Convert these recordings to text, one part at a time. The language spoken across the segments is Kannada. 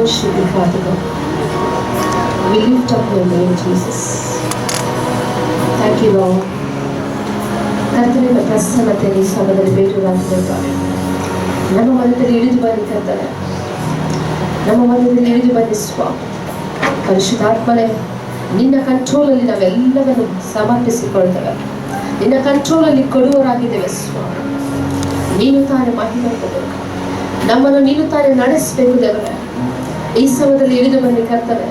worship you, Father God. We lift up your name, Jesus. Thank you, Lord. ಕರ್ತನಿಂದ ಪ್ರಸನ್ನತೆ ಸಮಯದಲ್ಲಿ ಬೇಟುಗಾರಪ್ಪ ನಮ್ಮ ಮನದಲ್ಲಿ ಇಳಿದು ಬನ್ನಿ ಕರ್ತನೆ, ನಮ್ಮ ಮನದಲ್ಲಿ ಇಳಿದು ಬನ್ನಿ ಸ್ವಾಮಿ. ಪರಿಶುದ್ಧಾತ್ಮನೇ, ನಿನ್ನ ಕಂಟ್ರೋಲಲ್ಲಿ ನಾವೆಲ್ಲವನ್ನು ಸಮರ್ಪಿಸಿಕೊಳ್ತೇವೆ. ನಿನ್ನ ಕಂಟ್ರೋಲಲ್ಲಿ ಕೊಡುವರಾಗಿದ್ದೇವೆ ಸ್ವಾಮಿ. ನೀನು ತಾನೇ ಮಹಿಮೆ ಕೊಡಬೇಕು, ನಮ್ಮನ್ನು ನೀನು ತಾನೇ ನಡೆಸಬೇಕು ದೇವರೇ. ಈ ಸಮಯದಲ್ಲಿ ಇಳಿದು ಬನ್ನಿ ಕರ್ತನೆ,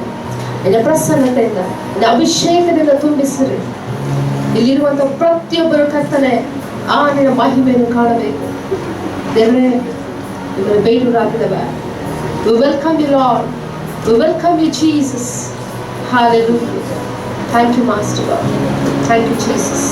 ನಿನ್ನ ಪ್ರಸನ್ನತೆಯಿಂದ ನಿನ್ನ ಅಭಿಷೇಕದಿಂದ ತುಂಬಿಸಿರಿ. ಇಲ್ಲಿರುವಂತಹ ಪ್ರತಿಯೊಬ್ಬರು ಕರ್ತನೆ ಆ ನಿನ್ನ ಮಹಿಮೆಯನ್ನು ಕಾಣಬೇಕು ದೇವರೇ. ನಿಮ್ಮನ್ನು ಬೇಟುಗಾರರಾಗಿದ್ದೇವೆ. We welcome you, Lord. We welcome you, Jesus. Hallelujah. Thank you, Master God. Thank you, Jesus.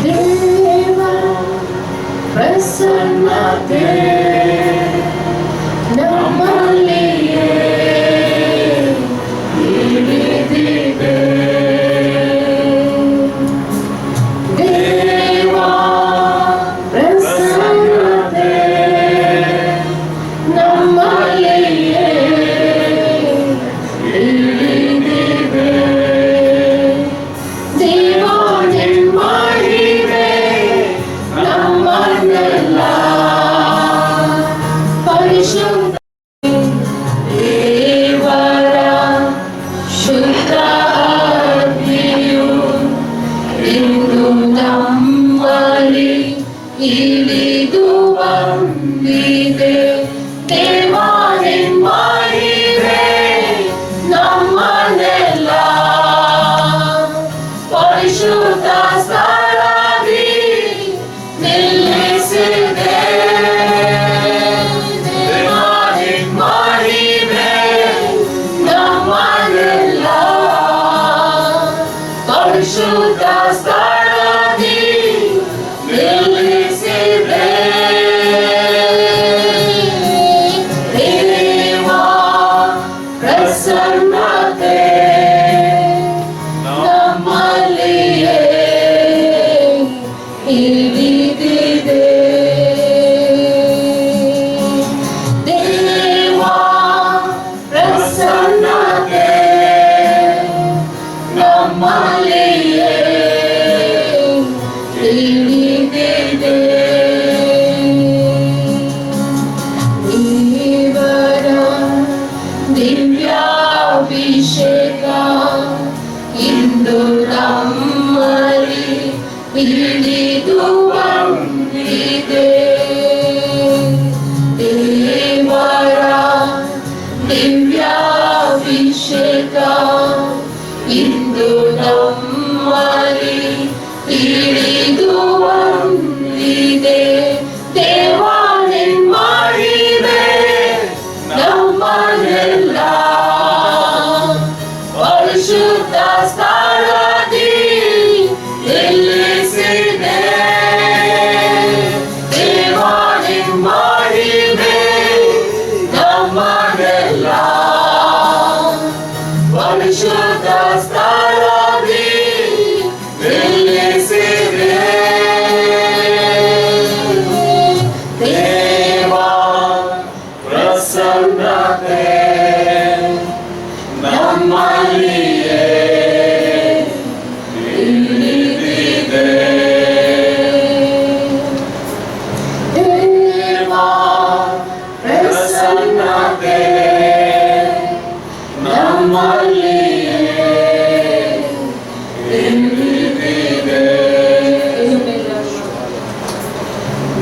Deva Prasannate Namaliye Iridide Deva Prasannate Namaliye Iridide Deva Nimmahive Namanella Parishudha Devara Shuddha Agniyu Indu Nammali Ilidu Bandide Deva Nimmahive Namanella Parishudha Sthaladi Nilliside Deva Nimmahive Namanella Parishudha Sthaladi Nilliside Deva Prasannate Namaliye Iridide Deva Prasannate Namaliye Iridide Devara Divyabhisheka Indu Nammali Ilidu Bandide Devara Divyabhisheka Indu Nammali Ilidu Bandide Deva Nimmahive Namanella Parishudha Sthaladi Nilliside Deva Nimmahive Namanella Parishudha Sthaladi Nilliside Deva Prasannate Namaliye Iridide Deva Prasannate Namaliye Iridide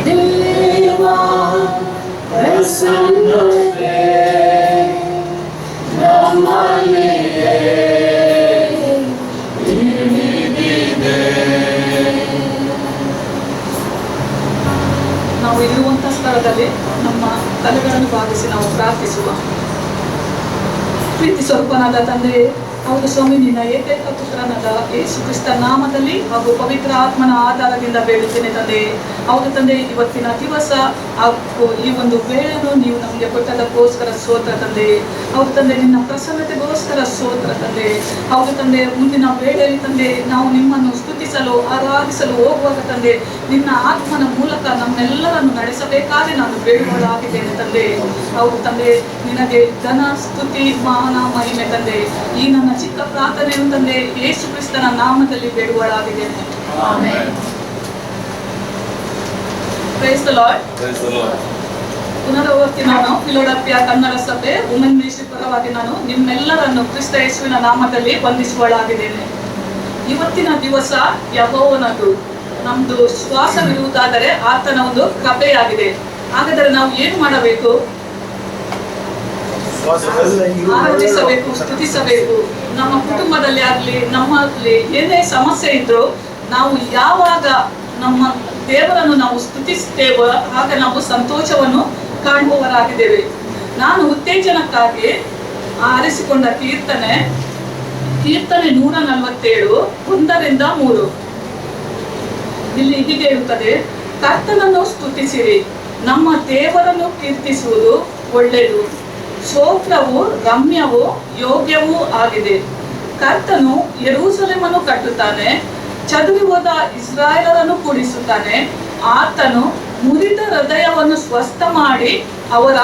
Deva Prasannate Namaliye Iridide. ನಾವು ಇರುವಂಥ ಸ್ಥಳದಲ್ಲಿ ನಮ್ಮ ತಲೆಗಳನ್ನು ಬಾಗಿಸಿ ನಾವು ಪ್ರಾರ್ಥಿಸುವ. ಪ್ರೀತಿ ಸ್ವರೂಪನಾದ ತಂದೆ, ಹೌದು ಸ್ವಾಮಿ, ನಿನ್ನ ಏಕೈಕ ಪುತ್ರನಾದ ಯೇಸು ಕ್ರಿಸ್ತ ನಾಮದಲ್ಲಿ ಹಾಗೂ ಪವಿತ್ರ ಆತ್ಮನ ಆಧಾರದಿಂದ ಬೇಡುತ್ತೇನೆ ತಂದೆ. ಹೌದು ತಂದೆ, ಇವತ್ತಿನ ದಿವಸ ಈ ಒಂದು ವೇಳೆಯನ್ನು ನೀವು ನಮಗೆ ಕೊಟ್ಟದಕ್ಕೋಸ್ಕರ ಸ್ತೋತ್ರ ತಂದೆ. ಹೌದು ತಂದೆ, ನಿನ್ನ ಪ್ರಸನ್ನತೆಗೋಸ್ಕರ ಸ್ತೋತ್ರ ತಂದೆ. ಹೌದು ತಂದೆ, ಮುಂದಿನ ವೇಳೆಯಲ್ಲಿ ತಂದೆ ನಾವು ನಿಮ್ಮನ್ನು ಸ್ತುತಿಸಲು ಆರಾಧಿಸಲು ಹೋಗುವಾಗ ತಂದೆ ನಿನ್ನ ಆತ್ಮನ ಮೂಲಕ ನಮ್ಮೆಲ್ಲರನ್ನು ನಡೆಸಬೇಕಾದ್ರೆ ನಾನು ಬೇಡುವಳಾಗಿದ್ದೇನೆ ತಂದೆ. ಹೌದು ತಂದೆ, ನಿನಗೆ ಘನ ಸ್ತುತಿ ಮಾನ ಮಹಿಮೆ ತಂದೆ. ಈ ನನ್ನ ಚಿಕ್ಕ ಪ್ರಾರ್ಥನೆಯನ್ನು ತಂದೆ ಯೇಸು ಕ್ರಿಸ್ತನ ನಾಮದಲ್ಲಿ ಬೇಡುವಳಾಗಿದ್ದೇನೆ. ಆಮೆನ್. Praise the Lord. ಪುನರಾವರ್ತಿ ನಾನು ಫಿಲೋಡೆಲ್ಫಿಯ ಕನ್ನಡ ಸಭೆ ವುಮೆನ್ ಮಿನಿಸ್ಟ್ರಿ ಪರವಾಗಿ ನಾನು ನಿಮ್ಮೆಲ್ಲರನ್ನು ಕ್ರಿಸ್ತ ಯೇಸುವಿನ ನಾಮದಲ್ಲಿ ವಂದಿಸುವಳಾಗಿದ್ದೇನೆ. ಇವತ್ತಿನ ದಿವಸ ಯೆಹೋವನದು. ನಮ್ದು ಶ್ವಾಸವಿರುವುದಾದರೆ ಆತನ ಒಂದು ಕೃಪೆಯಾಗಿದೆ. ಹಾಗಾದರೆ ನಾವು ಏನು ಮಾಡಬೇಕು? ಆರಾಧಿಸಬೇಕು, ಸ್ತುತಿಸಬೇಕು. ನಮ್ಮ ಕುಟುಂಬದಲ್ಲಿ ಆಗಲಿ ನಮ್ಮಲ್ಲಿ ಏನೇ ಸಮಸ್ಯೆ ಇದ್ರೂ ನಾವು ಯಾವಾಗ ನಮ್ಮ ದೇವರನ್ನು ನಾವು ಸ್ತುತಿಸ್ತೇವೋ ಆಗ ನಾವು ಸಂತೋಷವನ್ನು ಕಾಣುವವರಾಗಿದ್ದೇವೆ. ನಾನು ಉತ್ತೇಜನಕ್ಕಾಗಿ ಆರಿಸಿಕೊಂಡ ಕೀರ್ತನೆ 147 1-3 ಇಲ್ಲಿ ಹೀಗೆ ಇರುತ್ತದೆ: ಕರ್ತನನ್ನು ಸ್ತುತಿಸಿರಿ, ನಮ್ಮ ದೇವರನ್ನು ಕೀರ್ತಿಸುವುದು ಒಳ್ಳೆಯದು, ಸ್ತೋತ್ರವು ರಮ್ಯವೂ ಯೋಗ್ಯವೂ ಆಗಿದೆ. ಕರ್ತನು ಯೆರೂಸಲೇಮನ್ನು ಕಟ್ಟುತ್ತಾನೆ, ಚದುರಿ ಹೋದ ಇಸ್ರಾಯೇಲರನ್ನು ಕೂಡಿಸುತ್ತಾನೆ. ಆತನು ಮುರಿದ ಹೃದಯವನ್ನು ಸ್ವಸ್ಥ ಮಾಡಿ ಅವರ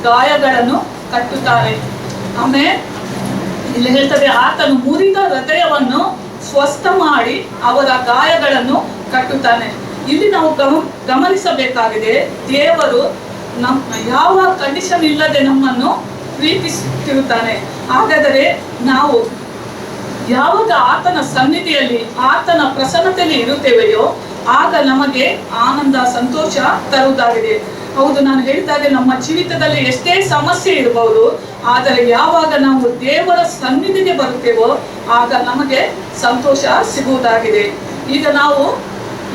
ಗಾಯಗಳನ್ನು ಕಟ್ಟುತ್ತಾನೆ. ಆಮೇಲೆ ಇಲ್ಲಿ ಹೇಳ್ತದೆ, ಆತನು ಮುರಿದ ಹೃದಯವನ್ನು ಸ್ವಸ್ಥ ಮಾಡಿ ಅವರ ಗಾಯಗಳನ್ನು ಕಟ್ಟುತ್ತಾನೆ. ಇಲ್ಲಿ ನಾವು ಗಮನಿಸಬೇಕಾಗಿದೆ, ದೇವರು ಯಾವ ಕಂಡೀಷನ್ ಇಲ್ಲದೆ ನಮ್ಮನ್ನು ಪ್ರೀತಿಸುತ್ತಿರುತ್ತಾನೆ. ಹಾಗಾದರೆ ನಾವು ಯಾವಾಗ ಆತನ ಸನ್ನಿಧಿಯಲ್ಲಿ ಆತನ ಪ್ರಸನ್ನತೆಯಲ್ಲಿ ಇರುತ್ತೇವೆಯೋ ಆಗ ನಮಗೆ ಆನಂದ ಸಂತೋಷ ತರುವುದಾಗಿದೆ. ಹೌದು, ನಾನು ಹೇಳಿದಾಗ ನಮ್ಮ ಜೀವಿತದಲ್ಲಿ ಎಷ್ಟೇ ಸಮಸ್ಯೆ ಇರಬಹುದು, ಆದರೆ ಯಾವಾಗ ನಾವು ದೇವರ ಸನ್ನಿಧಿಗೆ ಬರುತ್ತೇವೋ ಆಗ ನಮಗೆ ಸಂತೋಷ ಸಿಗುವುದಾಗಿದೆ. ಈಗ ನಾವು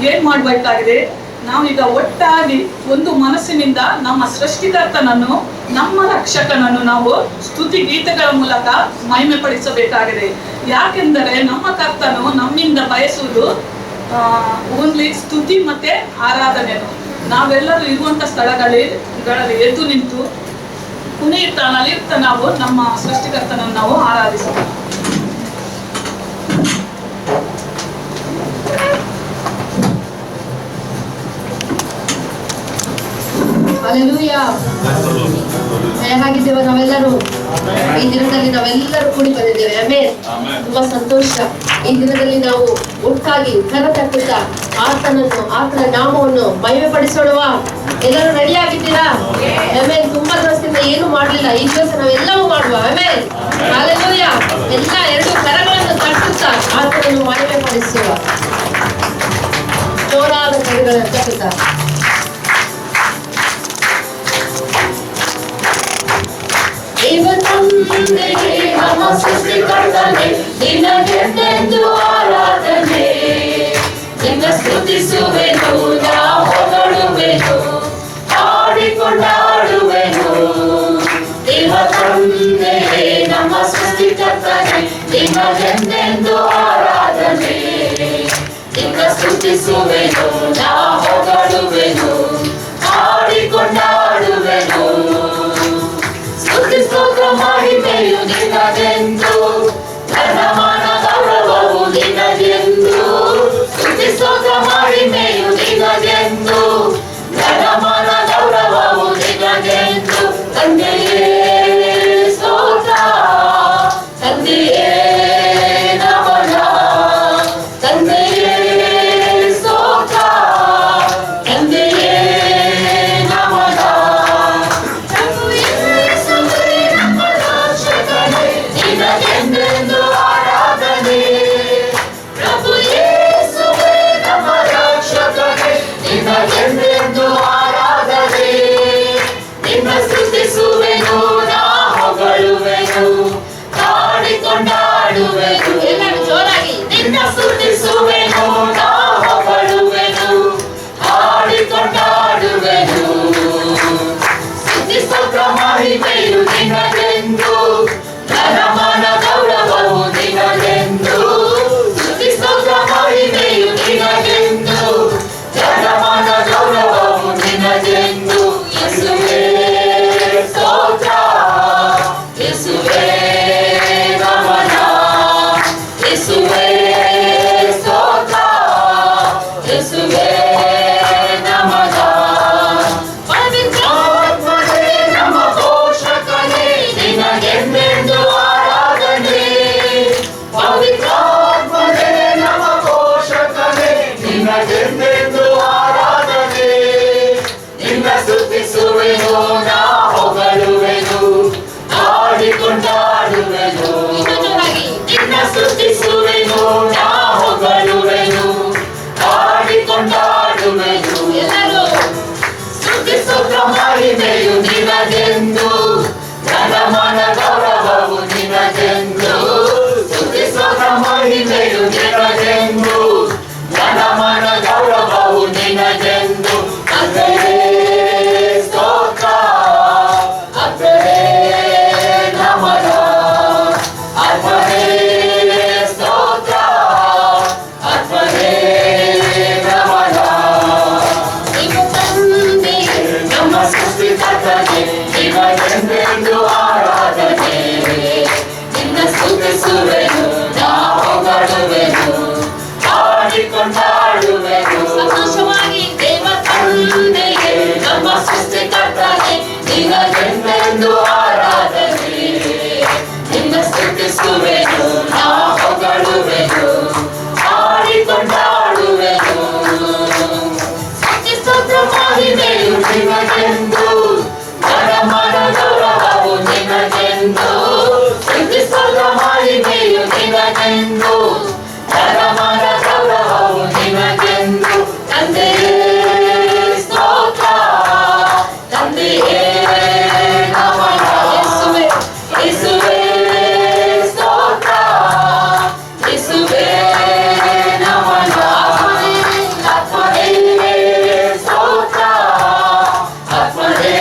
ಏನ್ ಮಾಡಬೇಕಾಗಿದೆ? ನಾವೀಗ ಒಟ್ಟಾಗಿ ಒಂದು ಮನಸ್ಸಿನಿಂದ ನಮ್ಮ ಸೃಷ್ಟಿಕರ್ತನನ್ನು ನಮ್ಮ ರಕ್ಷಕನನ್ನು ನಾವು ಸ್ತುತಿ ಗೀತೆಗಳ ಮೂಲಕ ಮಹಿಮೆ ಪಡಿಸಬೇಕಾಗಿದೆ. ಯಾಕೆಂದರೆ ನಮ್ಮ ಕರ್ತನು ನಮ್ಮಿಂದ ಬಯಸುವುದು ಓನ್ಲಿ ಸ್ತುತಿ ಮತ್ತೆ ಆರಾಧನೆಯನ್ನು. ನಾವೆಲ್ಲರೂ ಇರುವಂತ ಸ್ಥಳಗಳಲ್ಲಿ ಎದ್ದು ನಿಂತು ಕುಣಿಯುತ್ತಾ ನಲಿಯುತ್ತಾ ನಾವು ನಮ್ಮ ಸೃಷ್ಟಿಕರ್ತನನ್ನು ನಾವು ಆರಾಧಿಸೋಣ. ಹಲ್ಲೆಲೂಯಾ. ಹೇಗಿದ್ದೇವೆ ನಾವೆಲ್ಲರೂ? ಈ ದಿನದಲ್ಲಿ ನಾವೆಲ್ಲರೂ ಕೂಡಿ ಬಂದಿದ್ದೇವೆ. ಆಮೆನ್. ತುಂಬಾ ಸಂತೋಷ. ಈ ದಿನದಲ್ಲಿ ನಾವು ಒಟ್ಟಾಗಿ ಕರತಟ್ಟುತ್ತಾ ಆತನ ನಾಮವನ್ನು ಮಹಿಮೆ ಪಡಿಸೋಣವಾ? ಎಲ್ಲರೂ ರೆಡಿ ಆಗಿದ್ದೀರಾ? ಆಮೆನ್. ತುಂಬಾ ದಿವಸದಿಂದ ಏನು ಮಾಡಲಿಲ್ಲ, ಈ ದಿವಸ ನಾವೆಲ್ಲವೂ ಮಾಡುವ. ಆಮೆನ್. ಹಲ್ಲೆಲೂಯಾ. ಎಲ್ಲ 2 ಕರಗಳನ್ನು ತಟ್ಟುತ್ತಾ ಆತನನ್ನು ಮಹಿಮೆ ಪಡಿಸುವ. ಜೋರಾದ ಕರಗಳನ್ನು ತಟ್ಟುತ್ತಾ ತಂದೆಗೆ ನಮ್ಮ ಸೃಷ್ಟಿಕರ್ತನೆ, ನಿನಗೆಂದೆಂದು ಆರಾಧನೆ. ನಿನ್ನ ಸ್ತುತಿಸುವೆನು, ನಾ ಹೊಗಳುವೆನು, ಹಾಡಿಕೊಂಡಾಡುವೆನು. ದೇವ ತಂದೆಗೆ ನಮ್ಮ ಸೃಷ್ಟಿಕರ್ತನೆ, ನಿನಗೆಂದೆಂದು ಆರಾಧನೆ. ನಿನ್ನ ಸ್ತುತಿಸುವೆನು, ನಾ ಹೊಗಳುವೆನು, ಹಾಡಿಕೊಂಡಾಡುವೆನು. ಸ್ತೋತ್ರ ಮಹಿಮೆಯು ನಿನಗೆಂದು, ಘನಮಾನ ಗೌರವವು ನಿನಗೆಂದು. ಸ್ತುತಿ ಸ್ತೋತ್ರ ಮಹಿಮೆಯು ನಿನಗೆಂದು, ಘನಮಾನ ಗೌರವವು ನಿನಗೆಂದು. ತಂದೆಯೇ ಸ್ತೋತ್ರ, ತಂದೆಯೇ ನಮನ, ತಂದೆಯೇ ಸ್ತೋತ್ರ. ಸ್ತೋತ್ರ ಮಹಿಮೆಯು ನಿನಗೆಂದು ಘನಮಾನ ಗೌರವವು ನಿನಗೆಂದು ಸ್ತುತಿ ಸ್ತೋತ್ರ ಮಹಿಮೆಯು ನಿನಗೆಂದು ಘನಮಾನ ಗೌರವವು ನಿನಗೆಂದು ಕರ್ತನೇ ಸ್ತೋತ್ರ ಕರ್ತನೇ ನಮನ ಅರ್ಪಣೆ ಸ್ತೋತ್ರ ಅರ್ಪಣೆ ನಮನ ನಿಮ್ಮ ತಂದೆ ನಮ್ಮ ಸೃಷ್ಟಿಕರ್ತನೇ ನಿನಗೆಂದೆಂದು ಆರಾಧನೆ ನಿನ್ನ ಸ್ತುತಿಸುವೆನು ನಾ ಹೊಗಳುವೆನು ಹಾಡಿಕೊಂಡಾಡುವೆನು ಸಂತೋಷವಾಗಿ ದೇವ ತಂದೆಯೇ ನಮ್ಮ ಸೃಷ್ಟಿಕರ್ತನೇ ನಿನಗೆಂದೆಂದು ಆರಾಧನೆ ನಿನ್ನ ಸ್ತುತಿಸುವೆನು ನಾ ಹೊಗಳುವೆನು ಹಾಡಿಕೊಂಡಾಡುವೆನು ಸ್ತುತಿ ಸ್ತೋತ್ರ ಮಹಿಮೆಯು ನಿನಗೆಂದು ಘನಮಾನ ಗೌರವವು ನಿನಗೆಂದು ಸ್ತುತಿ ಸ್ತೋತ್ರ ಮಹಿಮೆಯು ನಿನಗೆಂದು ಘನಮಾನ ಗೌರವವು ನಿನಗೆಂದು ತಂದೆಯೇ ಸ್ತೋತ್ರ ತಂದೆಯೇ ನಮನ ಯೇಸುವೇ ಯೇಸುವೇ ಸ್ತೋತ್ರ ಯೇಸುವೇ ನಮನ ಆತ್ಮನೇ ಸ್ತೋತ್ರ ಆತ್ಮನೇ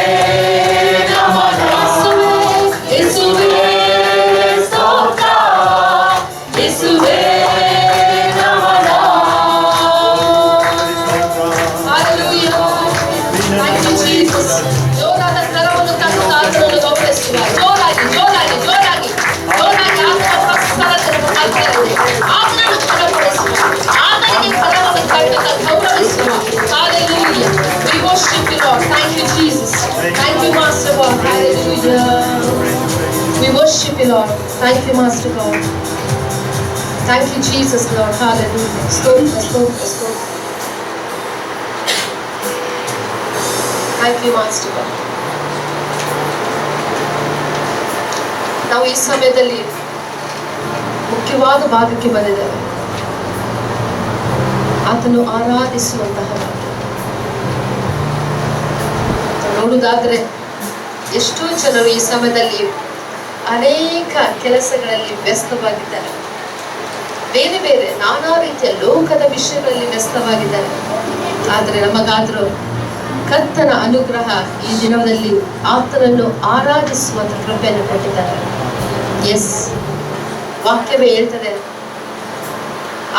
ನಮನ ಯೇಸುವೇ ಸ್ತೋತ್ರ ಯೇಸುವೇ ಜೋರಾದ ಕರವನ್ನು ತಂದು ಆತನನ್ನು ಗೌರವಿಸುವ ಜೋರಾಗಿ ಜೋರಾಗಿ ಜೋರಾಗಿ ಜೋರಾಗಿ ಆತನ ಪ್ರಸಾದವನ್ನು ಕಲ್ಪಿಸಿದೆ ಆತನನ್ನು ಬಲಪಡಿಸುವ ಆತನಿಗೆ ಕರವನ್ನು ತಂದು ಗೌರವಿಸುವ Hallelujah. We worship you, Lord. Thank you, Jesus. Thank you, Master God. Hallelujah. We worship you, Lord. Thank you, Master God. Thank you, Jesus, Lord. Hallelujah. Stotra, stotra, stotra. Thank you, Master God. ನಾವು ಈ ಸಮಯದಲ್ಲಿ ಮುಖ್ಯವಾದ ಭಾಗಕ್ಕೆ ಬಂದಿದ್ದೇವೆ. ಆತನು ಆರಾಧಿಸುವಂತಹ ಭಾಗ. ನೋಡುವುದಾದರೆ ಎಷ್ಟೋ ಜನರು ಈ ಸಮಯದಲ್ಲಿ ಅನೇಕ ಕೆಲಸಗಳಲ್ಲಿ ವ್ಯಸ್ತವಾಗಿದ್ದಾರೆ. ಬೇರೆ ಬೇರೆ ನಾನಾ ರೀತಿಯ ಲೋಕದ ವಿಷಯಗಳಲ್ಲಿ ವ್ಯಸ್ತವಾಗಿದ್ದಾರೆ. ಆದರೆ ನಮಗಾದರೂ ಕರ್ತನ ಅನುಗ್ರಹ ಈ ದಿನದಲ್ಲಿ ಆತನನ್ನು ಆರಾಧಿಸುವಂತ ಕೃಪೆಯನ್ನು ಕೊಟ್ಟಿದ್ದಾರೆ. ಎಸ್, ವಾಕ್ಯವೇ ಹೇಳ್ತದೆ,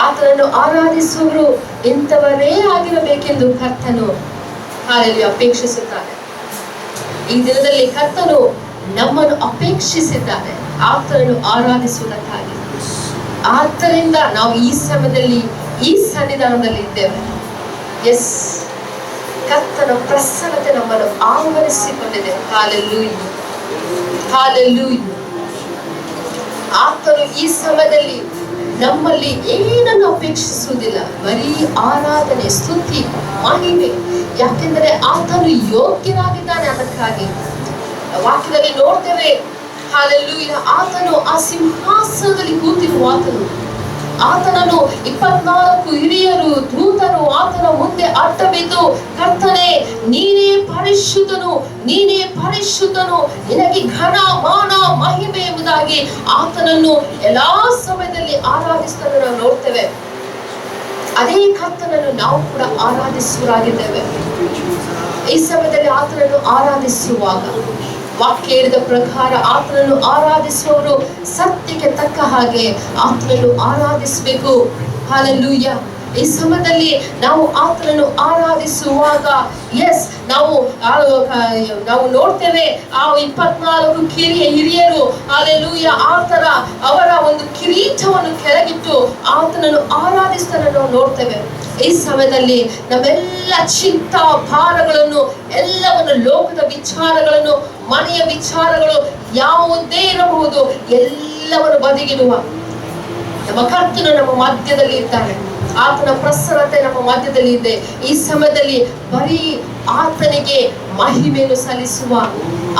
ಆತನನ್ನು ಆರಾಧಿಸುವವರು ಇಂಥವರೇ ಆಗಿರಬೇಕೆಂದು ಕರ್ತನು ಹಾಲೆಲೂಯಾ ಅಪೇಕ್ಷಿಸುತ್ತಾನೆ. ಈ ದಿನದಲ್ಲಿ ಕರ್ತನು ನಮ್ಮನ್ನು ಅಪೇಕ್ಷಿಸಿದ್ದಾನೆ ಆತನನ್ನು ಆರಾಧಿಸುವುದಕ್ಕಾಗಿ. ಆದ್ದರಿಂದ ನಾವು ಈ ಸಮಯದಲ್ಲಿ ಈ ಸನ್ನಿಧಾನದಲ್ಲಿ ಇದ್ದೇವೆ. ಎಸ್, ಕರ್ತನ ಪ್ರಸನ್ನತೆ ನಮ್ಮನ್ನು ಆವರಿಸಿಕೊಂಡಿದೆ. Hallelujah hallelujah. ಆತನು ಈ ಸಮಯದಲ್ಲಿ ನಮ್ಮಲ್ಲಿ ಏನನ್ನು ಅಪೇಕ್ಷಿಸುವುದಿಲ್ಲ, ಬರೀ ಆರಾಧನೆ, ಸ್ತುತಿ, ಮಹಿಮೆ. ಯಾಕೆಂದರೆ ಆತನು ಯೋಗ್ಯನಾಗಿದ್ದಾನೆ. ಅದಕ್ಕಾಗಿ ವಾಕ್ಯದಲ್ಲಿ ನೋಡ್ತೇವೆ, ಹಾಲೆಲೂಯಾ, ಆತನು ಆ ಸಿಂಹಾಸನದಲ್ಲಿ ಕೂತಿರುವ ಆತನನ್ನು 24 ಹಿರಿಯರು ದೂತರು ಆತನ ಮುಂದೆ ಅಡ್ಡ ಬಿದ್ದು, ಕರ್ತನೇ ನೀನೇ ಪರಿಶುದ್ಧನು, ನೀನೇ ಪರಿಶುದ್ಧನು, ನಿನಗೆ ಘನ ಮಾನ ಮಹಿಮೆ ಎಂಬುದಾಗಿ ಆತನನ್ನು ಎಲ್ಲಾ ಸಮಯದಲ್ಲಿ ಆರಾಧಿಸುವುದನ್ನು ನಾವು ನೋಡ್ತೇವೆ. ಅದೇ ಕರ್ತನನ್ನು ನಾವು ಕೂಡ ಆರಾಧಿಸುವರಾಗಿದ್ದೇವೆ. ಈ ಸಮಯದಲ್ಲಿ ಆತನನ್ನು ಆರಾಧಿಸುವಾಗ ವಾಕ್ಯ ಹೇಳಿದ ಪ್ರಕಾರ ಆತನನ್ನು ಆರಾಧಿಸುವವರು ಸತ್ಯಕ್ಕೆ ತಕ್ಕ ಹಾಗೆ ಆತನನ್ನು ಆರಾಧಿಸಬೇಕು. ಹಾಲೆಲೂಯಾ. ಈ ಸಮಯದಲ್ಲಿ ನಾವು ಆತನನ್ನು ಆರಾಧಿಸುವಾಗ ಎಸ್ ನಾವು ನೋಡ್ತೇವೆ ಆ 24 ಹಿರಿಯರು ಹಾಲೆಲೂಯಾ ಆತರ ಅವರ ಒಂದು ಕಿರೀಟವನ್ನು ಕೆಳಗಿಟ್ಟು ಆತನನ್ನು ಆರಾಧಿಸುವುದನ್ನು ನಾವು ನೋಡ್ತೇವೆ. ಈ ಸಮಯದಲ್ಲಿ ನಮ್ಮೆಲ್ಲ ಚಿಂತಾ ಭಾರಗಳನ್ನು ಎಲ್ಲವನ್ನು, ಲೋಕದ ವಿಚಾರಗಳನ್ನು, ಮನೆಯ ವಿಚಾರಗಳು ಯಾವುದೇ ಇರಬಹುದು, ಎಲ್ಲವನ್ನು ಬದಿಗಿಡುವ ನಮ್ಮ ಕರ್ತನು ನಮ್ಮ ಮಧ್ಯದಲ್ಲಿ ಇದ್ದಾನೆ. ಆತನ ಪ್ರಸನ್ನತೆ ನಮ್ಮ ಮಧ್ಯದಲ್ಲಿ ಇದೆ. ಈ ಸಮಯದಲ್ಲಿ ಬರೀ ಆತನಿಗೆ ಮಹಿಮೆಯನ್ನು ಸಲ್ಲಿಸುವ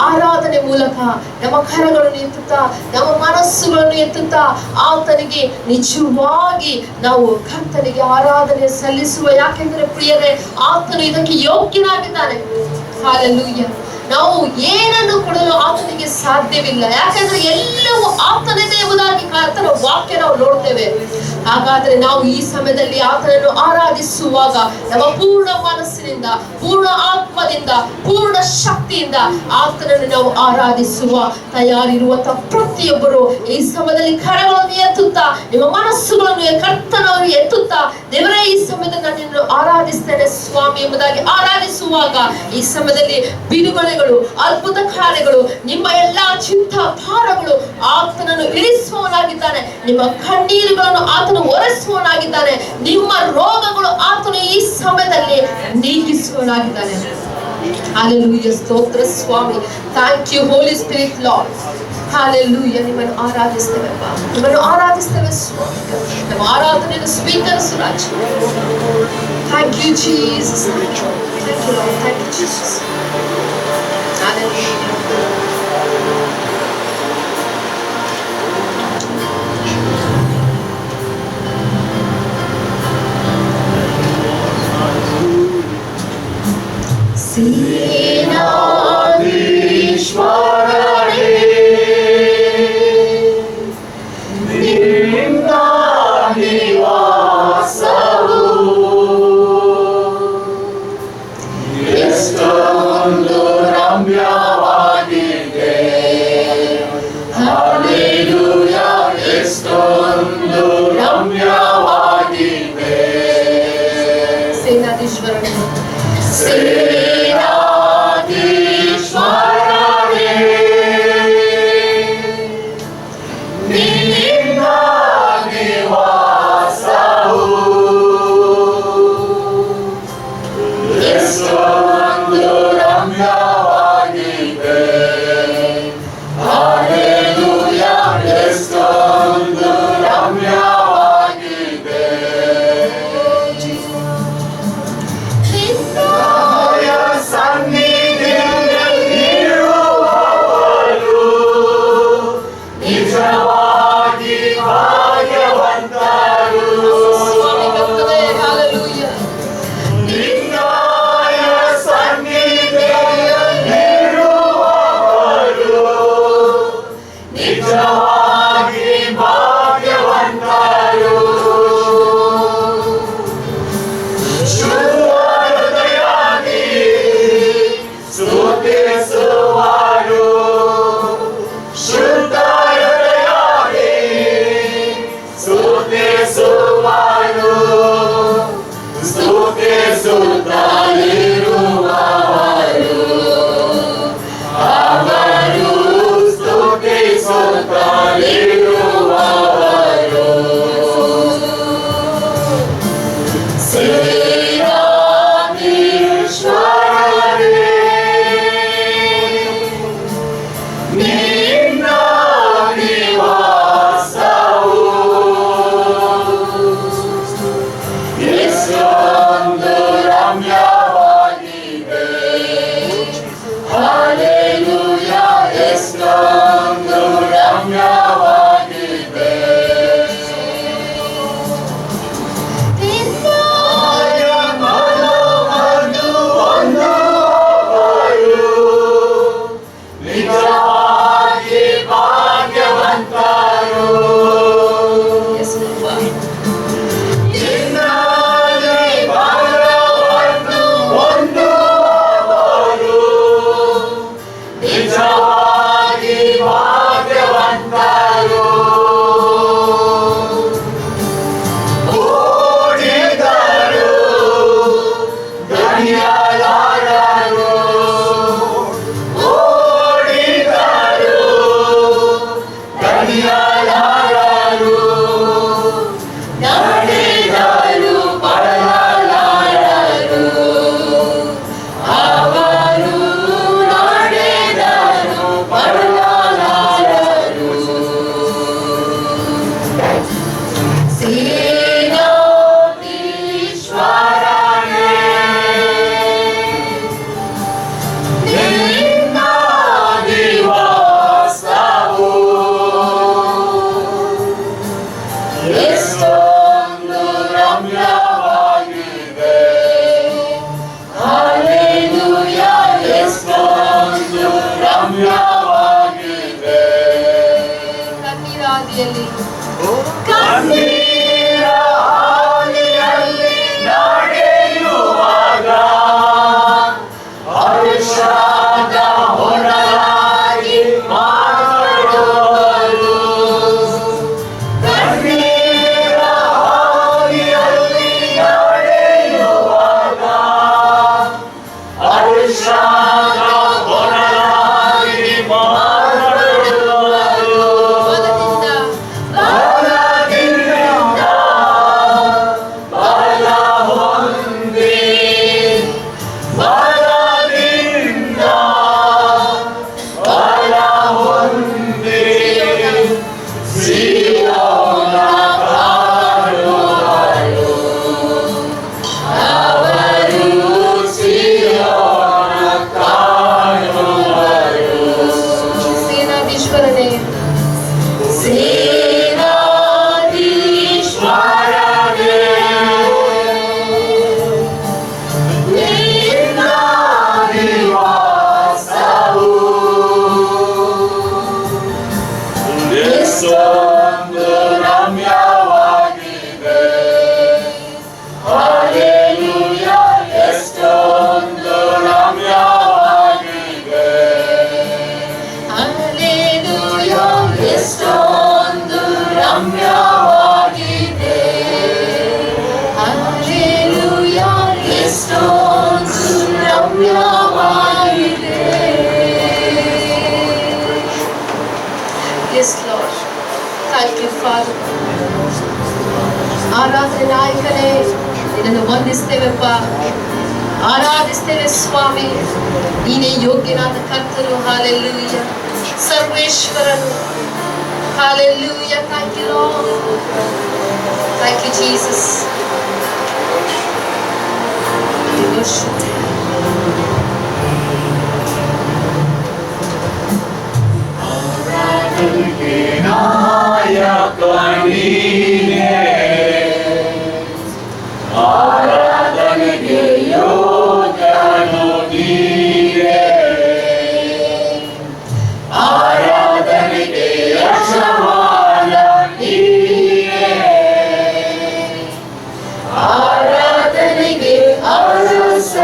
ಆರಾಧನೆ ಮೂಲಕ ನಮ್ಮ ಕರಗಳನ್ನು ಎತ್ತುತ್ತಾ, ನಮ್ಮ ಮನಸ್ಸುಗಳನ್ನು ಎತ್ತುತ್ತಾ ಆತನಿಗೆ ನಿಜವಾಗಿ ನಾವು ಕರ್ತನಿಗೆ ಆರಾಧನೆ ಸಲ್ಲಿಸುವ. ಯಾಕೆಂದರೆ ಪ್ರಿಯರೇ, ಆತನು ಇದಕ್ಕೆ ಯೋಗ್ಯನಾಗಿದ್ದಾನೆ. ಹಾಲೆಲೂಯ. ನಾವು ಏನನ್ನು ಕೊಡಲು ಆತನಿಗೆ ಸಾಧ್ಯವಿಲ್ಲ, ಯಾಕಂದ್ರೆ ಎಲ್ಲವೂ ಆತನದೇ ಎಂಬುದಾಗಿ ಆತನ ವಾಕ್ಯ ನಾವು ನೋಡ್ತೇವೆ. ಹಾಗಾದ್ರೆ ನಾವು ಈ ಸಮಯದಲ್ಲಿ ಆತನನ್ನು ಆರಾಧಿಸುವಾಗ ನಮ್ಮ ಪೂರ್ಣ ಮನಸ್ಸಿನಿಂದ, ಪೂರ್ಣ ಆತ್ಮದಿಂದ, ಪೂರ್ಣ ಶಕ್ತಿಯಿಂದ ಆತನನ್ನು ನಾವು ಆರಾಧಿಸುವ ತಯಾರಿರುವಂತಹ ಪ್ರತಿಯೊಬ್ಬರು ಈ ಸಮಯದಲ್ಲಿ ಕರಗಳನ್ನು ಎತ್ತುತ್ತಾ, ನಿಮ್ಮ ಮನಸ್ಸುಗಳನ್ನು ಕರ್ತನವರು ಎತ್ತುತ್ತಾ, ದೇವರೇ ಈ ಸಮಯದಲ್ಲಿ ನಾನು ನಿನ್ನನ್ನು ಆರಾಧಿಸ್ತೇನೆ ಸ್ವಾಮಿ ಎಂಬುದಾಗಿ ಆರಾಧಿಸುವಾಗ ಈ ಸಮಯದಲ್ಲಿ ಬಿಡುಗಡೆಗಳು, ಅದ್ಭುತ ಕಾರ್ಯಗಳು, ನಿಮ್ಮ ಎಲ್ಲಾ ಚಿಂತಾ ಭಾರಗಳು ಆತನನ್ನು ಇಳಿಸುವವನಾಗಿದ್ದಾನೆ. ನಿಮ್ಮ ಕಣ್ಣೀರುಗಳನ್ನು ಆತನು ಒರೆಸುವವನಾಗಿದ್ದಾನೆ. ನಿಮ್ಮ ರೋಗಗಳು ಆತನು ಈ ಸಮಯದಲ್ಲಿ ನೀಗಿಸುವವನಾಗಿದ್ದಾನೆ. ಹಾಲೆಲೂಯ. ಸ್ತೋತ್ರ ಸ್ವಾಮಿ. Thank you Holy Spirit Lord. Hallelujah. ನಿಮ್ಮನ್ನು ಆರಾಧಿಸ್ತೇವೆಪ್ಪ, ನಿಮ್ಮನ್ನು ಆರಾಧಿಸ್ತೇವೆ ಸ್ವಾಮಿ. ನಮ್ಮ ಆರಾಧನೆಯನ್ನು ಸ್ವೀಕರಿಸು ರಾಜ. Thank you Jesus. Thank you Lord. Thank you Jesus. Hallelujah. ಸೇನಾಧೀಶ್ವರನೇ, ನಿನ್ನ ನಿವಾಸವು ಎಷ್ಟೊಂದು ರಮ್ಯವಾಗಿದೆ. ಹಲ್ಲೆಲೂಯ. ಎಷ್ಟೊಂದು ರಮ್ಯವಾಗಿದೆ. ಸೇನಾಧೀಶ್ವರನೇ, ಸೇನಾಧೀಶ್ವರನೇ, Thank you, Father. ಆರಾಧನೆ ನಾಯಕನೇ, ನಿನ್ನನ್ನು ವಂದಿಸ್ತೇವೆಪ್ಪ, ಆರಾಧಿಸ್ತೇವೆ ಸ್ವಾಮಿ. ನೀನೇ ಯೋಗ್ಯನಾದ ಕರ್ತರು. ಹಾಲೆಲೂಯ. ಸರ್ವೇಶ್ವರನು. Hallelujah. Thank you, Lord. Thank you, Jesus. We worship you. ನಾಯಕ ನೀನೇ, ಆರಾಧನೆಗೆ ಯೋಗ್ಯನು ನೀನೇ, ಆರಾಧನೆಗೆ ಯಜಮಾನ ನೀನೇ, ಆರಾಧನೆಗೆ ಅರಸ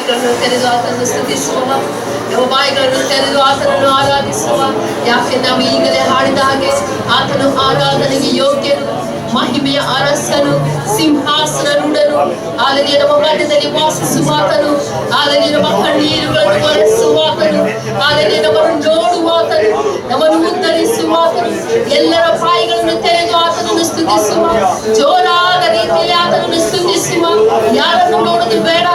ಬಾಯಿಗಳನ್ನು ತೆರೆದು ಆತನನ್ನು ಸ್ತುತಿಸುವ, ನಮ್ಮ ಬಾಯಿಗಳನ್ನು ತೆರೆದು ಆತನನ್ನು ಆರಾಧಿಸುವ. ಯಾಕೆ ನಾವು ಈಗಲೇ ಹಾಡಿದ ಹಾಗೆ ಆತನು ಆರಾಧನೆಗೆ ಯೋಗ್ಯನು, ಮಹಿಮೆಯ ಅರಸನು, ಸಿಂಹಾಸನರೂಢನು. ಹಾಲೆಲೂಯ. ನಮ್ಮ ಮಧ್ಯದಲ್ಲಿ ವಾಸಿಸುವಾತನು, ಹಾಲೆಲೂಯ. ನಮ್ಮ ಕಣ್ಣೀರುಗಳನ್ನು ಒರೆಸುವಾತನು, ಹಾಲೆಲೂಯ. ನಮ್ಮನ್ನು ನೋಡುವಾತನು, ನಮ್ಮನ್ನು ಉದ್ಧರಿಸುವಾತನು. ಎಲ್ಲರ ಬಾಯಿಗಳನ್ನು ತೆರೆದು ಆತನನ್ನು ಸ್ತುತಿಸುವ, ಜೋರಾದ ರೀತಿಯಲ್ಲಿ ಆತನನ್ನು ಸ್ತುತಿಸುವ. ಯಾರನ್ನು ನೋಡುವುದು ಬೇಡ,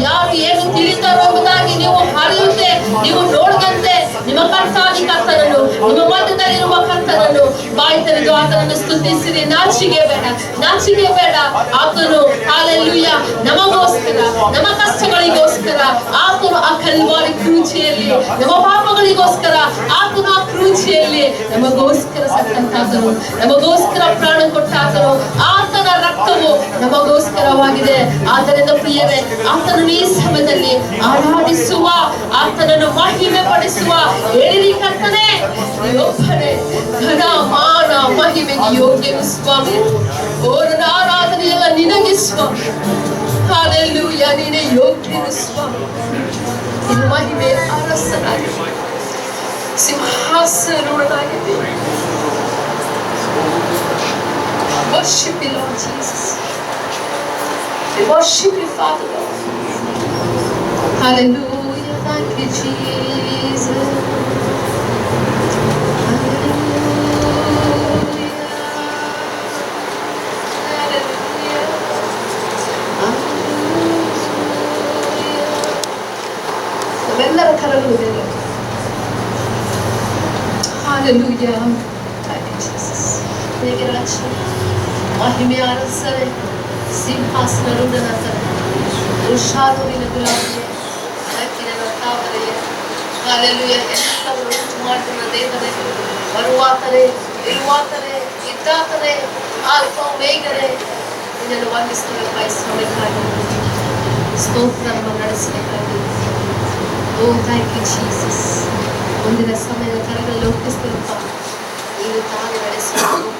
ಯಾರು ಏನು ತಿಳಿತಾರೋ ಎಂಬುದಾಗಿ ನೀವು ಹರಿಯುತ್ತೆ, ನೀವು ನೋಡದಂತೆ ನಿಮ್ಮ ಕರ್ತಾದಿ ಕರ್ತನನ್ನು, ನಿಮ್ಮ ಮಧ್ಯದಲ್ಲಿರುವ ಕರ್ತನನ್ನು ಬಾಯಿ ತೆರೆದು ಆತನನ್ನು ಸ್ತುತಿಸಿರಿ. ನಾಚಿಕೆ ಬೇಡ, ನಾಚಿಕೆ ಬೇಡ. ಆತನು ಹಾಲೆಲೂಯ ನಮಗೋಸ್ಕರ, ನಮ್ಮ ಕಷ್ಟಗಳಿಗೋಸ್ಕರ ಆತನು ಆ ಕಲ್ವಾರಿ ಕ್ರೂಚಿಯಲ್ಲಿ, ನಮ್ಮ ಪಾಪಗಳಿಗೋಸ್ಕರ ಆತನು ಆ ಕ್ರೂಚಿಯಲ್ಲಿ ನಮಗೋಸ್ಕರ ಸತ್ತಂತಾತನು, ನಮಗೋಸ್ಕರ ಪ್ರಾಣ ಕೊಟ್ಟಾತನು. ಆತನ ರಕ್ತವು ನಮಗೋಸ್ಕರವಾಗಿದೆ. ಆದ್ದರಿಂದ ಪ್ರಿಯರೇ, ಆತನನ್ನು ಈ ಸಮಯದಲ್ಲಿ ಆರಾಧಿಸುವ, ಆತನನ್ನು ಮಹಿಮೆ ಪಡಿಸುವ. ಹೇಳಿರಿ ಕರ್ತನೇ, ಒಬ್ಬನೇ ಘನ ಮಾನ ಮಹಿಮೆಗೆ ಯೋಗ್ಯನು ಸ್ವಾಮಿ. ನನ್ನ ಆರಾಧನೆಯೆಲ್ಲ ನಿನಗೆ ಸ್ವಾಮಿ. ಹಾಲೆಲೂಯ, ನೀನೇ ಯೋಗ್ಯನು ಸ್ವಾಮಿ. ಇದು ಮಹಿಮೆ ಅರಸನಾಗಿ ಸಿಂಹಾಸನರೂಢನಾಗಿದೆ. Worship you, Lord Jesus. We worship you, Father Lord. Hallelujah, thank you, Jesus. ನಾವೆಲ್ಲರ ಕರಗಳು ದೇವರು. Hallelujah, thank you, Jesus. ಹೇಗೆ ರಕ್ಷಣೆ, ಮಹಿಮೆಯ ಅರಸರೇ, ಸಿಂಹಾಸನರೂಢನಾಥನೇ, ಉಷಾರೋನಿನ ಗುಲಾಬಿಯೇ, ಬೆಳಕಿನ ತಾವರೆಯೇ. ಹಲ್ಲೆಲೂಯಾ. ಎಲ್ಲವನ್ನು ಉಂಟು ಮಾಡಿದ ದೇವರೇ, ಬರುವಾತನೇ, ಇರುವಾತನೇ, ಇದ್ದಾತನೇ, ಆಲ್ಫ ಓಮೆಗನೇ, ನಿನ್ನನ್ನು ವಂದಿಸಲು ಬಯಸಬೇಕಾಗಿ, ಸ್ತೋತ್ರ ನಮ್ಮ ನಡೆಸಬೇಕಾಗಿ. ಓ ಥ್ಯಾಂಕ್ ಯು ಜೀಸಸ್. ಮುಂದಿನ ಸಮಯದ ಕರಗಳಲ್ಲಿ ಒಪ್ಪಿಸ್ತೇವಪ್ಪ. ನೀನು ತಾನೇ ನಡೆಸಬೇಕು,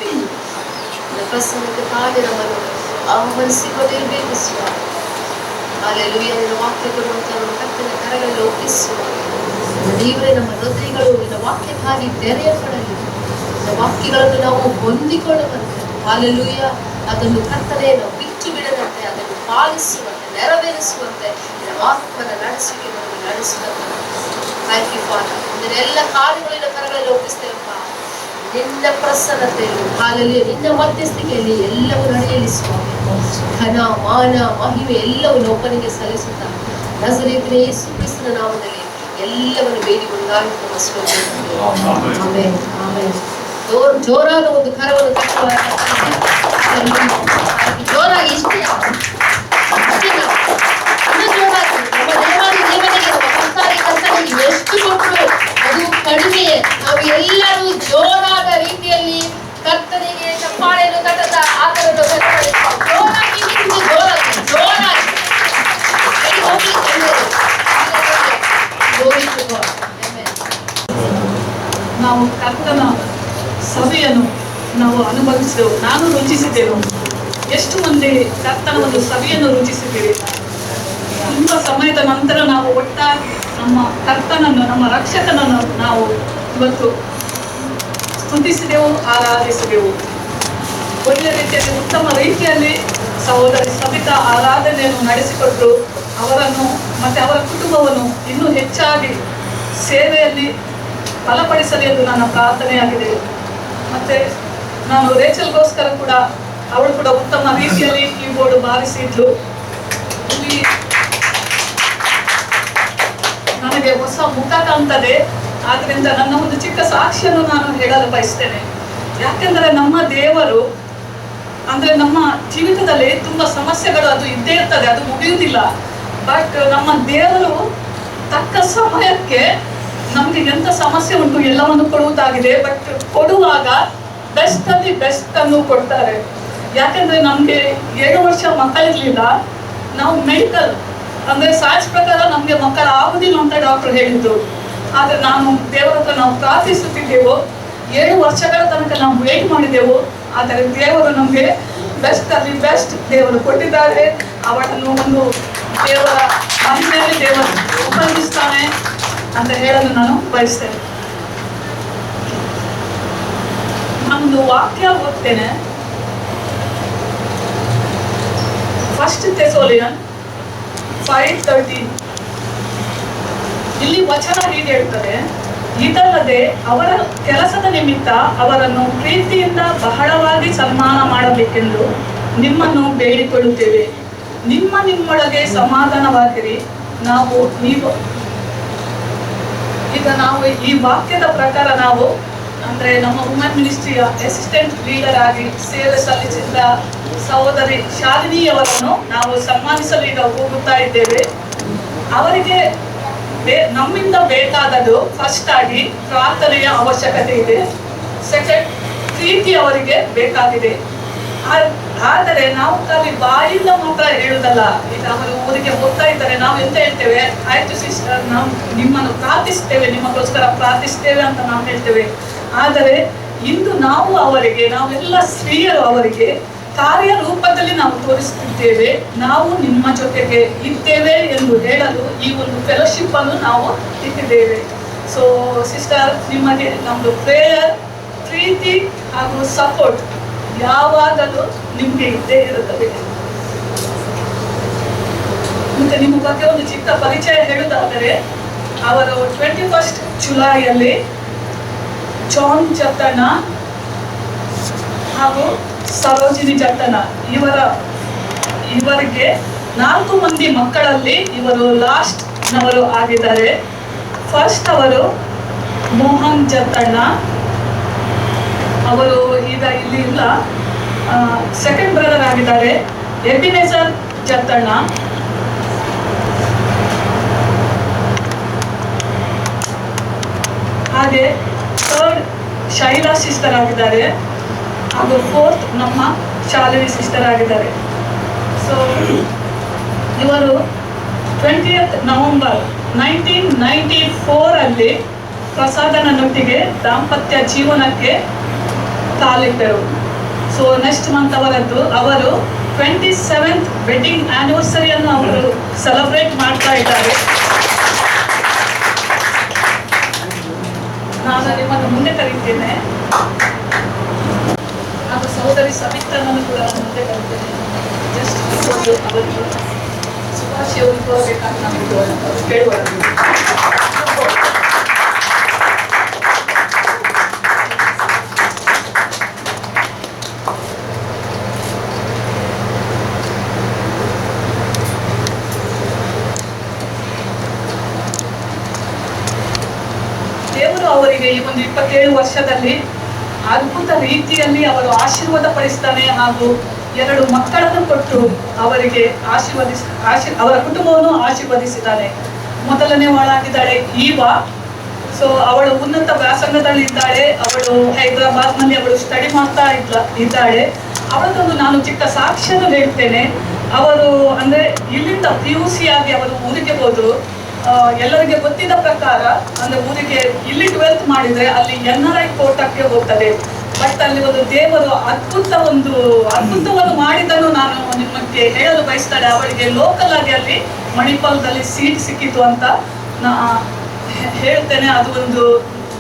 ಪ್ರಸನ್ನಕ್ಕೆ ತಾನೇ ನಮ್ಮನ್ನು ಆಹ್ವಾನಿಸಿಕೊಂಡಿರಬೇಕು ಸ್ವಾಮಿ. ಹಲ್ಲೆಲೂಯಾ. ನಿನ್ನ ವಾಕ್ಯ ಕೊಡುವಂತ ನಮ್ಮ ಕರ್ತನ ಕರಗಳಲ್ಲಿ ಒಪ್ಪಿಸುವ ದೇವರೇ, ನಮ್ಮ ಹೃದಯಗಳು ನಿನ್ನ ವಾಕ್ಯಕ್ಕಾಗಿ ತೆರೆಯಲ್ಪಡಲಿ. ನಿನ್ನ ವಾಕ್ಯಗಳನ್ನು ನಾವು ಹೊಂದಿಕೊಳ್ಳುವಂತೆ, ಹಲ್ಲೆಲೂಯಾ, ಅದನ್ನು ಕರ್ತನೆ ನಾವು ಬಿಟ್ಟು ಬಿಡದಂತೆ, ಅದನ್ನು ಪಾಲಿಸುವಂತೆ, ನೆರವೇರಿಸುವಂತೆ ನಿನ್ನ ಆತ್ಮನ ನಡೆಸುವಿಕೆ ನಮಗೆ ನಡೆಸುವಂತೆ. Thank you father. ಇದನ್ನೆಲ್ಲ ಕಾರ್ಯಗಳಿನ ಕರಗಳಲ್ಲಿ ಒಪ್ಪಿಸ್ತೇವಪ್ಪ. ನಿನ್ನ ಪ್ರಸನ್ನತೆಯಲ್ಲಿ, ಹಾಲೆಲೂಯಾ, ನಿನ್ನ ಮಧ್ಯಸ್ಥಿಕೆಯಲ್ಲಿ ಎಲ್ಲವೂ ನಡೆಯಲಿ ಸ್ವಾಮಿ. ಘನ ಮಾನ ಮಹಿಮೆ ಎಲ್ಲವನ್ನು ಒಬ್ಬನಿಗೆ ಸಲ್ಲಿಸುತ್ತಾ ನಜರೇತಿನ ಯೇಸು ಕ್ರಿಸ್ತನ ನಾಮದಲ್ಲಿ ಎಲ್ಲವನ್ನು ಬೇಡಿಕೊಂಡು ನಮ್ಮ ಸ್ತೋತ್ರ. Amen, amen. ಜೋರಾದ ಒಂದು ಕರವನ್ನು ತಟ್ಟುವ, ಜೋರಾಗಿ ಇಷ್ಟೇ ಇನ್ನು ಜೋರಾಗಿ ನಮ್ಮ ದೇವಾದಿ ದೇವನಿಗೆ, ನಮ್ಮ ಕರ್ತಾದಿ ಕರ್ತನಿಗೆ ಎಷ್ಟು ಕೊಟ್ಟರು ಅದು ಕಡಿಮೆಯೇ. ನಾವು ಎಲ್ಲರೂ ಜೋರಾದ ರೀತಿಯಲ್ಲಿ ಕರ್ತನಿಗೆ ಚಪ್ಪಾಳೆಯನ್ನು ತಟ್ಟದ ಆತನನ್ನು ಜೋರಾಗಿ ನಿಂತು ಜೋರಾಗಿ ಜೋರಾಗಿ ನಾವು ಕರ್ತನ ಸಭೆಯನ್ನು ನಾವು ಅನುಭವಿಸಿದೆವು. ನಾನು ರುಚಿಸಿದ್ದೆವು. ಎಷ್ಟು ಮಂದಿ ಕರ್ತನ ಒಂದು ಸಭೆಯನ್ನು ರುಚಿಸಿದ್ದೇವೆ. ತುಂಬ ಸಮಯದ ನಂತರ ನಾವು ಒಟ್ಟಾಗಿ ನಮ್ಮ ಕರ್ತನನ್ನು, ನಮ್ಮ ರಕ್ಷಕನನ್ನು ನಾವು ಇವತ್ತು ಸ್ತುತಿಸಿದೆವು, ಆರಾಧಿಸಿದೆವು. ಒಳ್ಳೆಯ ರೀತಿಯಲ್ಲಿ, ಉತ್ತಮ ರೀತಿಯಲ್ಲಿ ಸಹೋದರಿ ಸಬಿತಾ ಆರಾಧನೆಯನ್ನು ನಡೆಸಿಕೊಟ್ಟರು. ಅವರನ್ನು ಮತ್ತು ಅವರ ಕುಟುಂಬವನ್ನು ಇನ್ನೂ ಹೆಚ್ಚಾಗಿ ಸೇವೆಯಲ್ಲಿ ಬಲಪಡಿಸಲಿ ಎಂದು ನನ್ನ ಪ್ರಾರ್ಥನೆಯಾಗಿದೆ. ಮತ್ತು ನಾನು ರೇಚಲ್ಗೋಸ್ಕರ ಕೂಡ, ಅವಳು ಕೂಡ ಉತ್ತಮ ರೀತಿಯಲ್ಲಿ ಕೀಬೋರ್ಡ್ ಬಾರಿಸಿದ್ಲು. ನನಗೆ ಹೊಸ ಮುಖ ಕಾಣ್ತದೆ. ಆದ್ದರಿಂದ ನನ್ನ ಒಂದು ಚಿಕ್ಕ ಸಾಕ್ಷಿಯನ್ನು ನಾನು ಹೇಳಲು ಬಯಸ್ತೇನೆ. ಯಾಕೆಂದರೆ ನಮ್ಮ ದೇವರು ಅಂದರೆ ನಮ್ಮ ಜೀವಿತದಲ್ಲಿ ತುಂಬ ಸಮಸ್ಯೆಗಳು ಅದು ಇದ್ದೇ ಇರ್ತದೆ, ಅದು ಮುಗಿಯುವುದಿಲ್ಲ. ಬಟ್ ನಮ್ಮ ದೇವರು ತಕ್ಕ ಸಮಯಕ್ಕೆ ನಮಗೆ ಎಂಥ ಸಮಸ್ಯೆ ಉಂಟು ಎಲ್ಲವನ್ನು ಕೊಡುವುದಾಗಿದೆ. ಬಟ್ ಕೊಡುವಾಗ ಬೆಸ್ಟ್ ಅಲ್ಲಿ ಬೆಸ್ಟ್ ಅನ್ನು ಕೊಡ್ತಾರೆ. ಯಾಕೆಂದರೆ ನಮಗೆ 7 ವರ್ಷ ಮಕ್ಕಳಿರಲಿಲ್ಲ. ನಾವು ಮೆಡಿಕಲ್ ಅಂದರೆ ಸೈನ್ಸ್ ಪ್ರಕಾರ ನಮಗೆ ಮಕ್ಕಳು ಆಗುವುದಿಲ್ಲ ಅಂತ ಡಾಕ್ಟರ್ ಹೇಳಿದ್ರು. ಆದರೆ ನಾನು ದೇವರ ಹತ್ರ ನಾವು ಪ್ರಾರ್ಥಿಸುತ್ತಿದ್ದೆವು. 7 ವರ್ಷಗಳ ತನಕ ನಾವು ವೇಟ್ ಮಾಡಿದೆವು. ಆದರೆ ದೇವರು ನಮಗೆ ಬೆಸ್ಟ್ ಅಲ್ಲಿ ಬೆಸ್ಟ್ ದೇವರು ಕೊಟ್ಟಿದ್ದಾರೆ. ಅವಳನ್ನು ಒಂದು ದೇವರ ಮಹಿಮೆಯಲ್ಲಿ ದೇವರು ಉಪಯೋಗಿಸ್ತಾನೆ ಅಂತ ಹೇಳಲು ನಾನು ಬಯಸ್ತೇನೆ. ಒಂದು ವಾಕ್ಯ ಓದ್ತೇನೆ. ಫಸ್ಟ್ ಥೆಸಲೋನಿಯನ್ 5:13. ಇಲ್ಲಿ ವಚನ ಹೀಗೆ ಹೇಳ್ತಾರೆ, ಇದಲ್ಲದೆ ಅವರ ಕೆಲಸದ ನಿಮಿತ್ತ ಅವರನ್ನು ಪ್ರೀತಿಯಿಂದ ಬಹಳವಾಗಿ ಸನ್ಮಾನ ಮಾಡಬೇಕೆಂದು ನಿಮ್ಮನ್ನು ಬೇಡಿಕೊಳ್ಳುತ್ತೇವೆ. ನಿಮ್ಮೊಳಗೆ ಸಮಾಧಾನವಾಗಿರಿ. ನಾವು ಈ ವಾಕ್ಯದ ಪ್ರಕಾರ ನಾವು ಅಂದ್ರೆ ನಮ್ಮ ವುಮೆನ್ ಮಿನಿಸ್ಟ್ರಿಯ ಅಸಿಸ್ಟೆಂಟ್ ಲೀಡರ್ ಆಗಿ ಸೇವೆ ಸಲ್ಲಿಸಿದ ಸಹೋದರಿ ಶಾಲಿನಿಯವರನ್ನು ನಾವು ಸನ್ಮಾನಿಸಲು ಈಗ ಹೋಗುತ್ತಾ ಇದ್ದೇವೆ. ಅವರಿಗೆ ನಮ್ಮಿಂದ ಬೇಕಾದದ್ದು ಫಸ್ಟ್ ಆಗಿ ಪ್ರಾರ್ಥನೆಯ ಅವಶ್ಯಕತೆ ಇದೆ. ಸೆಕೆಂಡ್, ಪ್ರೀತಿ ಅವರಿಗೆ ಬೇಕಾಗಿದೆ. ಆದರೆ ನಾವು ಖಾಲಿ ಬಾಯಿಂದ ಮಾತ್ರ ಹೇಳುದಲ್ಲ. ಈಗ ಅವರು ಊರಿಗೆ ಹೋಗ್ತಾ ಇದ್ದಾರೆ, ನಾವು ಎಂತ ಹೇಳ್ತೇವೆ, ಆಯ್ತು ಸಿಸ್ಟರ್, ನಾವು ನಿಮ್ಮನ್ನು ಪ್ರಾರ್ಥಿಸ್ತೇವೆ, ನಿಮಗೋಸ್ಕರ ಪ್ರಾರ್ಥಿಸ್ತೇವೆ ಅಂತ ನಾವು ಹೇಳ್ತೇವೆ. ಆದರೆ ಇಂದು ನಾವೆಲ್ಲ ಸ್ತ್ರೀಯರು ಅವರಿಗೆ ಕಾರ್ಯರೂಪದಲ್ಲಿ ನಾವು ತೋರಿಸುತ್ತಿದ್ದೇವೆ. ನಾವು ನಿಮ್ಮ ಜೊತೆಗೆ ಇದ್ದೇವೆ ಎಂದು ಹೇಳಲು ಈ ಒಂದು ಫೆಲೋಶಿಪ್ ಅನ್ನು ನಾವು ಇಟ್ಟಿದ್ದೇವೆ. ಸೊ ಸಿಸ್ಟರ್, ನಿಮಗೆ ನಮ್ಮದು ಪ್ರೇಯರ್, ಪ್ರೀತಿ ಹಾಗೂ ಸಪೋರ್ಟ್ ಯಾವಾಗಲೂ ನಿಮಗೆ ಇದ್ದೇ ಇರುತ್ತದೆ. ಮತ್ತೆ ನಿಮ್ಮ ಬಗ್ಗೆ ಒಂದು ಚಿಕ್ಕ ಪರಿಚಯ ಹೇಳುವುದಾದರೆ, ಅವರು 21 ಜುಲೈಯಲ್ಲಿ ಜಾನ್ ಜತನ ಹಾಗೂ ಸರೋಜಿನಿ ಜತನ ಇವರಿಗೆ 4 ಮಂದಿ ಮಕ್ಕಳಲ್ಲಿ ಇವರು ಲಾಸ್ಟ್ ನವರು ಆಗಿದ್ದಾರೆ. ಫಸ್ಟ್ ಅವರು ಮೋಹನ್ ಜತಣ್ಣ, ಅವರು ಈಗ ಇಲ್ಲಿ ಇಲ್ಲ. ಸೆಕೆಂಡ್ ಬ್ರದರ್ ಆಗಿದ್ದಾರೆ ಎಬಿನೆಜರ್ ಜತಣ್ಣ. ಹಾಗೆ ಥರ್ಡ್ ಶೈಲಾ ಸಿಸ್ಟರ್ ಆಗಿದ್ದಾರೆ. ಹಾಗೂ ಫೋರ್ತ್ ನಮ್ಮ ಶಾಲಿನಿ ಸಿಸ್ಟರ್ ಆಗಿದ್ದಾರೆ. ಸೊ ಇವರು 20th ನವೆಂಬರ್ 1994 ಅಲ್ಲಿ ಪ್ರಸಾದನೊಟ್ಟಿಗೆ ದಾಂಪತ್ಯ ಜೀವನಕ್ಕೆ ಕಾಲಿಟ್ಟರು. ಸೊ ನೆಕ್ಸ್ಟ್ ಮಂತ್ ಅವರು 27th ವೆಡ್ಡಿಂಗ್ ಆನಿವರ್ಸರಿಯನ್ನು ಅವರು ಸೆಲೆಬ್ರೇಟ್ ಮಾಡ್ತಾ ಇದ್ದಾರೆ. ನಾನು ನಿಮ್ಮನ್ನು ಮುಂದೆ ಕರೀತೇನೆ. ಹಾಗೂ ಸಹೋದರಿ ಸವಿತನನ್ನು ಕೂಡ ನಾನು ಮುಂದೆ ಕರೀತೇನೆ. ಜಸ್ಟ್ ಅವರಿಗೆ ಶುಭಾಶಯವನ್ನು ಕೋರಬೇಕಾಗಿ ನಾನು ಕೇಳುವ. ದೇವರು ಅವರಿಗೆ ಈ ಒಂದು 27 ವರ್ಷದಲ್ಲಿ ಅದ್ಭುತ ರೀತಿಯಲ್ಲಿ ಅವರು ಆಶೀರ್ವಾದ ಪಡಿಸ್ತಾನೆ. ಹಾಗೂ 2 ಮಕ್ಕಳನ್ನು ಕೊಟ್ಟು ಅವರಿಗೆ ಅವರ ಕುಟುಂಬವನ್ನು ಆಶೀರ್ವದಿಸಿದ್ದಾನೆ. ಮೊದಲನೇವಳಾಗಿದ್ದಾಳೆ ಈವಾ. ಸೊ ಅವಳು ಉನ್ನತ ವ್ಯಾಸಂಗದಲ್ಲಿ ಇದ್ದಾಳೆ. ಅವಳು ಹೈದರಾಬಾದ್ನಲ್ಲಿ ಅವಳು ಸ್ಟಡಿ ಮಾಡ್ತಾ ಇದ್ದಾಳೆ. ಅವಳದೊಂದು ನಾನು ಚಿಕ್ಕ ಸಾಕ್ಷ್ಯವನ್ನು ಹೇಳ್ತೇನೆ. ಅವರು ಅಂದ್ರೆ ಇಲ್ಲಿಂದ PUC ಆಗಿ ಅವರು ಊರಿಗೆ ಹೋದ್ರು. ಎಲ್ಲರಿಗೆ ಗೊತ್ತಿದ್ದ ಪ್ರಕಾರ ಅಂದ್ರೆ ಊರಿಗೆ ಇಲ್ಲಿ 12th ಮಾಡಿದ್ರೆ ಅಲ್ಲಿ NRI ಕೋಟಕ್ಕೆ ಹೋಗ್ತದೆ. ಬಟ್ ಅಲ್ಲಿ ಒಂದು ದೇವರು ಅದ್ಭುತವನ್ನು ಮಾಡಿದನ್ನು ನಾನು ನಿಮಗೆ ಹೇಳಲು ಬಯಸ್ತಾಳೆ. ಅವಳಿಗೆ ಲೋಕಲ್ ಆಗಿ ಅಲ್ಲಿ ಮಣಿಪಾಲದಲ್ಲಿ ಸೀಟ್ ಸಿಕ್ಕಿತು ಅಂತ ಹೇಳ್ತೇನೆ. ಅದು ಒಂದು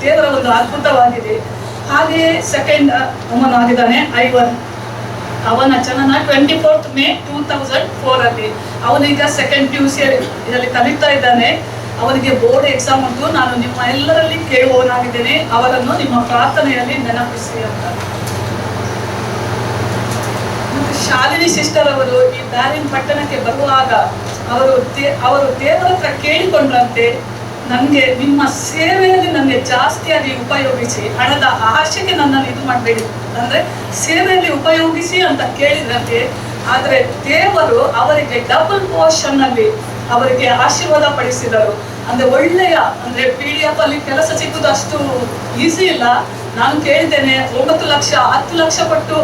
ದೇವರ ಒಂದು ಅದ್ಭುತವಾಗಿದೆ. ಹಾಗೆಯೇ ಸೆಕೆಂಡ್ ಅವನು ಆಗಿದ್ದಾನೆ ಐವನ್. ಅವನ ಜನನ 24th May 2004 ಅಲ್ಲಿ. ಅವನೀಗ ಸೆಕೆಂಡ್ PUC ಇದರಲ್ಲಿ ಕಲಿತಾ ಇದ್ದಾನೆ. ಅವನಿಗೆ ಬೋರ್ಡ್ ಎಕ್ಸಾಮ್ ಉಂಟು. ನಾನು ನಿಮ್ಮ ಎಲ್ಲರಲ್ಲಿ ಕೇಳುವವನಾಗಿದ್ದೇನೆ, ಅವರನ್ನು ನಿಮ್ಮ ಪ್ರಾರ್ಥನೆಯಲ್ಲಿ ನೆನಪಿಸಿ ಅಂತ. ಶಾಲಿನಿ ಸಿಸ್ಟರ್ ಅವರು ಈ ಬ್ಯಾರಿನ್ ಪಟ್ಟಣಕ್ಕೆ ಬರುವಾಗ ಅವರು ದೇವರ ಹತ್ರ ಕೇಳಿಕೊಂಡ್ರಂತೆ, ನನಗೆ ನಿಮ್ಮ ಸೇವೆಯಲ್ಲಿ ನನಗೆ ಜಾಸ್ತಿಯಾಗಿ ಉಪಯೋಗಿಸಿ, ಹಣದ ಆಶೆಗೆ ನನ್ನನ್ನು ಇದು ಮಾಡಬೇಡಿ, ಅಂದ್ರೆ ಸೇವೆಯಲ್ಲಿ ಉಪಯೋಗಿಸಿ ಅಂತ ಕೇಳಿದ್ರಂತೆ. ಆದರೆ ದೇವರು ಅವರಿಗೆ ಡಬಲ್ ಪೋರ್ಷನ್ ಅಲ್ಲಿ ಅವರಿಗೆ ಆಶೀರ್ವಾದ ಪಡಿಸಿದರು. ಅಂದ್ರೆ ಒಳ್ಳೆಯ ಅಂದ್ರೆ PDF ಅಲ್ಲಿ ಕೆಲಸ ಸಿಗುವುದು ಅಷ್ಟು ಈಸಿ ಇಲ್ಲ. ನಾನು ಕೇಳಿದ್ದೇನೆ 9 ಲಕ್ಷ 10 ಲಕ್ಷ ಕೊಟ್ಟು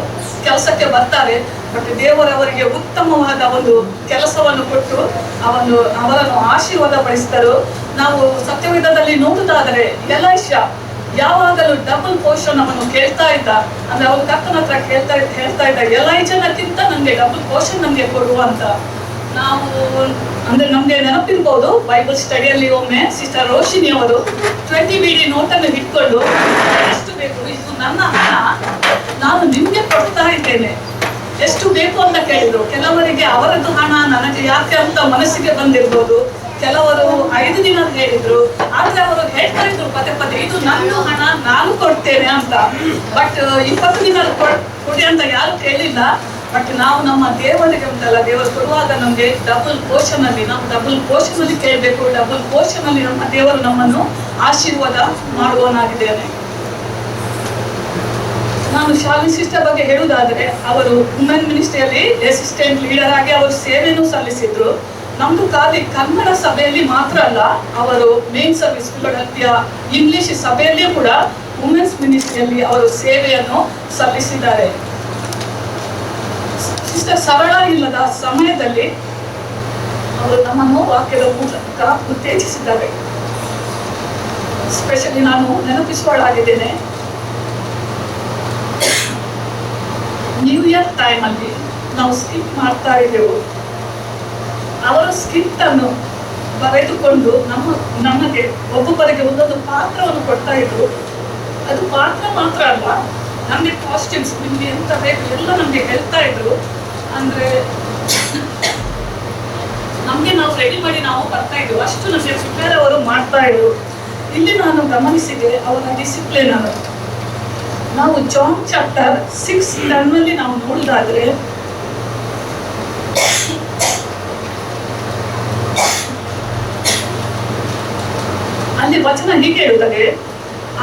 ಕೆಲಸಕ್ಕೆ ಬರ್ತಾರೆ. ಬಟ್ ದೇವರು ಅವರಿಗೆ ಉತ್ತಮವಾದ ಒಂದು ಕೆಲಸವನ್ನು ಕೊಟ್ಟು ಅವರನ್ನು ಆಶೀರ್ವಾದ ಪಡಿಸಿದರು. ನಾವು ಸತ್ಯವೇದದಲ್ಲಿ ನೋಡುವುದಾದರೆ ಎಲೈಷಾ ಯಾವಾಗಲೂ ಡಬಲ್ ಪೋರ್ಷನ್ ಅವನು ಕೇಳ್ತಾ ಇದ್ದ. ಅಂದ್ರೆ ಅವನು ಕರ್ತನ ಹತ್ರ ಹೇಳ್ತಾ ಇದ್ದ, ಎಲೈಜನಕ್ಕಿಂತ ನನಗೆ ಡಬಲ್ ಪೋರ್ಷನ್ ನನಗೆ ಕೊಡುವ ಅಂತ. ನಾವು ಅಂದ್ರೆ ನಮ್ಗೆ ನೆನಪಿರ್ಬೋದು, ಬೈಬಲ್ ಸ್ಟಡಿಯಲ್ಲಿ ಒಮ್ಮೆ ಸಿಸ್ಟರ್ ರೋಶಿನಿ ಅವರು 20 BD ನೋಟನ್ನು ಇಟ್ಕೊಂಡು ಎಷ್ಟು ಬೇಕು, ಇದು ನನ್ನ ಹಣ, ನಾನು ನಿಮ್ಗೆ ಕೊಡ್ತಾ ಇದ್ದೇನೆ, ಎಷ್ಟು ಬೇಕು ಅಂತ ಕೇಳಿದ್ರು. ಕೆಲವರಿಗೆ ಅವರದ್ದು ಹಣ ನನಗೆ ಯಾಕೆ ಅಂತ ಮನಸ್ಸಿಗೆ ಬಂದಿರ್ಬೋದು, ಕೆಲವರು 5 ದಿನ ಹೇಳಿದ್ರು, ಆದ್ರೆ ಅವರು ಹೇಳ್ತಾ ಇದ್ರು ಪದೇ ಪದೇ ಇದು ನನ್ನ ಹಣ, ನಾನು ಕೊಡ್ತೇನೆ ಅಂತ. ಬಟ್ 20 ದಿನ ಕೊಡಿ ಅಂತ ಯಾರು ಕೇಳಿಲ್ಲ. ಬಟ್ ನಾವು ನಮ್ಮ ದೇವರಿಗೆ ಉಂಟಲ್ಲ, ದೇವರು ಕೊಡುವಾಗ ನಮ್ಗೆ ಡಬಲ್ ಪೋರ್ಷನ್ ಅಲ್ಲಿ, ನಾವು ಡಬಲ್ ಪೋರ್ಷನ್ ಅಲ್ಲಿ ಕೇಳಬೇಕು. ಡಬಲ್ ಪೋರ್ಷನ್ ಅಲ್ಲಿ ನಮ್ಮ ದೇವರು ನಮ್ಮನ್ನು ಆಶೀರ್ವಾದ ಮಾಡುವನಾಗಿದ್ದೇನೆ. ನಾನು ಶಾಲಿನಿ ಸಿಸ್ಟರ್ ಬಗ್ಗೆ ಹೇಳುವುದಾದ್ರೆ, ಅವರು ವುಮೆನ್ ಮಿನಿಸ್ಟ್ರಿಯಲ್ಲಿ ಅಸಿಸ್ಟೆಂಟ್ ಲೀಡರ್ ಆಗಿ ಅವರು ಸೇವೆಯನ್ನು ಸಲ್ಲಿಸಿದ್ರು. ನಮ್ದು ಖಾಲಿ ಕನ್ನಡ ಸಭೆಯಲ್ಲಿ ಮಾತ್ರ ಅಲ್ಲ, ಅವರು ಮೇನ್ ಸರ್ವಿಸ್ ಫಿಲಡೆಲ್ಫಿಯಾ ಇಂಗ್ಲಿಷ್ ಸಭೆಯಲ್ಲಿಯೂ ಕೂಡ ವುಮೆನ್ಸ್ ಮಿನಿಸ್ಟ್ರಿಯಲ್ಲಿ ಅವರು ಸೇವೆಯನ್ನು ಸಲ್ಲಿಸಿದ್ದಾರೆ. ಸಿಸ್ಟರ್ ಸರಳ ಇಲ್ಲದ ಸಮಯದಲ್ಲಿ ಅವರು ನಮ್ಮನ್ನು ವಾಕ್ಯದ ಮೂಲಕ ಉತ್ತೇಜಿಸಿದ್ದಾರೆ. ಸ್ಪೆಷಲಿ ನಾನು ನೆನಪಿಸುವಳಾಗಿದ್ದೇನೆ, ನ್ಯೂ ಇಯರ್ ಟೈಮ್ ಅಲ್ಲಿ ನಾವು ಸ್ಕಿಪ್ ಮಾಡ್ತಾ ಇದ್ದೆವು. ಅವರ ಸ್ಕಿಟ್ ಅನ್ನು ಬರೆದುಕೊಂಡು ನಮಗೆ ಒಬ್ಬೊಬ್ಬರಿಗೆ ಒಂದೊಂದು ಪಾತ್ರವನ್ನು ಕೊಡ್ತಾ ಇದ್ರು. ಅದು ಪಾತ್ರ ಮಾತ್ರ ಅಲ್ಲ, ನಮಗೆ ಕಾಸ್ಟ್ಯೂಮ್ಸ್, ನಿಮ್ಗೆ ಎಂತ ಬೇಕು ಎಲ್ಲ ನಮ್ಗೆ ಹೇಳ್ತಾ ಇದ್ರು. ಅಂದ್ರೆ ನಮ್ಗೆ ನಾವು ರೆಡಿ ಮಾಡಿ ನಾವು ಬರ್ತಾ ಇದ್ವು, ಅಷ್ಟು ನಮಗೆ ಪ್ರಿಪೇರ್ ಅವರು ಮಾಡ್ತಾ ಇದ್ರು. ಇಲ್ಲಿ ನಾನು ಗಮನಿಸಿದೆ ಅವರ ಡಿಸಿಪ್ಲಿನ್ ಅನ್ನು. ನಾವು ಜಾನ್ ಚಾಪ್ಟರ್ 6:10 ನಾವು ನೋಡುವುದಾದ್ರೆ, ಅಲ್ಲಿ ವಚನ ಹೀಗೆ ಹೇಳುತ್ತದೆ,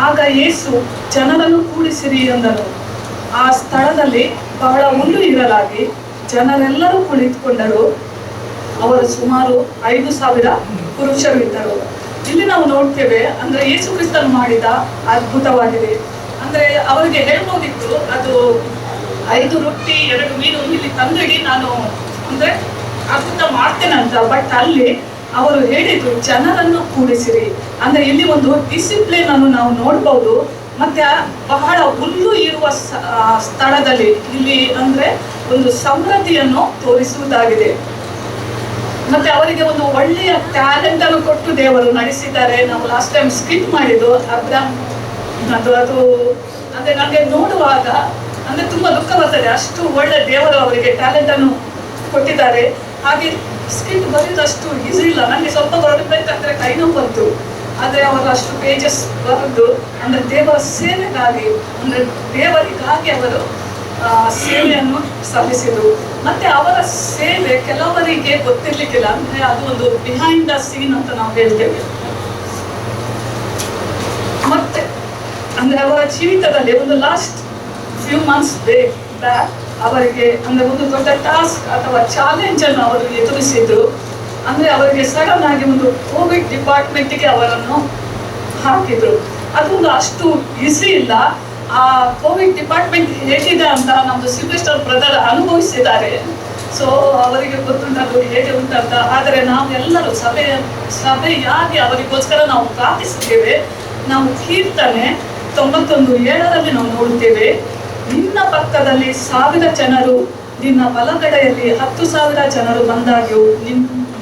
ಆಗ ಯೇಸು ಜನರನ್ನು ಕೂಡಿಸಿರಿ ಎಂದನು. ಆ ಸ್ಥಳದಲ್ಲಿ ಬಹಳ ಹುಲ್ಲು ಇರಲಾಗಿ ಜನರೆಲ್ಲರೂ ಕುಳಿತುಕೊಂಡರು. ಅವರು ಸುಮಾರು 5,000 ಪುರುಷರು ಇದ್ದರು. ಇಲ್ಲಿ ನಾವು ನೋಡ್ತೇವೆ, ಅಂದ್ರೆ ಯೇಸು ಕ್ರಿಸ್ತನು ಮಾಡಿದ ಅದ್ಭುತವಾಗಿದೆ. ಅಂದ್ರೆ ಅವರಿಗೆ ಹೇಳ್ಬೋದಿತ್ತು, ಅದು 5 ರೊಟ್ಟಿ 2 ಮೀನು ಇಲ್ಲಿ ತಂದಿಡಿ, ನಾನು ಅಂದ್ರೆ ಅದ್ಭುತ ಮಾಡ್ತೇನೆ ಅಂತ. ಬಟ್ ಅಲ್ಲಿ ಅವರು ಹೇಳಿದ್ರು ಜನರನ್ನು ಕೂಡಿಸಿರಿ. ಅಂದ್ರೆ ಇಲ್ಲಿ ಒಂದು ಡಿಸಿಪ್ಲಿನ್ ಅನ್ನು ನಾವು ನೋಡ್ಬೋದು. ಮತ್ತೆ ಬಹಳ ಹುಲ್ಲು ಇರುವ ಸ್ಥಳದಲ್ಲಿ ಇಲ್ಲಿ ಅಂದ್ರೆ ಒಂದು ಸಮೃದ್ಧಿಯನ್ನು ತೋರಿಸುವುದಾಗಿದೆ. ಮತ್ತೆ ಅವರಿಗೆ ಒಂದು ಒಳ್ಳೆಯ ಟ್ಯಾಲೆಂಟ್ ಅನ್ನು ಕೊಟ್ಟು ದೇವರು ನಡೆಸಿದ್ದಾರೆ. ನಾವು ಲಾಸ್ಟ್ ಟೈಮ್ ಸ್ಕಿಪ್ ಮಾಡಿದ್ದು ಅಬ್ರಾಮ್ ಅದು ಅಂದ್ರೆ ನನಗೆ ನೋಡುವಾಗ ಅಂದ್ರೆ ತುಂಬಾ ದುಃಖ ಬರ್ತದೆ, ಅಷ್ಟು ಒಳ್ಳೆ ದೇವರು ಅವರಿಗೆ ಟ್ಯಾಲೆಂಟ್ ಅನ್ನು ಕೊಟ್ಟಿದ್ದಾರೆ. ಹಾಗೆ ಸ್ಕಿಟ್ ಬರೆಯುವುದಷ್ಟು ಈಸಿ ಇಲ್ಲ. ನನಗೆ ಸ್ವಲ್ಪ ಬರಬೇಕಂದ್ರೆ ಕೈ ನೋವು ಬಂತು, ಆದರೆ ಅವರು ಅಷ್ಟು ಪೇಜಸ್ ಬರೆದು ಅಂದ್ರೆ ದೇವರ ಸೇವೆಗಾಗಿ, ಅಂದ್ರೆ ದೇವರಿಗಾಗಿ ಅವರು ಸೇವೆಯನ್ನು ಸಲ್ಲಿಸಿದರು. ಮತ್ತೆ ಅವರ ಸೇವೆ ಕೆಲವರಿಗೆ ಗೊತ್ತಿರ್ಲಿಕ್ಕಿಲ್ಲ, ಅಂದ್ರೆ ಅದು ಒಂದು ಬಿಹೈಂಡ್ ದ ಸೀನ್ ಅಂತ ನಾವು ಹೇಳ್ತೇವೆ. ಮತ್ತೆ ಅಂದ್ರೆ ಅವರ ಜೀವಿತದಲ್ಲಿ ಒಂದು ಲಾಸ್ಟ್ ಫ್ಯೂ ಮಂತ್ಸ್ ಬ್ಯಾಕ್ ಅವರಿಗೆ ಅಂದ್ರೆ ಒಂದು ದೊಡ್ಡ ಟಾಸ್ಕ್ ಅಥವಾ ಚಾಲೆಂಜ್ ಅನ್ನು ಅವರು ಎದುರಿಸಿದ್ರು. ಅಂದ್ರೆ ಅವರಿಗೆ ಸಡನ್ ಆಗಿ ಒಂದು ಕೋವಿಡ್ ಡಿಪಾರ್ಟ್ಮೆಂಟ್ಗೆ ಅವರನ್ನು ಹಾಕಿದ್ರು. ಅದೊಂದು ಅಷ್ಟು ಈಸಿ ಇಲ್ಲ. ಆ ಕೋವಿಡ್ ಡಿಪಾರ್ಟ್ಮೆಂಟ್ ಹೇಗಿದೆ ಅಂತ ನಮ್ದು ಸಿಲ್ವೆಸ್ಟರ್ ಬ್ರದರ್ ಅನುಭವಿಸಿದ್ದಾರೆ. ಸೊ ಅವರಿಗೆ ಗೊತ್ತುಂಟದು ಹೇಗೆ ಉಂಟಂತ. ಆದರೆ ನಾವೆಲ್ಲರೂ ಸಭೆಯಾಗಿ ಅವರಿಗೋಸ್ಕರ ನಾವು ಪ್ರಾರ್ಥಿಸುತ್ತೇವೆ. ನಾವು ಕೀರ್ತನೆ 91:7 ನಾವು ನೋಡುತ್ತೇವೆ, ನಿನ್ನ ಪಕ್ಕದಲ್ಲಿ 1,000 ಜನರು, ನಿನ್ನ ಬಲಗಡೆಯಲ್ಲಿ 10,000 ಜನರು ಬಂದಾಗ್ಯೂ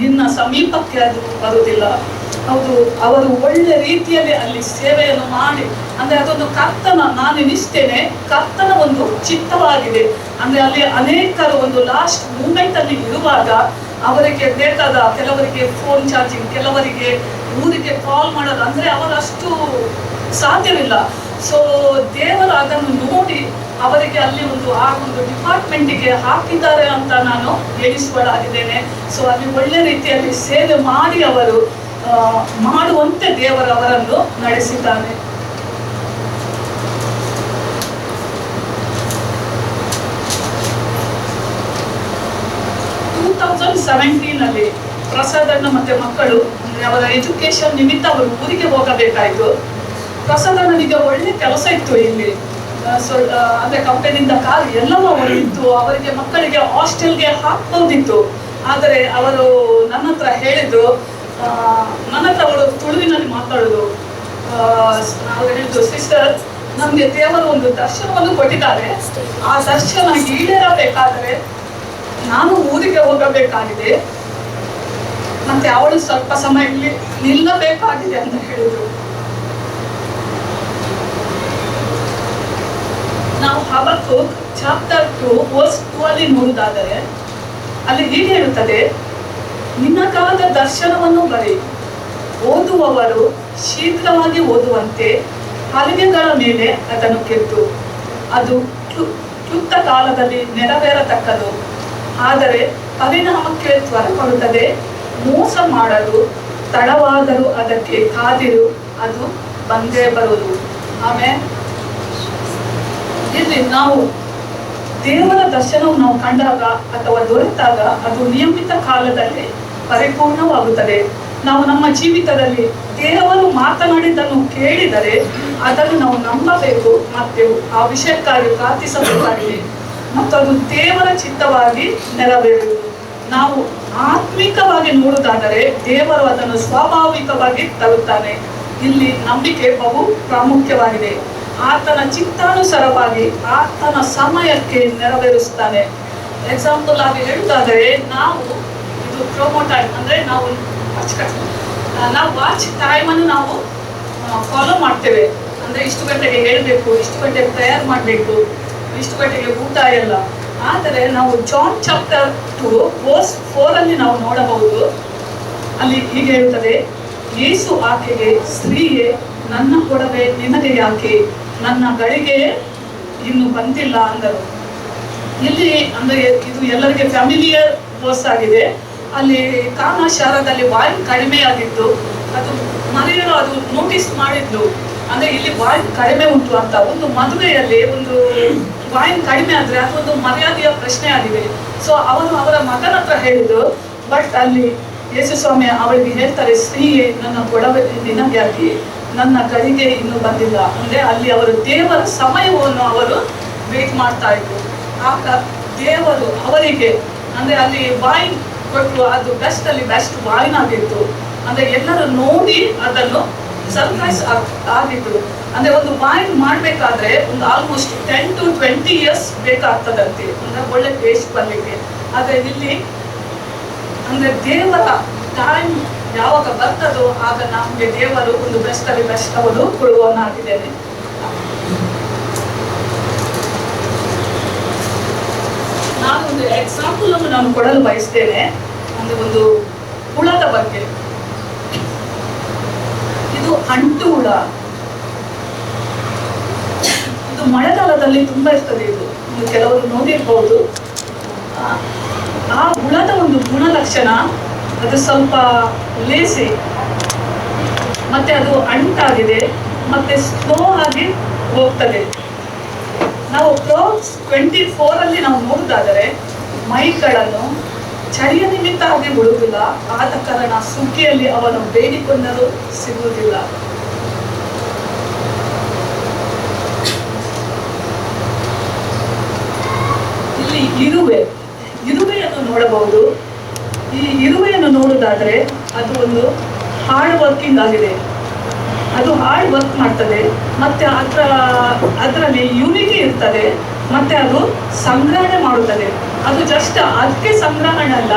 ನಿನ್ನ ಸಮೀಪಕ್ಕೆ ಅದು ಬರುವುದಿಲ್ಲ. ಹೌದು, ಅವರು ಒಳ್ಳೆ ರೀತಿಯಲ್ಲಿ ಅಲ್ಲಿ ಸೇವೆಯನ್ನು ಮಾಡಿ, ಅಂದ್ರೆ ಅದೊಂದು ಕರ್ತನ, ನಾನು ಎನಿಸ್ತೇನೆ ಕರ್ತನ ಒಂದು ಚಿತ್ತವಾಗಿದೆ. ಅಂದ್ರೆ ಅಲ್ಲಿ ಅನೇಕರು ಒಂದು ಲಾಸ್ಟ್ ಮೂಮೆಂಟ್ ಅಲ್ಲಿ ಇರುವಾಗ ಅವರಿಗೆ ಬೇಕಾದ, ಕೆಲವರಿಗೆ ಫೋನ್ ಚಾರ್ಜಿಂಗ್, ಕೆಲವರಿಗೆ ಊರಿಗೆ ಕಾಲ್ ಮಾಡೋದು, ಅಂದ್ರೆ ಅವರಷ್ಟು ಸಾಧ್ಯವಿಲ್ಲ. ಸೊ ದೇವರು ಅದನ್ನು ನೋಡಿ ಅವರಿಗೆ ಅಲ್ಲಿ ಆ ಒಂದು ಡಿಪಾರ್ಟ್ಮೆಂಟಿಗೆ ಹಾಕಿದ್ದಾರೆ ಅಂತ ನಾನು ಎಣಿಸುವಳಾಗಿದ್ದೇನೆ. ಸೊ ಅಲ್ಲಿ ಒಳ್ಳೆ ರೀತಿಯಲ್ಲಿ ಸೇವೆ ಮಾಡಿ ಅವರು ಮಾಡುವಂತೆ ದೇವರು ಅವರನ್ನು ನಡೆಸಿದ್ದಾನೆ. ಅಲ್ಲಿ ಪ್ರಸಾದಣ್ಣ ಮತ್ತೆ ಮಕ್ಕಳು ಅವರ ಎಜುಕೇಶನ್ ನಿಮಿತ್ತ ಅವರು ಊರಿಗೆ ಹೋಗಬೇಕಾಯ್ತು. ಪ್ರಸಾದಣ್ಣನಿಗೆ ಒಳ್ಳೆ ಕೆಲಸ ಇತ್ತು ಇಲ್ಲಿ, ಅಂದ್ರೆ ಕಂಪನಿಯಿಂದ ಕಾರ್ ಎಲ್ಲವೂ ಅವರು ಇತ್ತು. ಅವರಿಗೆ ಮಕ್ಕಳಿಗೆ ಹಾಸ್ಟೆಲ್ಗೆ ಹಾಕ್ಬೋದಿತ್ತು. ಆದರೆ ಅವರು ನನ್ನ ಹತ್ರ ಹೇಳಿದ್ರು, ನನ್ನ ಹತ್ರ ಅವರು ತುಳುವಿನಲ್ಲಿ ಮಾತಾಡೋದು. ಅವರು ಹೇಳಿದ್ರು, ಸಿಸ್ಟರ್ ನಮ್ಗೆ ದೇವರು ಒಂದು ದರ್ಶನವನ್ನು ಕೊಟ್ಟಿದ್ದಾರೆ, ಆ ದರ್ಶನ ಈಡೇರಬೇಕಾದರೆ ನಾನು ಊರಿಗೆ ಹೋಗಬೇಕಾಗಿದೆ, ಮತ್ತೆ ಅವಳು ಸ್ವಲ್ಪ ಸಮಯ ಇಲ್ಲಿ ನಿಲ್ಲಬೇಕಾಗಿದೆ ಅಂತ ಹೇಳಿದ್ರು. ನಾವು ಹಬಕ್ಕೂಕ್ ಚಾಪ್ಟರ್ 2 ವರ್ಸ್ 2 ಅಲ್ಲಿ ನೋಡುವುದಾದರೆ ಅಲ್ಲಿ ಹೀಗೆ ಹೇಳುತ್ತದೆ, ನಿನಗಾದ ದರ್ಶನವನ್ನು ಬರೆ, ಓದುವವರು ಶೀಘ್ರವಾಗಿ ಓದುವಂತೆ ಹಲಿಗೆಗಳ ಮೇಲೆ ಅದನ್ನು ಕೆತ್ತು. ಅದು ಕ್ಲುಪ್ತ ಕಾಲದಲ್ಲಿ ನೆರವೇರತಕ್ಕದು, ಆದರೆ ಪರಿಣಾಮಕ್ಕೆ ತ್ವರೆಪಡುತ್ತದೆ. ಮೋಸ ಮಾಡಲು ತಡವಾದರೂ ಅದಕ್ಕೆ ಕಾದಿರು, ಅದು ಬಂದೇ ಬರುವುದು. ಆಮೇಲೆ ಇಲ್ಲಿ ನಾವು ದೇವರ ದರ್ಶನವು ನಾವು ಕಂಡಾಗ ಅಥವಾ ದೊರೆತಾಗ ಅದು ನಿಯಮಿತ ಕಾಲದಲ್ಲಿ ಪರಿಪೂರ್ಣವಾಗುತ್ತದೆ. ನಾವು ನಮ್ಮ ಜೀವಿತದಲ್ಲಿ ದೇವರು ಮಾತನಾಡಿದ್ದನ್ನು ಕೇಳಿದರೆ ಅದನ್ನು ನಾವು ನಂಬಬೇಕು ಮತ್ತು ಆ ವಿಷಯಕ್ಕಾಗಿ ಪ್ರಾರ್ಥಿಸಬೇಕಾಗಿದೆ ಮತ್ತು ಅದು ದೇವರ ಚಿತ್ತವಾಗಿ ನೆರವೇರುವುದು. ನಾವು ಆತ್ಮಿಕವಾಗಿ ನೋಡುವುದಾದರೆ ದೇವರು ಅದನ್ನು ಸ್ವಾಭಾವಿಕವಾಗಿ ತರುತ್ತಾನೆ. ಇಲ್ಲಿ ನಂಬಿಕೆ ಬಹು ಪ್ರಾಮುಖ್ಯವಾಗಿದೆ. ಆತನ ಚಿತ್ತಾನುಸಾರವಾಗಿ ಆತನ ಸಮಯಕ್ಕೆ ನೆರವೇರಿಸ್ತಾನೆ. ಎಕ್ಸಾಂಪಲ್ ಆಗಿ ಹೇಳುವುದಾದರೆ ನಾವು ಇದು ಪ್ರೊಮೋ ಟೈಮ್ ಅಂದರೆ ನಾವು ವಾಚ್ ಟೈಮನ್ನು ನಾವು ಫಾಲೋ ಮಾಡ್ತೇವೆ. ಅಂದರೆ ಇಷ್ಟು ಗಂಟೆಗೆ ಹೇಳಬೇಕು, ಇಷ್ಟು ಗಂಟೆಗೆ ಪ್ರೇಯರ್ ಮಾಡಬೇಕು, ಇಷ್ಟು ಗಂಟೆಗೆ ಊಟ ಎಲ್ಲ. ಆದರೆ ನಾವು ಜಾನ್ ಚಾಪ್ಟರ್ 2 ವರ್ಸ್ 4 ಅಲ್ಲಿ ನಾವು ನೋಡಬಹುದು. ಅಲ್ಲಿ ಹೀಗೆ ಹೇಳುತ್ತದೆ, ಯೇಸು ಆಕೆಗೆ, ಸ್ತ್ರೀಯೇ, ನನ್ನ ಕೊಡವೆ ನಿನಗೆ ಯಾಕೆ, ನನ್ನ ಗಳಿಗೆ ಇನ್ನು ಬಂದಿಲ್ಲ ಅಂದರು. ಇಲ್ಲಿ ಅಂದರೆ ಇದು ಎಲ್ಲರಿಗೆ ಫ್ಯಾಮಿಲಿಯರ್ ವರ್ಸ್ ಆಗಿದೆ. ಅಲ್ಲಿ ಕಾನ ಶಾರದಲ್ಲಿ ವಾಯು ಕಡಿಮೆ ಆಗಿತ್ತು. ಅದು ಮನೆಯರು ಅದು ನೋಟಿಸ್ ಮಾಡಿದ್ಲು, ಅಂದ್ರೆ ಇಲ್ಲಿ ವಾಯು ಕಡಿಮೆ ಉಂಟು ಅಂತ. ಒಂದು ಮದುವೆಯಲ್ಲಿ ಒಂದು ವಾಯು ಕಡಿಮೆ ಆದ್ರೆ ಅದೊಂದು ಮರ್ಯಾದೆಯ ಪ್ರಶ್ನೆ ಆಗಿದೆ. ಸೊ ಅವರು ಅವರ ಮಗನ ಹತ್ರ ಹೇಳಿದ್ರು. ಬಟ್ ಅಲ್ಲಿ ಯೇಸು ಸ್ವಾಮಿ ಅವಳಿಗೆ ಹೇಳ್ತಾರೆ, ಸ್ತ್ರೀಯೇ, ನನ್ನ ಕೊಡವೆ ನಿನಗೆ ಯಾಕೆ, ನನ್ನ ಗಳಿಗೆ ಇನ್ನೂ ಬಂದಿಲ್ಲ. ಅಂದ್ರೆ ಅಲ್ಲಿ ಅವರು ದೇವರ ಸಮಯವನ್ನು ಅವರು ವೇಟ್ ಮಾಡ್ತಾ ಇದ್ರು. ಆಗ ದೇವರು ಅವರಿಗೆ ಅಂದ್ರೆ ಅಲ್ಲಿ ವಾಯಿನ್ ಕೊಟ್ಟು ಅದು ಬೆಸ್ಟ್ ಅಲ್ಲಿ ಬೆಸ್ಟ್ ವಾಯಿನ್ ಆಗಿತ್ತು. ಅಂದ್ರೆ ಎಲ್ಲರೂ ನೋಡಿ ಅದನ್ನು ಸರ್ಪ್ರೈಸ್ ಆಗಿದ್ರು. ಅಂದ್ರೆ ಒಂದು ವಾಯಿನ್ ಮಾಡ್ಬೇಕಾದ್ರೆ ಒಂದು ಆಲ್ಮೋಸ್ಟ್ 10 to 20 years ಬೇಕಾಗ್ತದಂತೆ, ಅಂದ್ರೆ ಒಳ್ಳೆ ಟೇಸ್ಟ್ ಬರ್ಲಿಕ್ಕೆ. ಆದ್ರೆ ಇಲ್ಲಿ ಅಂದ್ರೆ ದೇವರ ಟೈಮ್ ಯಾವಾಗ ಬರ್ತದೋ ಆಗ ನಮಗೆ ದೇವರು ಒಂದು ಬೆಸ್ಟ್ ಅಲ್ಲಿ ಬೆಸ್ಟ್ ಅವರು ಕೊಡುವವನಾಗಿದ್ದೇನೆ. ನಾನು ಒಂದು ಎಕ್ಸಾಂಪಲ್ ಅನ್ನು ನಾನು ಕೊಡಲು ಬಯಸ್ತೇನೆ. ಅಂದ್ರೆ ಒಂದು ಹುಳದ ಬಗ್ಗೆ. ಇದು ಅಂಟು ಹುಳ. ಇದು ಮಳೆಗಾಲದಲ್ಲಿ ತುಂಬಾ ಇರ್ತದೆ. ಇದು ಕೆಲವರು ನೋಡಿರ್ಬಹುದು. ಆ ಹುಳದ ಒಂದು ಗುಣಲಕ್ಷಣ, ಅದು ಸ್ವಲ್ಪ ಲೇಸಿ, ಮತ್ತೆ ಅದು ಅಂಟಾಗಿದೆ, ಮತ್ತೆ ಸ್ಲೋ ಆಗಿ ಹೋಗ್ತದೆ. ನಾವು Proverbs 24 ಅಲ್ಲಿ ನಾವು ನೋಡುವುದಾದರೆ, ಮೈಗಳನ್ನು ಚಳಿಯ ನಿಮಿತ್ತ ಆಗಿ ಬಿಡುವುದಿಲ್ಲ, ಆದ ಕಾರಣ ಸುಗ್ಗಿಯಲ್ಲಿ ಅವನು ಬೇಡಿಕೊಂಡರೂ ಸಿಗುವುದಿಲ್ಲ. ಇಲ್ಲಿ ಇರುವೆಯನ್ನು ನೋಡಬಹುದು. ಈ ಇರುವೆಯನ್ನು ನೋಡುವುದಾದ್ರೆ ಅದು ಒಂದು ಹಾರ್ಡ್ ವರ್ಕಿಂಗ್ ಆಗಿದೆ. ಅದು ಹಾರ್ಡ್ ವರ್ಕ್ ಮಾಡ್ತದೆ, ಮತ್ತೆ ಅದರಲ್ಲಿ ಯುನಿಟಿ ಇರ್ತದೆ, ಮತ್ತೆ ಅದು ಸಂಗ್ರಹಣೆ ಮಾಡುತ್ತದೆ. ಅದು ಜಸ್ಟ್ ಅದಕ್ಕೆ ಸಂಗ್ರಹಣೆ ಅಲ್ಲ,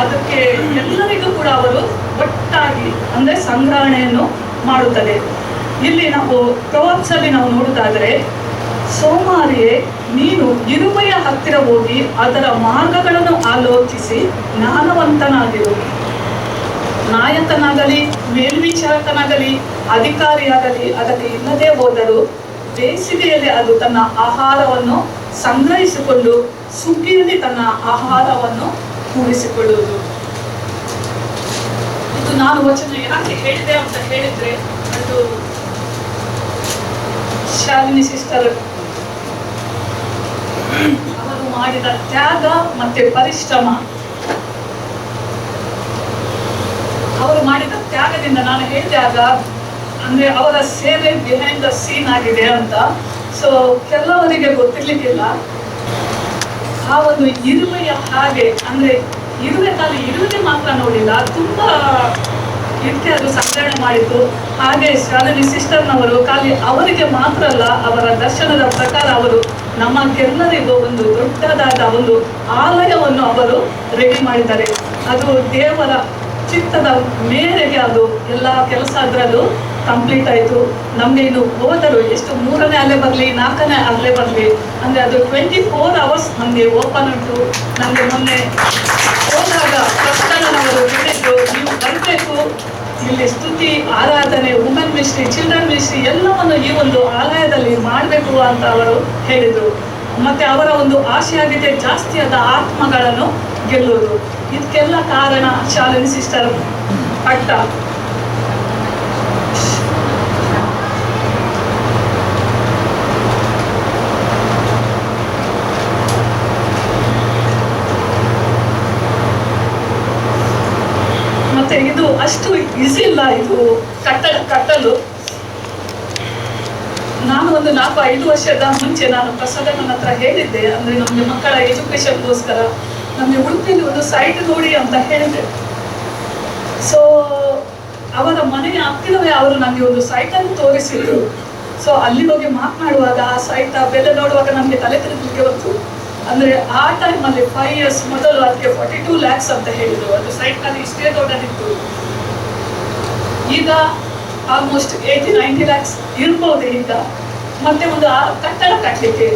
ಅದಕ್ಕೆ ಎಲ್ಲರಿಗೂ ಕೂಡ ಅವರು ಒಟ್ಟಾಗಿ ಅಂದ್ರೆ ಸಂಗ್ರಹಣೆಯನ್ನು ಮಾಡುತ್ತದೆ. ಇಲ್ಲಿ ನಾವು Proverbs ಅಲ್ಲಿ ನಾವು ನೋಡುವುದಾದರೆ, ಸೋಮಾರಿಯೇ, ನೀನು ಇರುವೆಯ ಹತ್ತಿರ ಹೋಗಿ ಅದರ ಮಾರ್ಗಗಳನ್ನು ಆಲೋಚಿಸಿ ಜ್ಞಾನವಂತನಾಗಿರು. ನಾಯಕನಾಗಲಿ ಮೇಲ್ವಿಚಾರಕನಾಗಲಿ ಅಧಿಕಾರಿಯಾಗಲಿ ಅದಕ್ಕೆ ಇಲ್ಲದೆ ಹೋದರೂ ಬೇಸಿಗೆಯಲ್ಲಿ ಅದು ತನ್ನ ಆಹಾರವನ್ನು ಸಂಗ್ರಹಿಸಿಕೊಂಡು ಸುಗ್ಗಿಯಲ್ಲಿ ತನ್ನ ಆಹಾರವನ್ನು ಕೂಡಿಸಿಕೊಳ್ಳುವುದು. ಇದು ನಾನು ವಚನ ಯಾಕೆ ಹೇಳಿದೆ ಅಂತ ಹೇಳಿದ್ರೆ, ಅದು ಶಾಲಿನಿ ಸಿಸ್ಟರ್ ಅವರು ಮಾಡಿದ ತ್ಯಾಗ ಮತ್ತೆ ಪರಿಶ್ರಮ, ಅವರು ಮಾಡಿದ ತ್ಯಾಗದಿಂದ ನಾನು ಹೇಳಿದಾಗ ಅಂದ್ರೆ ಅವರ ಸೇವೆ ಬಿಹೈಂಡ್ ದ ಸೀನ್ ಆಗಿದೆ ಅಂತ. ಸೊ ಕೆಲವರಿಗೆ ಗೊತ್ತಿರ್ಲಿಕ್ಕಿಲ್ಲ. ಆ ಒಂದು ಇರುವೆಯ ಹಾಗೆ, ಅಂದ್ರೆ ಇರುವೆ ಖಾಲಿ ಇರುವೆಗೆ ಮಾತ್ರ ನೋಡಿಲ್ಲ, ತುಂಬಾ ಇದಕ್ಕೆ ಅದು ಸಂಗ್ರಹಣೆ ಮಾಡಿದ್ದು. ಹಾಗೆ ಶಾಲಿನಿ ಸಿಸ್ಟರ್ನವರು ಖಾಲಿ ಅವರಿಗೆ ಮಾತ್ರ ಅಲ್ಲ, ಅವರ ದರ್ಶನದ ಪ್ರಕಾರ ಅವರು ನಮಗೆಲ್ಲರಿಗೂ ಒಂದು ದೊಡ್ಡದಾದ ಒಂದು ಆಲಯವನ್ನು ಅವರು ರೆಡಿ ಮಾಡಿದ್ದಾರೆ. ಅದು ದೇವರ ಚಿತ್ತದ ಮೇರೆಗೆ ಅದು ಎಲ್ಲ ಕೆಲಸ ಅದರದ್ದು ಕಂಪ್ಲೀಟ್ ಆಯಿತು. ನಮಗೆ ಇನ್ನು ಹೋದರು ಎಷ್ಟು 3ನೇ ಅಲೆ ಬರಲಿ 4ನೇ ಅಲೆ ಬರಲಿ ಅಂದರೆ ಅದು 24 hours ನಮಗೆ ಓಪನ್ ಉಂಟು. ನಮಗೆ ಮೊನ್ನೆ ಹೋದಾಗ ಪ್ರಸನ್ನನವರು ಹೇಳಿದ್ರು, ನೀವು ಬರಬೇಕು, ಇಲ್ಲಿ ಸ್ತುತಿ, ಆರಾಧನೆ, ವುಮೆನ್ ಮಿನಿಸ್ಟ್ರಿ, ಚಿಲ್ಡ್ರನ್ ಮಿನಿಸ್ಟ್ರಿ ಎಲ್ಲವನ್ನು ಈ ಒಂದು ಆಲಯದಲ್ಲಿ ಮಾಡಬೇಕು ಅಂತ ಅವರು ಹೇಳಿದರು. ಮತ್ತೆ ಅವರ ಒಂದು ಆಶೆಯಾಗಿದೆ ಜಾಸ್ತಿಯಾದ ಆತ್ಮಗಳನ್ನು ಗೆಲ್ಲುವುದು. ಇದಕ್ಕೆಲ್ಲ ಕಾರಣ ಶಾಲಿನಿ ಸಿಸ್ಟರ್ ಪಟ್ಟ. ಮತ್ತೆ ಇದು ಅಷ್ಟು ಈಸಿ ಇಲ್ಲ ಇದು ಕಟ್ಟಲು. ನಾನು ಒಂದು 4-5 ವರ್ಷದ ಮುಂಚೆ ನಾನು ಪ್ರಸಾದನ ಹತ್ರ ಹೇಳಿದ್ದೆ, ಅಂದ್ರೆ ನಮಗೆ ಮಕ್ಕಳ ಎಜುಕೇಶನ್ಗೋಸ್ಕರ ನಮಗೆ ಉಡುಪಿಯಲ್ಲಿ ಒಂದು ಸೈಟ್ ನೋಡಿ ಅಂತ ಹೇಳಿದೆ. ಸೊ ಅವರ ಮನೆಯ ಹತ್ತಿರವೇ ಅವರು ನನಗೆ ಒಂದು ಸೈಟನ್ನು ತೋರಿಸಿದ್ರು. ಸೊ ಅಲ್ಲಿ ಹೋಗಿ ಮಾತನಾಡುವಾಗ ಆ ಸೈಟ್ ಬೆಲೆ ನೋಡುವಾಗ ನಮಗೆ ತಲೆ ತಿರುಗಲಿಕ್ಕೆ ಬಂತು. ಅಂದರೆ ಆ ಟೈಮಲ್ಲಿ 5 years ಮೊದಲು ಅದಕ್ಕೆ 42 lakhs ಅಂತ ಹೇಳಿದ್ರು. ಅದು ಸೈಟ್ನಲ್ಲಿ ಇಷ್ಟೇ ದೊಡ್ಡದಿತ್ತು. ಈಗ ಆಲ್ಮೋಸ್ಟ್ 80-90 lakhs ಇರ್ಬೋದು ಈಗ. ಮತ್ತೆ ಒಂದು ಕಟ್ಟಡ ಕಟ್ಟಲಿಕ್ಕೆ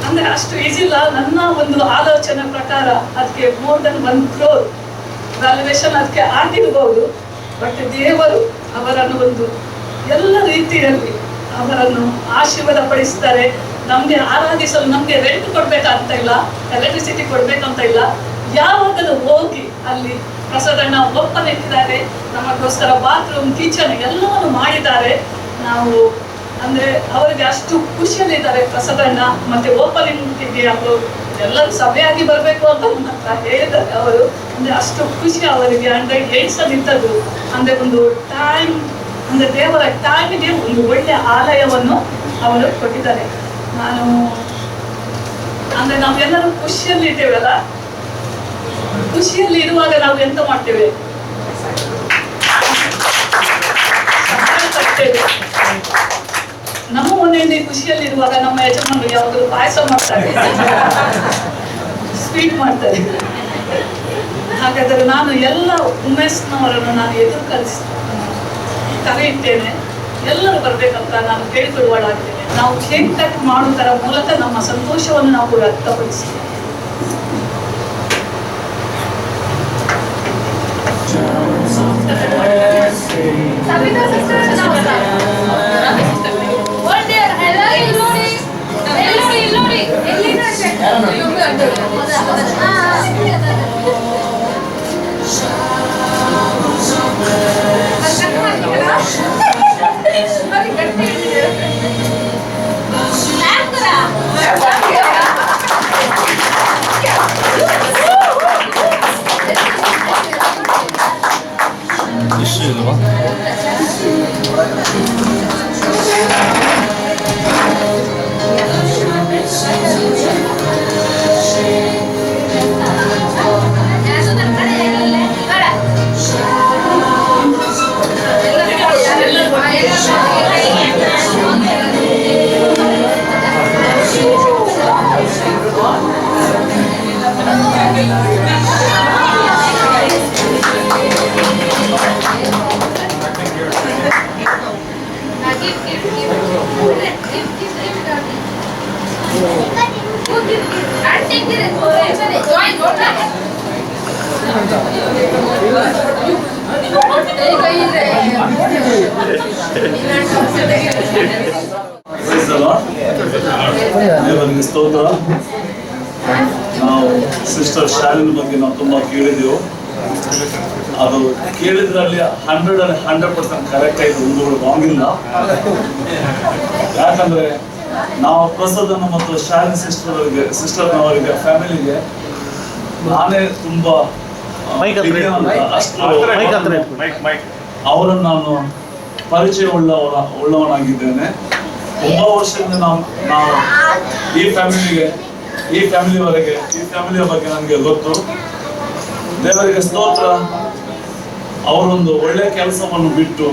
ಅಂದರೆ ಅಷ್ಟು ಈಸಿ ಇಲ್ಲ. ನನ್ನ ಒಂದು ಆಲೋಚನೆ ಪ್ರಕಾರ ಅದಕ್ಕೆ more than 1 crore ವ್ಯಾಲ್ಯೂಯೇಷನ್ ಅದಕ್ಕೆ ಆಗಿರ್ಬೋದು. ಬಟ್ ದೇವರು ಅವರನ್ನು ಒಂದು ಎಲ್ಲ ರೀತಿಯಲ್ಲಿ ಅವರನ್ನು ಆಶೀರ್ವಾದ ಪಡಿಸ್ತಾರೆ. ನಮಗೆ ಆರಾಧಿಸಲು ನಮಗೆ ರೆಂಟ್ ಕೊಡ್ಬೇಕಂತ ಇಲ್ಲ, ಎಲೆಕ್ಟ್ರಿಸಿಟಿ ಕೊಡ್ಬೇಕಂತ ಇಲ್ಲ. ಯಾವಾಗಲೂ ಹೋಗಿ ಅಲ್ಲಿ ಪ್ರಸಾದನ ಓಪನ್ ಇಟ್ಟಿದ್ದಾರೆ, ನಮಗೋಸ್ಕರ ಬಾತ್ರೂಮ್, ಕಿಚನ್ ಎಲ್ಲವನ್ನು ಮಾಡಿದ್ದಾರೆ. ನಾವು ಅಂದ್ರೆ ಅವರಿಗೆ ಅಷ್ಟು ಖುಷಿಯಲ್ಲಿದ್ದಾರೆ. ಪ್ರಸಾದನ ಮತ್ತೆ ಓಪನಿಂಗಿಗೆ ಅವರು ಎಲ್ಲರೂ ಸಭೆಯಾಗಿ ಬರಬೇಕು ಅಂತ ನನ್ನ ಹತ್ರ ಹೇಳಿದ್ದಾರೆ ಅವರು. ಅಂದ್ರೆ ಅಷ್ಟು ಖುಷಿ ಅವರಿಗೆ. ಅಂದ್ರೆ ಏಳ್ಸಲಿದ್ದದ್ದು ಅಂದ್ರೆ ಒಂದು ಟೈಮ್, ಅಂದ್ರೆ ದೇವರ ಟೈಮಿಗೆ ಒಂದು ಒಳ್ಳೆಯ ಆಲಯವನ್ನು ಅವರು ಕೊಟ್ಟಿದ್ದಾರೆ. ನಾನು ಅಂದ್ರೆ ನಾವೆಲ್ಲರೂ ಖುಷಿಯಲ್ಲಿ ಇದ್ದೇವಲ್ಲ, ಖುಷಿಯಲ್ಲಿ ಇರುವಾಗ ನಾವು ಎಂತ ಮಾಡ್ತೇವೆ, ನಮ್ಮ ಮನೆಯಲ್ಲಿ ಖುಷಿಯಲ್ಲಿ ಇರುವಾಗ ನಮ್ಮ ಯಜಮಾನರು ಯಾವಾಗಲೂ ಪಾಯಸ ಮಾಡ್ತಾರೆ, ಸ್ವೀಟ್ ಮಾಡ್ತಾರೆ. ಹಾಗಾದರೆ ನಾನು ಎಲ್ಲ ವುಮೆನ್ಸ್ನವರನ್ನು ನಾನು ಎದುರು ಕರೆಯುತ್ತೇನೆ, ಎಲ್ಲರೂ ಬರಬೇಕಂತ ನಾನು ಕೇಳಿಕೊಳ್ಳುವಳಾಗಿದ್ದೇನೆ. ನಾವು ಕೇಕ್ ಕಟ್ ಮಾಡುವುದರ ಮೂಲಕ ನಮ್ಮ ಸಂತೋಷವನ್ನು ನಾವು ವ್ಯಕ್ತಪಡಿಸ್ತೇವೆ. ದೇವರಿಗೆ ಸ್ತೋತ್ರ. ನಾವು ಸಿಸ್ಟರ್ ಶಾಲಿನಿ ಬಗ್ಗೆ ನಾವು ತುಂಬಾ ಕೇಳಿದೆವು. ಅದು ಕೇಳಿದ್ರಲ್ಲಿ 100% ಕರೆಕ್ಟ್ ಆಯ್ತು, ಒಂದು ರಾಂಗ್ ಇಲ್ಲ. ಯಾಕಂದ್ರೆ ನಾವು ಪ್ರಸಾದನ ಮತ್ತು ಶಾಲಿನಿ ಸಿಸ್ಟರ್ನವರಿಗೆ ಫ್ಯಾಮಿಲಿಗೆ ನಾನೇ ತುಂಬಾ ಅವರನ್ನು ನಾನು ಪರಿಚಯ ಉಳ್ಳವನಾಗಿದ್ದೇನೆ. ತುಂಬಾ ವರ್ಷದಿಂದ ನಾವು ಈ ಫ್ಯಾಮಿಲಿಯ ಬಗ್ಗೆ ನನಗೆ ಗೊತ್ತು. ದೇವರಿಗೆ ಸ್ತೋತ್ರ. ಅವರೊಂದು ಒಳ್ಳೆ ಕೆಲಸವನ್ನು ಬಿಟ್ಟು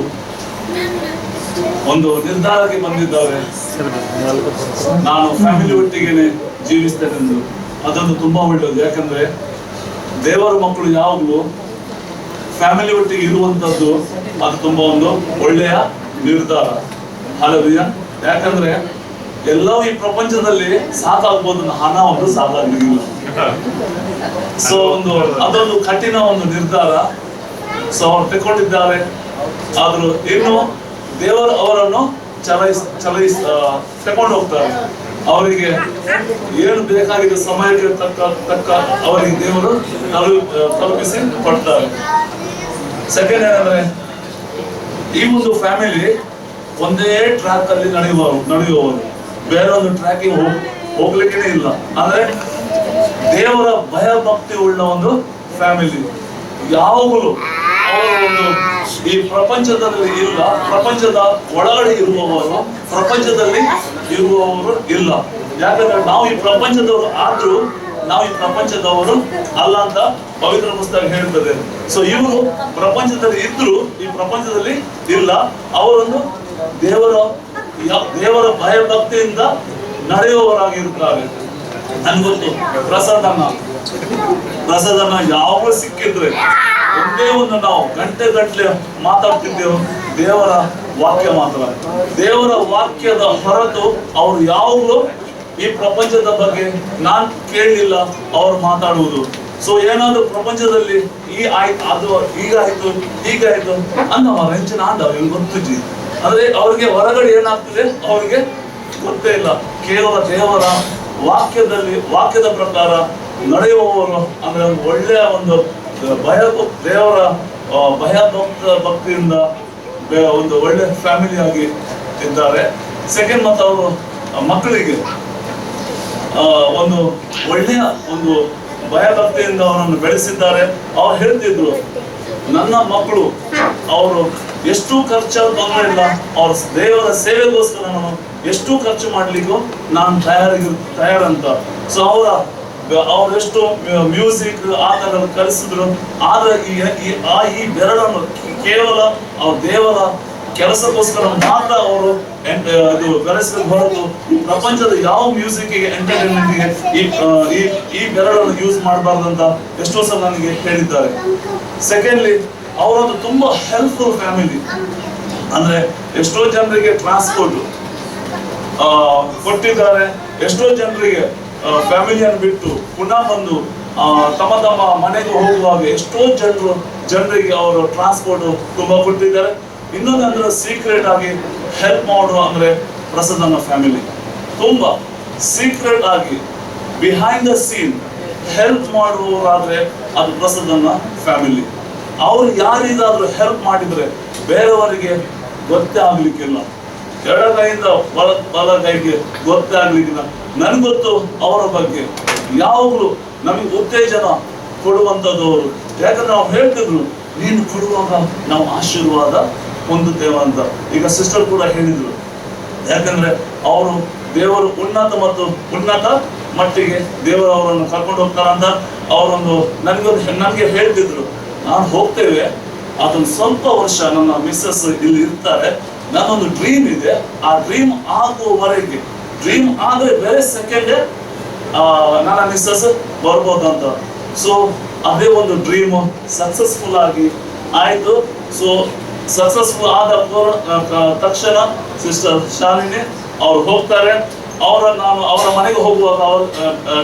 ಒಂದು ನಿರ್ಧಾರಕ್ಕೆ ಬಂದಿದ್ದಾರೆ, ನಾನು ಫ್ಯಾಮಿಲಿ ಒಟ್ಟಿಗೆ ಜೀವಿಸ್ತೇನೆಂದು. ಅದೊಂದು ತುಂಬಾ ಒಳ್ಳೆಯದು. ಯಾಕಂದ್ರೆ ದೇವರ ಮಕ್ಕಳು ಯಾವಾಗಲೂ ಫ್ಯಾಮಿಲಿ ಒಟ್ಟಿಗೆ ಇರುವಂತದ್ದು ಅದು ತುಂಬಾ ಒಂದು ಒಳ್ಳೆಯ ನಿರ್ಧಾರ. ಹಲ್ಲೆಲೂಯಾ. ಯಾಕಂದ್ರೆ ಎಲ್ಲವೂ ಈ ಪ್ರಪಂಚದಲ್ಲಿ ಸಾಕಾಗ್ಬೋದು, ಹಣ ಒಂದು ಸಾಕಾಗ್ಲಿಲ್ಲ. ಸೊ ಅದೊಂದು ಕಠಿಣ ಒಂದು ನಿರ್ಧಾರ. ಸೊ ಅವ್ರು ತಗೊಂಡಿದ್ದಾರೆ. ಆದ್ರೂ ಇನ್ನು ದೇವರು ಅವರನ್ನು ತಕೊಂಡು ಹೋಗ್ತಾರೆ. ಅವರಿಗೆ ಏನು ಬೇಕಾಗಿದ್ದ ಸಮಯಕ್ಕೆ ತಕ್ಕ ಅವರಿಗೆ ದೇವರು ತಲುಪಿಸಿ ಕೊಡ್ತಾರೆ. ಸೆಕೆಂಡ್ ಏನಂದ್ರೆ, ಈ ಒಂದು ಫ್ಯಾಮಿಲಿ ಒಂದೇ ಟ್ರ್ಯಾಕ್ ಅಲ್ಲಿ ನಡೆಯುವವರು, ಬೇರೆ ಒಂದು ಟ್ರ್ಯಾಕಿಗೆ ಹೋಗ್ಲಿಕ್ಕೆ ಇಲ್ಲ. ಅಂದ್ರೆ ದೇವರ ಭಯ ಭಕ್ತಿ ಉಳ್ಳ ಒಂದು ಫ್ಯಾಮಿಲಿ. ಯಾವಾಗಲೂ ಅವರು ಒಂದು ಈ ಪ್ರಪಂಚದಲ್ಲಿ ಇಲ್ಲ, ಪ್ರಪಂಚದ ಒಳಗಡೆ ಇರುವವರು, ಪ್ರಪಂಚದಲ್ಲಿ ಇರುವವರು ಇಲ್ಲ. ಯಾಕಂದ್ರೆ ನಾವು ಈ ಪ್ರಪಂಚದವರು ಆದ್ರೂ ನಾವು ಈ ಪ್ರಪಂಚದವರು ಅಲ್ಲ ಅಂತ ಪವಿತ್ರ ಪುಸ್ತಕ ಹೇಳ್ತದೆ. ಸೊ ಇವರು ಪ್ರಪಂಚದಲ್ಲಿ ಇದ್ರು ಈ ಪ್ರಪಂಚದಲ್ಲಿ ಇಲ್ಲ. ಅವರನ್ನು ದೇವರ ಭಯ ಭಕ್ತಿಯಿಂದ ನಡೆಯುವವರಾಗಿರುತ್ತಾರೆ. ನನ್ಗೊತ್ತು ಪ್ರಸಾದನ ಯಾವಾಗ ಸಿಕ್ಕಿದ್ರೆ ಒಂದೇ ಒಂದು ನಾವು ಗಂಟೆ ಮಾತಾಡ್ತಿದ್ದೆವು ದೇವರ ವಾಕ್ಯ ಮಾತ್ರ. ದೇವರ ವಾಕ್ಯದ ಹೊರತು ಅವ್ರು ಯಾವಾಗಲೂ ಈ ಪ್ರಪಂಚದ ಬಗ್ಗೆ ನಾನ್ ಕೇಳಲಿಲ್ಲ ಅವ್ರು ಮಾತಾಡುವುದು. ಸೊ ಏನಾದ್ರು ಪ್ರಪಂಚದಲ್ಲಿ ಅದು ಹೀಗಾಯ್ತು ಅನ್ನೋ ರೆಂಚಿನ ಅವ್ರಿಗೆ ಗೊತ್ತಿದ್ವಿ. ಅಂದ್ರೆ ಅವ್ರಿಗೆ ಹೊರಗಡೆ ಏನಾಗ್ತಿದೆ ಅವ್ರಿಗೆ ಗೊತ್ತೇ ಇಲ್ಲ. ಕೇವಲ ದೇವರ ವಾಕ್ಯದ ಪ್ರಕಾರ ನಡೆಯುವವರು ಅಂದ್ರೆ ಒಂದು ಒಳ್ಳೆಯ ಒಂದು ದೇವರ ಭಯ ಭಕ್ತಿಯಿಂದ ಒಂದು ಒಳ್ಳೆ ಫ್ಯಾಮಿಲಿ ಆಗಿ ಇದ್ದಾರೆ. ಸೆಕೆಂಡ್ ಮತ್ತು ಅವರು ಮಕ್ಕಳಿಗೆ ಒಂದು ಒಳ್ಳೆಯ ಒಂದು ಭಯ ಭಕ್ತಿಯಿಂದ ಅವರನ್ನು ಬೆಳೆಸಿದ್ದಾರೆ. ಅವ್ರು ಹೇಳ್ತಿದ್ರು, ನನ್ನ ಮಕ್ಕಳು ಅವರು ಎಷ್ಟು ಖರ್ಚಾದ್ರು ತೊಂದರೆ ಇಲ್ಲ, ಅವ್ರ ದೇವರ ಸೇವೆಗೋಸ್ಕರ ನಾನು ಎಷ್ಟು ಖರ್ಚು ಮಾಡ್ಲಿಕ್ಕೂ ನಾನು ತಯಾರಂತ. ಸೊ ಅವರೆಷ್ಟು ಮ್ಯೂಸಿಕ್ ಆ ತರ ಕಲಿಸಿದ್ರು. ಆದ್ರೆ ಈ ಬೆರಳನ್ನು ಕೇವಲ ಅವ್ರ ದೇವರ ಕೆಲಸಕ್ಕೋಸ್ಕರ ಮಾತ್ರ ಅವರು ಬೆಳೆಸಿದ ಹೊರತು ಪ್ರಪಂಚದ ಯಾವ ಮ್ಯೂಸಿಕ್ ಎಂಟರ್ಟೈನ್ಮೆಂಟ್ಗೆ ಈ ಬೆರಳನ್ನು ಯೂಸ್ ಮಾಡಬಾರ್ದಂತ ಎಷ್ಟೋ ಸಲ ನನಗೆ ಹೇಳಿದ್ದಾರೆ. ಸೆಕೆಂಡ್ಲಿ ಅವರೊಂದು ತುಂಬಾ ಹೆಲ್ಪ್ಫುಲ್ ಫ್ಯಾಮಿಲಿ. ಅಂದ್ರೆ ಎಷ್ಟೋ ಜನರಿಗೆ ಟ್ರಾನ್ಸ್ಪೋರ್ಟ್ ಕೊಟ್ಟಿದ್ದಾರೆ. ಎಷ್ಟೋ ಜನರಿಗೆ ಫ್ಯಾಮಿಲಿಯನ್ನು ಬಿಟ್ಟು ಪುನಃ ಬಂದು ತಮ್ಮ ಮನೆಗೆ ಹೋಗುವಾಗ ಎಷ್ಟೋ ಜನರಿಗೆ ಅವರು ಟ್ರಾನ್ಸ್ಪೋರ್ಟ್ ತುಂಬಾ ಕೊಟ್ಟಿದ್ದಾರೆ. ಇನ್ನೊಂದು ಅಂದ್ರೆ ಸೀಕ್ರೆಟ್ ಆಗಿ ಹೆಲ್ಪ್ ಮಾಡುವ ಅಂದ್ರೆ ಪ್ರಸಾದನ ಫ್ಯಾಮಿಲಿ ತುಂಬಾ ಸೀಕ್ರೆಟ್ ಆಗಿ ಬಿಹೈಂಡ್ ದ ಸೀನ್ ಹೆಲ್ಪ್ ಮಾಡುವವರಾದ್ರೆ ಅದು ಪ್ರಸಾದನ ಫ್ಯಾಮಿಲಿ. ಅವ್ರು ಯಾರಿಗಾದ್ರೂ ಹೆಲ್ಪ್ ಮಾಡಿದ್ರೆ ಬೇರೆಯವರಿಗೆ ಗೊತ್ತೇ ಆಗ್ಲಿಕ್ಕಿಲ್ಲ. ಎಡಗೈಯಿಂದ ಬಲಗೈಗೆ ಗೊತ್ತೇ ಆಗ್ಲಿಕ್ಕಿಲ್ಲ. ನನ್ಗೊತ್ತು ಅವರ ಬಗ್ಗೆ ಯಾವಾಗಲೂ ನಮಗೆ ಉತ್ತೇಜನ ಕೊಡುವಂಥದ್ದವರು. ಯಾಕಂದ್ರೆ ನಾವು ಹೇಳ್ತಿದ್ರು, ನೀನು ಕೊಡುವಾಗ ನಾವು ಆಶೀರ್ವಾದ ಹೊಂದುತ್ತೇವೆ ಅಂತ. ಈಗ ಸಿಸ್ಟರ್ ಕೂಡ ಹೇಳಿದ್ರು, ಯಾಕಂದ್ರೆ ಅವರು ದೇವರು ಉನ್ನತ ಮಟ್ಟಿಗೆ ದೇವರು ಅವರನ್ನು ಕರ್ಕೊಂಡು ಹೋಗ್ತಾರಂತ ಅವರೊಂದು ನನಗೆ ಹೇಳ್ತಿದ್ರು. ನಾನು ಹೋಗ್ತೇವೆ, ಅದೊಂದು ಸ್ವಲ್ಪ ವರ್ಷ ನನ್ನ ಮಿಸ್ಸಸ್ ಇಲ್ಲಿ ಇರ್ತಾರೆ, ನನ್ನೊಂದು ಡ್ರೀಮ್ ಇದೆ, ಆ ಡ್ರೀಮ್ ಆಗುವವರೆಗೆ, ಡ್ರೀಮ್ ಆದ್ರೆ ಬೇರೆ ಸೆಕೆಂಡ್ ನನ್ನ ಮಿಸ್ಸಸ್ ಬರ್ಬೋದಂತ. ಸೊ ಅದೇ ಒಂದು ಡ್ರೀಮ್ ಸಕ್ಸಸ್ಫುಲ್ ಆಗಿ ಆಯ್ತು. ಸೊ ಸಕ್ಸಸ್ಫುಲ್ ಆದ ತಕ್ಷಣ ಸಿಸ್ಟರ್ ಶಾಲಿನಿ ಅವ್ರು ಹೋಗ್ತಾರೆ. ನಾನು ಅವರ ಮನೆಗೆ ಹೋಗುವಾಗ ಅವರು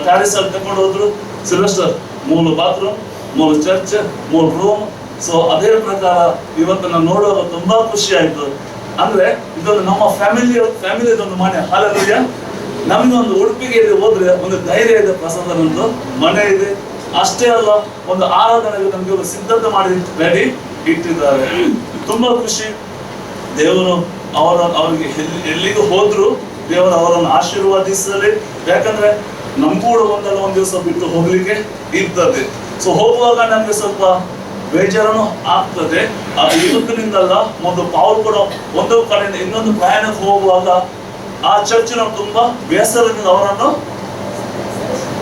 ಟ್ಯಾರಿಸ್ ಅಲ್ಲಿ ತಗೊಂಡು ಹೋದ್ರು. Sylvester 3 bathroom, 3 church, 3 room. So ಅದೇ ಪ್ರಕಾರ ಇವತ್ತು ನಾನು ನೋಡುವಾಗ ತುಂಬಾ ಖುಷಿ ಆಯ್ತು. ಅಂದ್ರೆ ಇದೊಂದು ನಮ್ಮ ಫ್ಯಾಮಿಲಿದೊಂದು ಮನೆ. ಹಲ್ಲೆಲೂಯಾ. ನಮ್ಗೆ ಒಂದು ಉಡುಪಿಗೆ ಹೋದ್ರೆ ಒಂದು ಧೈರ್ಯ ಇದೆ, ಪ್ರಸಾದನೊಂದು ಮನೆ ಇದೆ. ಅಷ್ಟೇ ಅಲ್ಲ, ಒಂದು ಆರಾಧನೆಗೆ ನಮ್ಗೆ ಒಂದು ಸಿದ್ಧತೆ ಮಾಡಿ ರೆಡಿ ಇಟ್ಟಿದ್ದಾರೆ. ತುಂಬಾ ಖುಷಿ. ದೇವರು ಅವ್ರಿಗೆ ಎಲ್ಲಿಗೂ ಹೋದ್ರು ದೇವರು ಅವರನ್ನು ಆಶೀರ್ವಾದಿಸಲಿ. ಯಾಕಂದ್ರೆ ನಮ್ಗೂ ಕೂಡ ಒಂದ್ ದಿವಸ ಬಿಟ್ಟು ಹೋಗ್ಲಿಕ್ಕೆ ಇರ್ತದೆ. ಸೊ ಹೋಗುವಾಗ ನಮ್ಗೆ ಸ್ವಲ್ಪ ಬೇಜಾರನು ಆಗ್ತದೆ. ಇದಕ್ಕಿನಿಂದಲ್ಲ, ಒಂದು ಪೌಲ್ ಕೂಡ ಒಂದು ಕಡೆಯಿಂದ ಇನ್ನೊಂದು ಪ್ರಯಾಣಕ್ಕೆ ಹೋಗುವಾಗ ಆ ಚರ್ಚಿನ ತುಂಬಾ ಬೇಸರದಿಂದ ಅವರನ್ನು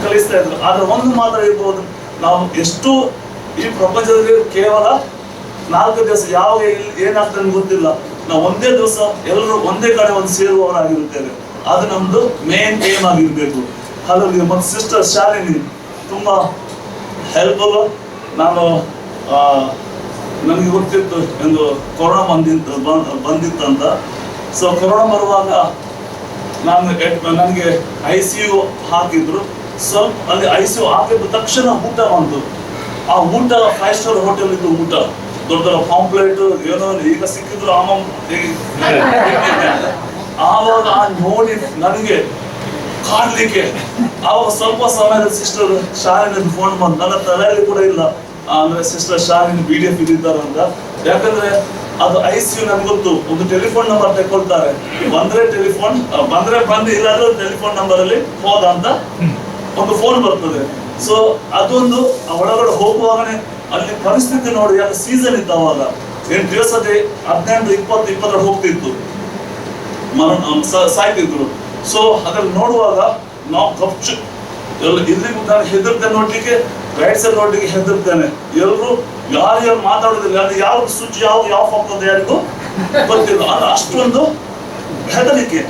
ಕಲಿಸ್ತಾ ಇದ್ರು. ಆದ್ರೆ ಒಂದು ಮಾತ್ರ ಇರ್ಬೋದು, ನಾವು ಎಷ್ಟು ಈ ಪ್ರಪಂಚದಲ್ಲಿ ಕೇವಲ 4 ದಿವಸ ಯಾವಾಗ ಏನಾಗ್ತದೆ ಗೊತ್ತಿಲ್ಲ. ನಾವು ಒಂದೇ ದಿವಸ ಎಲ್ಲರೂ ಒಂದೇ ಕಡೆ ಒಂದು ಸೇರುವವರಾಗಿರುತ್ತೇವೆ. ಅದು ನಮ್ದು ಮೇನ್ ಏಮ್ ಆಗಿರ್ಬೇಕು. ಹಾಗಾಗಿ ಮತ್ತು ಸಿಸ್ಟರ್ ಶಾಲಿನಿ ತುಂಬಾ ಹೆಲ್ಪ್ಫುಲ್. ನನಗೆ ಗೊತ್ತಿತ್ತು ಒಂದು ಕೊರೋನಾ ಬಂದಿತ್ತಂತ. ಸೊ ಕೊರೋನಾ ಬರುವಾಗ ನನಗೆ ICU ಹಾಕಿದ್ರು. ಸ್ವಲ್ಪ ಅಲ್ಲಿ ICU ಹಾಕಿದ ತಕ್ಷಣ ಊಟ ಬಂತು. ಆ ಊಟ 5 ಸ್ಟಾರ್ ಹೋಟೆಲ್ ಇದ್ದು ಊಟ, ದೊಡ್ಡ ದೊಡ್ಡ ಪಾಂಪ್ಲೆಟ್ ಏನೋ ಈಗ ಸಿಕ್ಕಿದ್ರು ಆವಾಗ ನೋಡಿ ನನಗೆ ಕಾಡ್ಲಿಕ್ಕೆ. ಆವಾಗ ಸ್ವಲ್ಪ ಸಮಯದ ಸಿಸ್ಟರ್ ಶಾಲಿನಿ ಫೋನ್ ಬಂದು ನನ್ನ ತಲೆಯಲ್ಲಿ ಕೂಡ ಇಲ್ಲ ಅಂದ್ರೆ ಸಿಸ್ಟರ್ ಶಾಲಿನಿ BDF ಇದ್ದಾರಂತ. ಯಾಕಂದ್ರೆ ಅದು ICU ನನ್ಗೆ ಗೊತ್ತು, ಒಂದು ಟೆಲಿಫೋನ್ ನಂಬರ್ ತೆಕೊಳ್ತಾರೆ, ಬಂದ್ರೆ ಟೆಲಿಫೋನ್ ಬಂದು ಇಲ್ಲಾದ್ರೂ ಟೆಲಿಫೋನ್ ನಂಬರ್ ಅಲ್ಲಿ ಹೋದ ಅಂತ ಒಂದು ಫೋನ್ ಬರ್ತದೆ. ಸೊ ಅದೊಂದು ಒಳಗಡೆ ಹೋಗುವಾಗನೇ ಅಲ್ಲಿ ಪರಿಸ್ಥಿತಿ ನೋಡಿ, ಯಾಕೆ ಸೀಸನ್ ಇತ್ತು ಅವಾಗ 8 ದಿವಸದೇ 18-20 ಹೋಗ್ತಿತ್ತು, ಸಾಯ್ತಿದ್ರು. ಸೊ ಅದ್ರಲ್ಲಿ ನೋಡುವಾಗ ನಾವು ಕಪ್ಚು ಇಲ್ಲಿ ನಾನು ಹೆದರ್ತೇನೆ ನೋಡ್ಲಿಕ್ಕೆ, ರೈಟ್ ಸೈಡ್ ನೋಡ್ಲಿಕ್ಕೆ ಹೆದರ್ತೇನೆ. ಎಲ್ಲರೂ ಯಾರು ಮಾತಾಡೋದಿಲ್ಲ, ಅದು ಯಾವ ಸ್ವಿಚ್ ಯಾವ ಹೋಗ್ತದೆ ಯಾರಿಗೂ ಗೊತ್ತಿಲ್ಲ. ಅದು ಅಷ್ಟೊಂದು ಹೆದರಿಕೆ.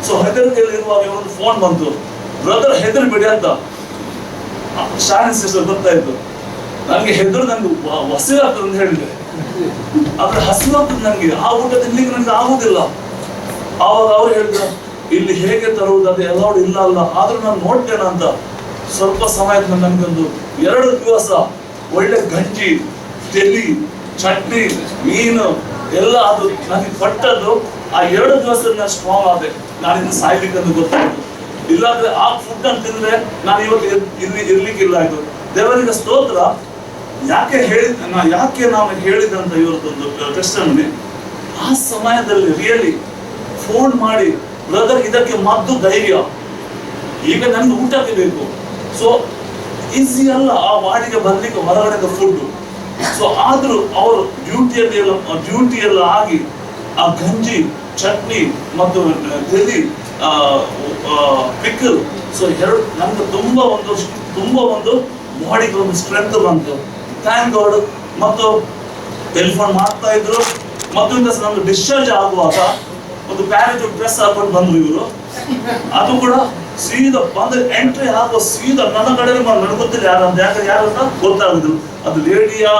ಸೊ ಹೆದರಿಕೆಯಲ್ಲಿ ಇರುವಾಗ ಒಂದು ಫೋನ್ ಬಂತು, ಬ್ರದರ್ ಹೆದರ್ಬೇಡಿ ಅಂತ. ಶಾಲಿನಿ ಸಿಸ್ಟರ್ ಗೊತ್ತಾಯ್ತು. ನನಗೆ ಹೆದರು, ನನಗೆ ಹಸಿವಾಗ್ತದೆ ಅಂತ ಹೇಳಿದೆ. ಆದ್ರೆ ಹಸಿವಾಗ್ತದೆ ನನಗೆ, ಆ ಊಟ ತಿನ್ಲಿಕ್ಕೆ ನನಗೆ ಆಗುದಿಲ್ಲ. ಆವಾಗ ಅವ್ರು ಹೇಳಿದ್ರು, ಇಲ್ಲಿ ಹೇಗೆ ತರುವುದು, ಅದು ಎಲ್ಲವೂ ಇಲ್ಲ ಅಲ್ಲ, ಆದ್ರೂ ನಾನು ನೋಡ್ತೇನೆ ಅಂತ. ಸ್ವಲ್ಪ ಸಮಯದ ನನಗೊಂದು 2 ದಿವಸ ಒಳ್ಳೆ ಗಂಜಿ, ತೆಲಿ, ಚಟ್ನಿ, ಮೀನು ಎಲ್ಲ ಅದು ನನಗೆ ಕೊಟ್ಟದ್ದು. ಆ 2 ದಿವಸ ನಾನು ಸ್ಟ್ರಾಂಗ್ ಆದೆ. ನಾನು ಇನ್ನು ಸಾಯ್ಲಿಕ್ಕೆ ಅಂತ ಗೊತ್ತಾಯ್ತು. ಇಲ್ಲಾಂದ್ರೆ ಆ ಫುಡ್ ಅಂತ ತಿಂದ್ರೆ ನಾನು ಇವತ್ತು ಇರ್ಲಿಕ್ಕಿಲ್ಲ. ಇದು ದೇವರಿಗೆ ಸ್ತೋತ್ರ. ಯಾಕೆ ನಾವು ಹೇಳಿದಂತ ಇವತ್ತೊಂದು ಟೆಸ್ಟಮನಿ, ಆ ಸಮಯದಲ್ಲಿ ರಿಯಲಿ ಫೋನ್ ಮಾಡಿ, ಬ್ರದರ್ ಇದಕ್ಕೆ ಮದ್ದು ಧೈರ್ಯ, ಈಗ ನನಗೆ ಊಟಕ್ಕೆ ಬೇಕು. ಸೊ ಈಸಿ ಅಲ್ಲ ಆ ವಾರ್ಡಿಗೆ ಬರ್ಲಿಕ್ಕೆ ಹೊರಗಡೆ ಫುಡ್. ಸೊ ಆದ್ರೂ ಅವರು ಡ್ಯೂಟಿ ಎಲ್ಲ ಆಗಿ ಆ ಗಂಜಿ, ಚಟ್ನಿ ಮತ್ತು ತೆಲಿ, ಪಿಕಲ್, ಸೊ ನಮ್ಗೆ ತುಂಬಾ ಒಂದು ಬಾಡಿಗೆ ಒಂದು ಸ್ಟ್ರೆಂತ್ ಬಂತು. Thank god. ಮತ್ತು ಟೆಲಿಫೋನ್ ಮಾಡ್ತಾ ಇದ್ರು. ಮತ್ತು ನಮ್ಗೆ ಡಿಸ್ಚಾರ್ಜ್ ಆಗುವಾಗ ಒಂದು ಪ್ಯಾರಾಚೂಟ್ ಡ್ರೆಸ್ ಹಾಕೊಂಡು ಬಂದ್ರು ಇವರು. ಅದು ಕೂಡ ಸೀದಾ ಬಂದು ಎಂಟ್ರಿ ಆಗುವ ಸೀದಾ ನನ್ನ ಕಡೆ ನನಗೆ ಗೊತ್ತಿಲ್ಲ ಯಾರಂತ, ಯಾರಂತ ಗೊತ್ತಾಗುದಿಲ್ಲ. ಅದು ಲೇಡಿಯಾ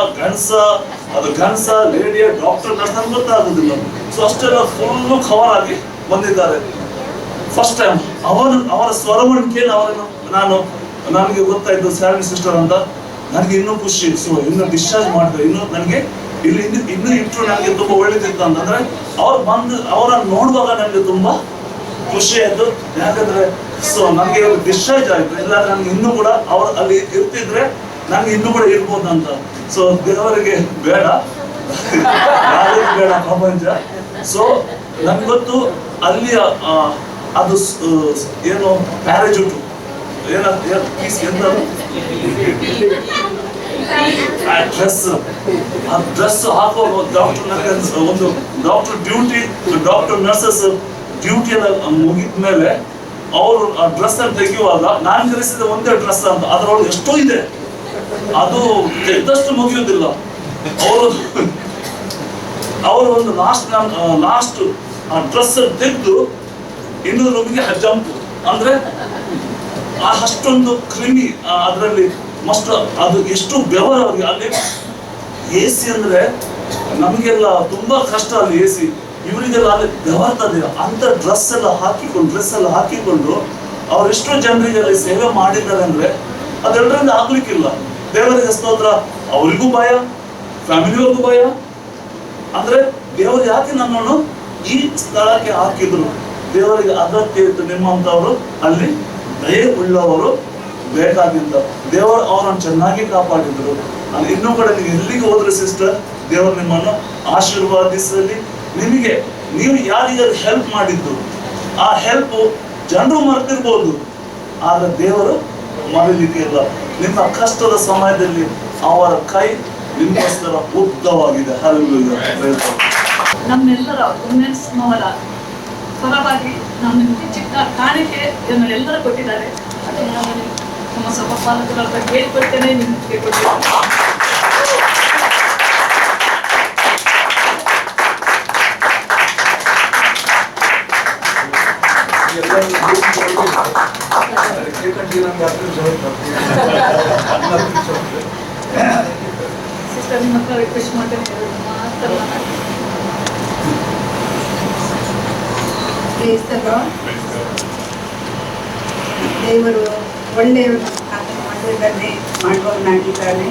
ಗನ್ಸ ಲೇಡಿಯಾ ಡಾಕ್ಟರ್ ನರ್ಸ್ ಅಂತ ಗೊತ್ತಾಗುದಿಲ್ಲ. ಸೊ ಅಷ್ಟೆಲ್ಲ ಫುಲ್ ಕವರ್ ಆಗಿ ಬಂದಿದ್ದಾರೆ. ಫಸ್ಟ್ ಟೈಮ್ ಅವರ ಸ್ವರವನ್ನು ಕೇಳಿ ನನಗೆ ಗೊತ್ತಾಯ್ತು ಶಾಲಿನಿ ಸಿಸ್ಟರ್ ಅಂತ. ನನಗೆ ಇನ್ನೂ ಖುಷಿ. ಸೊ ಇನ್ನು ಡಿಸ್ಚಾರ್ಜ್ ಮಾಡಿದ್ರೆ ಇನ್ನು ನನಗೆ ಇನ್ನೂ ಇಟ್ಟರು ನನಗೆ ತುಂಬಾ ಒಳ್ಳೇದಿತ್ತು ಅಂತಂದ್ರೆ ಅವರನ್ನು ನೋಡುವಾಗ ನನಗೆ ತುಂಬಾ ಖುಷಿ ಆಯ್ತು. ಯಾಕಂದ್ರೆ ಸೊ ನನಗೆ ಡಿಸ್ಚಾರ್ಜ್ ಆಯ್ತು, ಇಲ್ಲಾಂದ್ರೆ ನನಗೆ ಇನ್ನೂ ಕೂಡ ಅವ್ರು ಅಲ್ಲಿ ಇರ್ತಿದ್ರೆ ನನಗೆ ಇನ್ನೂ ಕೂಡ ಇರ್ಬೋದು ಅಂತ. ಸೊ ದೇವರಿಗೆ ಬೇಡ, ಯಾರಿಗೂ ಬೇಡ ಪ್ರಪಂಚ. ಸೊ ನನ್ಗೆ ಗೊತ್ತು ಅಲ್ಲಿ ಅದು ಏನು ಪ್ಯಾರಾಚೂಟ್ ಡ್ರೆಸ್ ಹಾಕೋ ಡಾಕ್ಟರ್, ನನಗೆ ಒಂದು doctor duty, doctor nurses duty ಎಲ್ಲ ಮುಗಿದ ಮೇಲೆ ಅವರು ಆ ಡ್ರೆಸ್ ಅನ್ನು ತೆಗೆಯುವಾಗ ನಾನು ಧರಿಸಿದ ಒಂದೇ ಡ್ರೆಸ್ ಅಂತ, ಅದರೊಳಗೆ ಎಷ್ಟೋ ಇದೆ, ಅದು ತೆಗೆದಷ್ಟು ಮುಗಿಯುವುದಿಲ್ಲ. ಅವರು ಒಂದು ಲಾಸ್ಟ್ ಆ ಡ್ರೆಸ್ ತೆಗೆದು ಇನ್ನೊಂದು ರೂಮಿಗೆ ಜಂಪ್ ಅಂದ್ರೆ ಅಷ್ಟೊಂದು ಕ್ರಿಮಿ ಅದರಲ್ಲಿ ಮಸ್ಟ್. ಅದು ಎಷ್ಟು ಬೆವರು ಅವ್ರಿಗೆ. ಅಲ್ಲಿ AC ಅಂದ್ರೆ ನಮಗೆಲ್ಲ ತುಂಬಾ ಕಷ್ಟ ಅಲ್ಲಿ AC, ಇವರಿಗೆಲ್ಲ ಅಲ್ಲಿ ಬೆವರ್ತದೆ. ಅಂತ ಡ್ರೆಸ್ ಎಲ್ಲ ಹಾಕಿಕೊಂಡು ಅವ್ರು ಎಷ್ಟೋ ಜನರಿಗೆ ಅಲ್ಲಿ ಸೇವೆ ಮಾಡಿದ್ದಾರೆ ಅಂದ್ರೆ ಅದೆಲ್ಲರಿಂದ ಆಗ್ಲಿಕ್ಕಿಲ್ಲ. ದೇವರಿಗೆ ಸ್ತೋತ್ರ. ಅವರಿಗೂ ಭಯ, ಫ್ಯಾಮಿಲಿಯವ್ರಿಗೂ ಭಯ. ಅಂದ್ರೆ ದೇವರು ಯಾಕೆ ನನ್ನನ್ನು ಈ ಸ್ಥಳಕ್ಕೆ ಹಾಕಿದ್ರು, ದೇವರಿಗೆ ಅಗತ್ಯ ಇತ್ತು ನಿಮ್ಮಂತವರು ಅಲ್ಲಿ ದಯೆ ಉಳ್ಳವರು ಬೇಕಾಗಿದ್ದ. ದೇವರು ಅವರನ್ನು ಚೆನ್ನಾಗಿ ಕಾಪಾಡಿದ್ರು. ಅಲ್ಲಿ ಇನ್ನೂ ಕೂಡ ನೀವು ಎಲ್ಲಿಗೆ ಹೋದ್ರೆ ಸಿಸ್ಟರ್, ದೇವರು ನಿಮ್ಮನ್ನು ಆಶೀರ್ವಾದಿಸಲಿ. ನೀವು ಯಾರಿಗಾದ್ರು ಹೆಲ್ಪ್ ಮಾಡಿದ್ದು, ಆ ಹೆಲ್ಪ್ ಜನರು ಮರ್ತಿರ್ಬೋದು, ಆದ್ರೆ ದೇವರು ಮರೀಲಿಕ್ಕೆ ಇಲ್ಲ. ನಿಮ್ಮ ಕಷ್ಟದ ಸಮಯದಲ್ಲಿ ಅವರ ಕೈ ನಿಮಗೋಸ್ಕರ ಉದ್ದವಾಗಿದೆ. ನಮ್ಮೆಲ್ಲರ ವುಮೆನ್ಸ್ ನವರ ಪರವಾಗಿ ನಮಗೆ ಚಿಕ್ಕ ಕಾಣಿಕೆಯನ್ನು ಎಲ್ಲರೂ ಕೊಟ್ಟಿದ್ದಾರೆ. ಅದನ್ನು ನಾನು ನಮ್ಮ ಸಭಾಪಾಲಕರ ಹತ್ರ ಕೇಳಿಕೊಳ್ತೇನೆ, ನಿಮಗೆ ಕೊಡ್ತೇನೆ. ಸಿಸ್ಟರ್ ನಿಮ್ಮ ಹತ್ರ ರಿಕ್ವೆಸ್ಟ್ ಮಾಡ್ತೇನೆ ದೇವರು ಒಳ್ಳೆಯ ಮಾಡಿದ್ದಾನೆ, ಮಾಡುವವನಾಗಿದ್ದಾನೆ.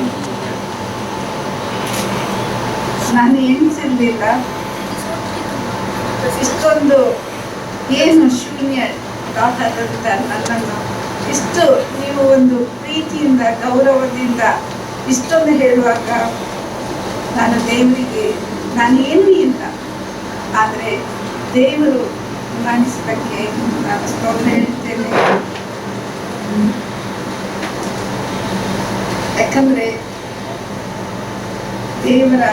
ನಾನು ಎಣಿಸಿರ್ಲಿಲ್ಲ ಇಷ್ಟೊಂದು ಏನು ಶೂನ್ಯ ಡಾಟ್ ಆದಂತ ನನ್ನನ್ನು ಇಷ್ಟು ನೀವು ಒಂದು ಪ್ರೀತಿಯಿಂದ ಗೌರವದಿಂದ ಇಷ್ಟೊಂದು ಹೇಳುವಾಗ ನಾನು ದೇವರಿಗೆ ನಾನೇನೂ ಇಲ್ಲ, ಆದರೆ ದೇವರು ಮಾಡಿಸಿದ್ದಕ್ಕೆ ನಾನು ಸ್ತೋತ್ರ ಹೇಳ್ತೇನೆ. ಯಾಕಂದ್ರೆ ದೇವರ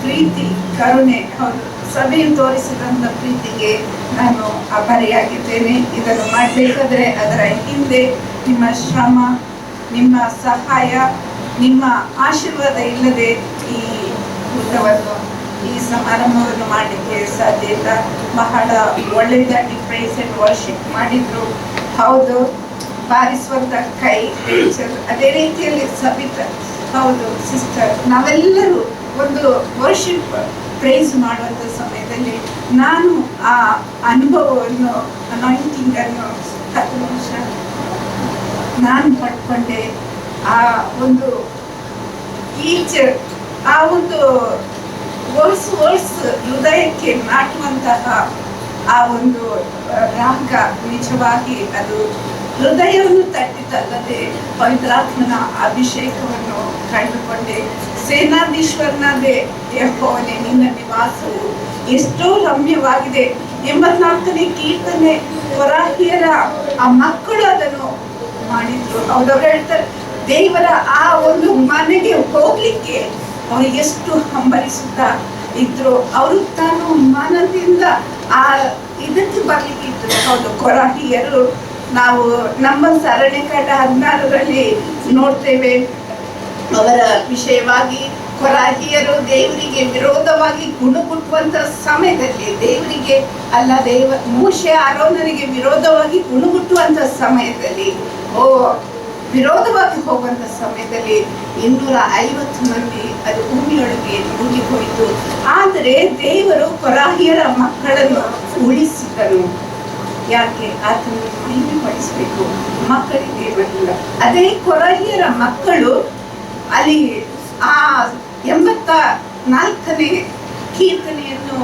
ಪ್ರೀತಿ ಕರುಣೆ ಹೌದು ಸಭೆಯು ತೋರಿಸಿದಂಥ ಪ್ರೀತಿಗೆ ನಾನು ಆಭಾರಿಯಾಗಿದ್ದೇನೆ. ಇದನ್ನು ಮಾಡಬೇಕಾದ್ರೆ ಅದರ ಹಿಂದೆ ನಿಮ್ಮ ಶ್ರಮ, ನಿಮ್ಮ ಸಹಾಯ, ನಿಮ್ಮ ಆಶೀರ್ವಾದ ಇಲ್ಲದೆ ಈ ಊಟವನ್ನು ಈ ಸಮಾರಂಭವನ್ನು ಮಾಡಲಿಕ್ಕೆ ಸಾಧ್ಯ ಇಲ್ಲ. ಬಹಳ ಒಳ್ಳೆಯದಾಗಿ ಪ್ರೈಸ್ ಅಂಡ್ ವರ್ಷಿಪ್ ಮಾಡಿದ್ರು. ಹೌದು, ಬಾರಿಸುವಂತ ಕೈ, ಅದೇ ರೀತಿಯಲ್ಲಿ ಸಬಿತಾ, ಹೌದು ಸಿಸ್ಟರ್, ನಾವೆಲ್ಲರೂ ಒಂದು ವರ್ಷಿಪ್ ಪ್ರೈಸ್ ಮಾಡುವಂಥ ಸಮಯದಲ್ಲಿ ನಾನು ಆ ಅನುಭವವನ್ನು ಅನಾಯಿಂಟಿಂಗ್ ಅನ್ನು 10 ನಿಮಿಷ ನಾನು ಪಡ್ಕೊಂಡೆ. ಆ ಒಂದು ಈಚ್ ಆ ಒಂದು ವರ್ಸ್ ಹೃದಯಕ್ಕೆ ನಾಟುವಂತಹ ಆ ಒಂದು ರಾಗ ನಿಜವಾಗಿ ಅದು ಹೃದಯವನ್ನು ತಟ್ಟಿತಲ್ಲದೆ ಪವಿತ್ರಾತ್ಮನ ಅಭಿಷೇಕವನ್ನು ಕಂಡುಕೊಂಡೆ. ಸೇನಾಧೀಶ್ವರನಾದೆ ಯೆಹೋವನೇ, ನಿನ್ನ ನಿವಾಸವು ಎಷ್ಟೋ ರಮ್ಯವಾಗಿದೆ. 84ನೇ ಕೀರ್ತನೆ ಕೊರಾಹಿಯರ ಆ ಮಕ್ಕಳು ಅದನ್ನು ಮಾಡಿದ್ರು. ಅವ್ರು ಹೇಳ್ತಾರೆ, ದೇವರ ಆ ಒಂದು ಮನೆಗೆ ಹೋಗ್ಲಿಕ್ಕೆ ಅವ್ರಿಗೆ ಎಷ್ಟು ಹಂಬಲಿಸುತ್ತಾ ಇದ್ರು. ಅವರು ತಾನು ಮನದಿಂದ ಆ ಇದಕ್ಕೆ ಬರ್ಲಿಕ್ಕೆ ಇದ್ರು. ಹೌದು, ಕೊರಾಹಿಯರು ನಾವು ನಮ್ಮ ಅರಣ್ಯಕಾಂಡ 16ರಲ್ಲಿ ನೋಡ್ತೇವೆ. ಅವರ ವಿಷಯವಾಗಿ ಕೊರಾಹಿಯರು ದೇವರಿಗೆ ವಿರೋಧವಾಗಿ ಗುಣಗುಟ್ಟುವಂತ ಸಮಯದಲ್ಲಿ, ದೇವರಿಗೆ ಅಲ್ಲ ಮೋಶೆ ಆರೋನರಿಗೆ ವಿರೋಧವಾಗಿ ಗುಣಗುಟ್ಟುವಂತ ಸಮಯದಲ್ಲಿ, ವಿರೋಧವಾಗಿ ಹೋಗುವಂತ ಸಮಯದಲ್ಲಿ 250 ಮಂದಿ ಅದು ಭೂಮಿಯೊಳಗೆ ಮುಗಿ ಹೋಯಿತು. ಆದರೆ ದೇವರು ಕೊರಾಹಿಯರ ಮಕ್ಕಳನ್ನು ಉಳಿಸಿದನು. ಯಾಕೆ? ಆತನು ಮಹಿಮೆ ಪಡಿಸಬೇಕು, ಮಕ್ಕಳಿಗೆ ಬರಲಿಲ್ಲ. ಅದೇ ಕೊರಾಹಿಯರ ಮಕ್ಕಳು ಅಲ್ಲಿ ಆ 84ನೇ ಕೀರ್ತನೆಯನ್ನು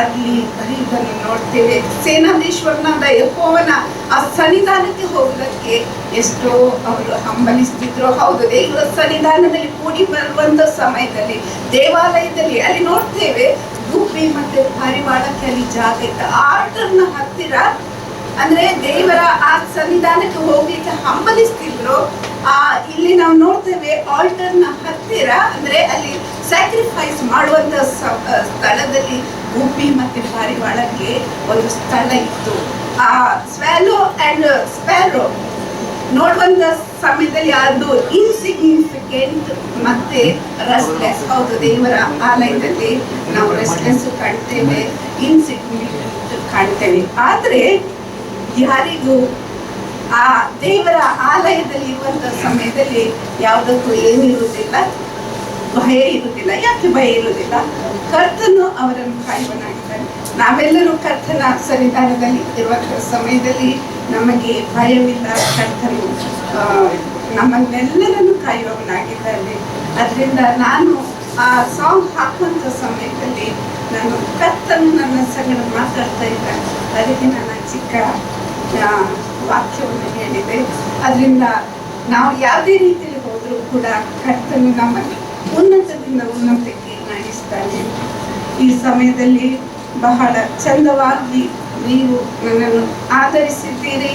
ಅಲ್ಲಿ ಬರೆಯುವುದನ್ನು ನೋಡ್ತೇವೆ. ಸೇನಾಧೀಶ್ವರನಾದ ಯೆಹೋವನ ಆ ಸನ್ನಿಧಾನಕ್ಕೆ ಹೋಗೋದಕ್ಕೆ ಎಷ್ಟೋ ಅವರು ಹಂಬಲಿಸ್ತಿದ್ರು. ಹೌದು, ದೇವರ ಸನ್ನಿಧಾನದಲ್ಲಿ ಕೂಡಿ ಬರುವಂತ ಸಮಯದಲ್ಲಿ ದೇವಾಲಯದಲ್ಲಿ ಅಲ್ಲಿ ನೋಡ್ತೇವೆ ಗುಬ್ಬಿ ಮತ್ತೆ ಪಾರಿವಾಳಕ್ಕೆ ಅಲ್ಲಿ ಜಾಗ ಇತ್ತು. ಆಲ್ಟರ್ನ ಹತ್ತಿರ ಅಂದ್ರೆ ದೇವರ ಆ ಸನ್ನಿಧಾನಕ್ಕೆ ಹೋಗ್ಲಿಕ್ಕೆ ಹಂಬಲಿಸ್ತಿದ್ರು. ಇಲ್ಲಿ ನಾವು ನೋಡ್ತೇವೆ ಆಲ್ಟರ್ನ ಹತ್ತಿರ ಅಂದ್ರೆ ಅಲ್ಲಿ ಸ್ಯಾಕ್ರಿಫೈಸ್ ಮಾಡುವಂತ ಸ್ಥಳದಲ್ಲಿ ಗುಬ್ಬಿ ಮತ್ತೆ ಪಾರಿವಾಳಕ್ಕೆ ಒಂದು ಸ್ಥಳ ಇತ್ತು. ಆ ಸ್ವ್ಯಾಲೋ ಅಂಡ್ ಸ್ಪ್ಯಾರೋ ನೋಡುವಂತ ಸಮಯದಲ್ಲಿ ಅದು ಇನ್ಸಿಗ್ನಿಫಿಕೆಂಟ್ ಮತ್ತೆ ರೆಸ್ಟ್ಲೆಸ್. ಹೌದು, ದೇವರ ಆಲಯದಲ್ಲಿ ನಾವು ರೆಸ್ಟ್ಲೆಸ್ ಕಾಣ್ತೇವೆ, ಇನ್ಸಿಗ್ನಿಫಿಕೆಂಟ್ ಕಾಣ್ತೇವೆ. ಆದ್ರೆ ಯಾರಿಗೂ ಆ ದೇವರ ಆಲಯದಲ್ಲಿ ಇರುವಂತ ಸಮಯದಲ್ಲಿ ಯಾವುದಕ್ಕೂ ಏನಿರುವುದಿಲ್ಲ, ಭಯ ಇರುವುದಿಲ್ಲ. ಯಾಕೆ ಭಯ ಇರುವುದಿಲ್ಲ? ಕರ್ತನು ಅವರನ್ನು ಕಾಯುವನಾಗಿದ್ದಾನೆ. ನಾವೆಲ್ಲರೂ ಕರ್ತನ ಸನ್ನಿಧಾನದಲ್ಲಿ ಇರುವಂತಹ ಸಮಯದಲ್ಲಿ ನಮಗೆ ಭಯವಿಲ್ಲ. ಕರ್ತನು ನಮ್ಮನ್ನೆಲ್ಲರನ್ನು ಕಾಯುವವನಾಗಿದ್ದಾನೆ. ಅದರಿಂದ ನಾನು ಆ ಸಾಂಗ್ ಹಾಕುವಂಥ ಸಮಯದಲ್ಲಿ ನಾನು ಕರ್ತನು ನನ್ನ ಸಂಗಡ ಮಾತಾಡ್ತಾ ಇದ್ದ, ಅದಕ್ಕೆ ನನ್ನ ಚಿಕ್ಕ ವಾಕ್ಯವನ್ನು ಹೇಳಿದೆ. ಅದರಿಂದ ನಾವು ಯಾವುದೇ ರೀತಿಯಲ್ಲಿ ಹೋದರೂ ಕೂಡ ಕರ್ತನು ನಮ್ಮನ್ನು ಉನ್ನತದಿಂದ ಉನ್ನತಕ್ಕೆ ನಡೆಸ್ತಾನೆ. ಈ ಸಮಯದಲ್ಲಿ ಬಹಳ ಚಂದವಾಗಿ ನೀವು ನನ್ನನ್ನು ಆಧರಿಸಿದ್ದೀರಿ,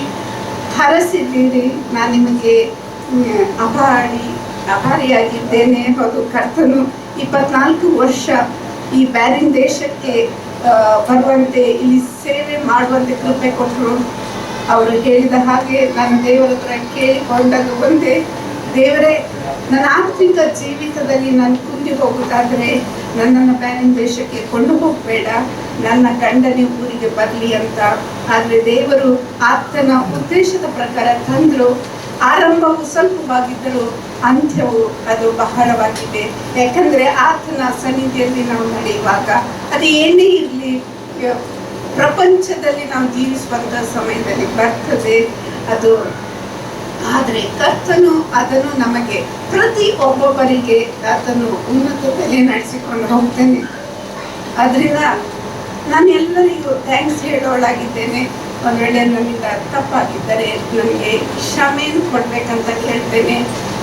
ಹರಸಿದ್ದೀರಿ. ನಾನು ನಿಮಗೆ ಅಭಾರಿಯಾಗಿದ್ದೇನೆ. ಹೌದು, ಕರ್ತನು 24 ವರ್ಷ ಈ ಬ್ಯಾರಿನ್ ದೇಶಕ್ಕೆ ಬರುವಂತೆ, ಇಲ್ಲಿ ಸೇವೆ ಮಾಡುವಂತೆ ಕೃಪೆ ಕೊಟ್ಟರು. ಅವರು ಹೇಳಿದ ಹಾಗೆ ನಾನು ದೇವರ ಹತ್ರ ಕೇಳಿಕೊಂಡದ್ದು ಒಂದೇ, ದೇವರೇ, ನನ್ನ ಆತ್ಮಿಕ ಜೀವಿತದಲ್ಲಿ ನಾನು ಕುಂದಿ ಹೋಗುವುದಾದರೆ ನನ್ನನ್ನು ಬ್ಯಾರಿನ್ ದೇಶಕ್ಕೆ ಕೊಂಡು ಹೋಗಬೇಡ, ನನ್ನ ಗಂಡನೇ ಊರಿಗೆ ಬರಲಿ ಅಂತ. ಆದರೆ ದೇವರು ಆತನ ಉದ್ದೇಶದ ಪ್ರಕಾರ ತಂದರು. ಆರಂಭವು ಸ್ವಲ್ಪವಾಗಿದ್ದರೂ ಅಂತ್ಯವು ಅದು ಬಹಳವಾಗಿದೆ. ಯಾಕಂದರೆ ಆತನ ಸನ್ನಿಧಿಯಲ್ಲಿ ನಾವು ನಡೆಯುವಾಗ ಅದು ಏನೇ ಇರಲಿ, ಪ್ರಪಂಚದಲ್ಲಿ ನಾವು ಜೀವಿಸುವಂಥ ಸಮಯದಲ್ಲಿ ಬರ್ತದೆ ಅದು. ಆದರೆ ಕರ್ತನು ಅದನ್ನು ನಮಗೆ ಪ್ರತಿ ಒಬ್ಬೊಬ್ಬರಿಗೆ ಆತನು ಉನ್ನತದಲ್ಲಿ ನಡೆಸಿಕೊಂಡು ಹೋಗ್ತೇನೆ. ಅದರಿಂದ ನಾನು ಎಲ್ಲರಿಗೂ ಥ್ಯಾಂಕ್ಸ್ ಹೇಳೋಳಾಗಿದ್ದೇನೆ. ಒಂದು ವೇಳೆ ನನ್ನಿಂದ ತಪ್ಪಾಗಿದ್ದರೆ ನನಗೆ ಕ್ಷಮೆಯನ್ನು ಕೊಡಬೇಕಂತ ಕೇಳ್ತೇನೆ.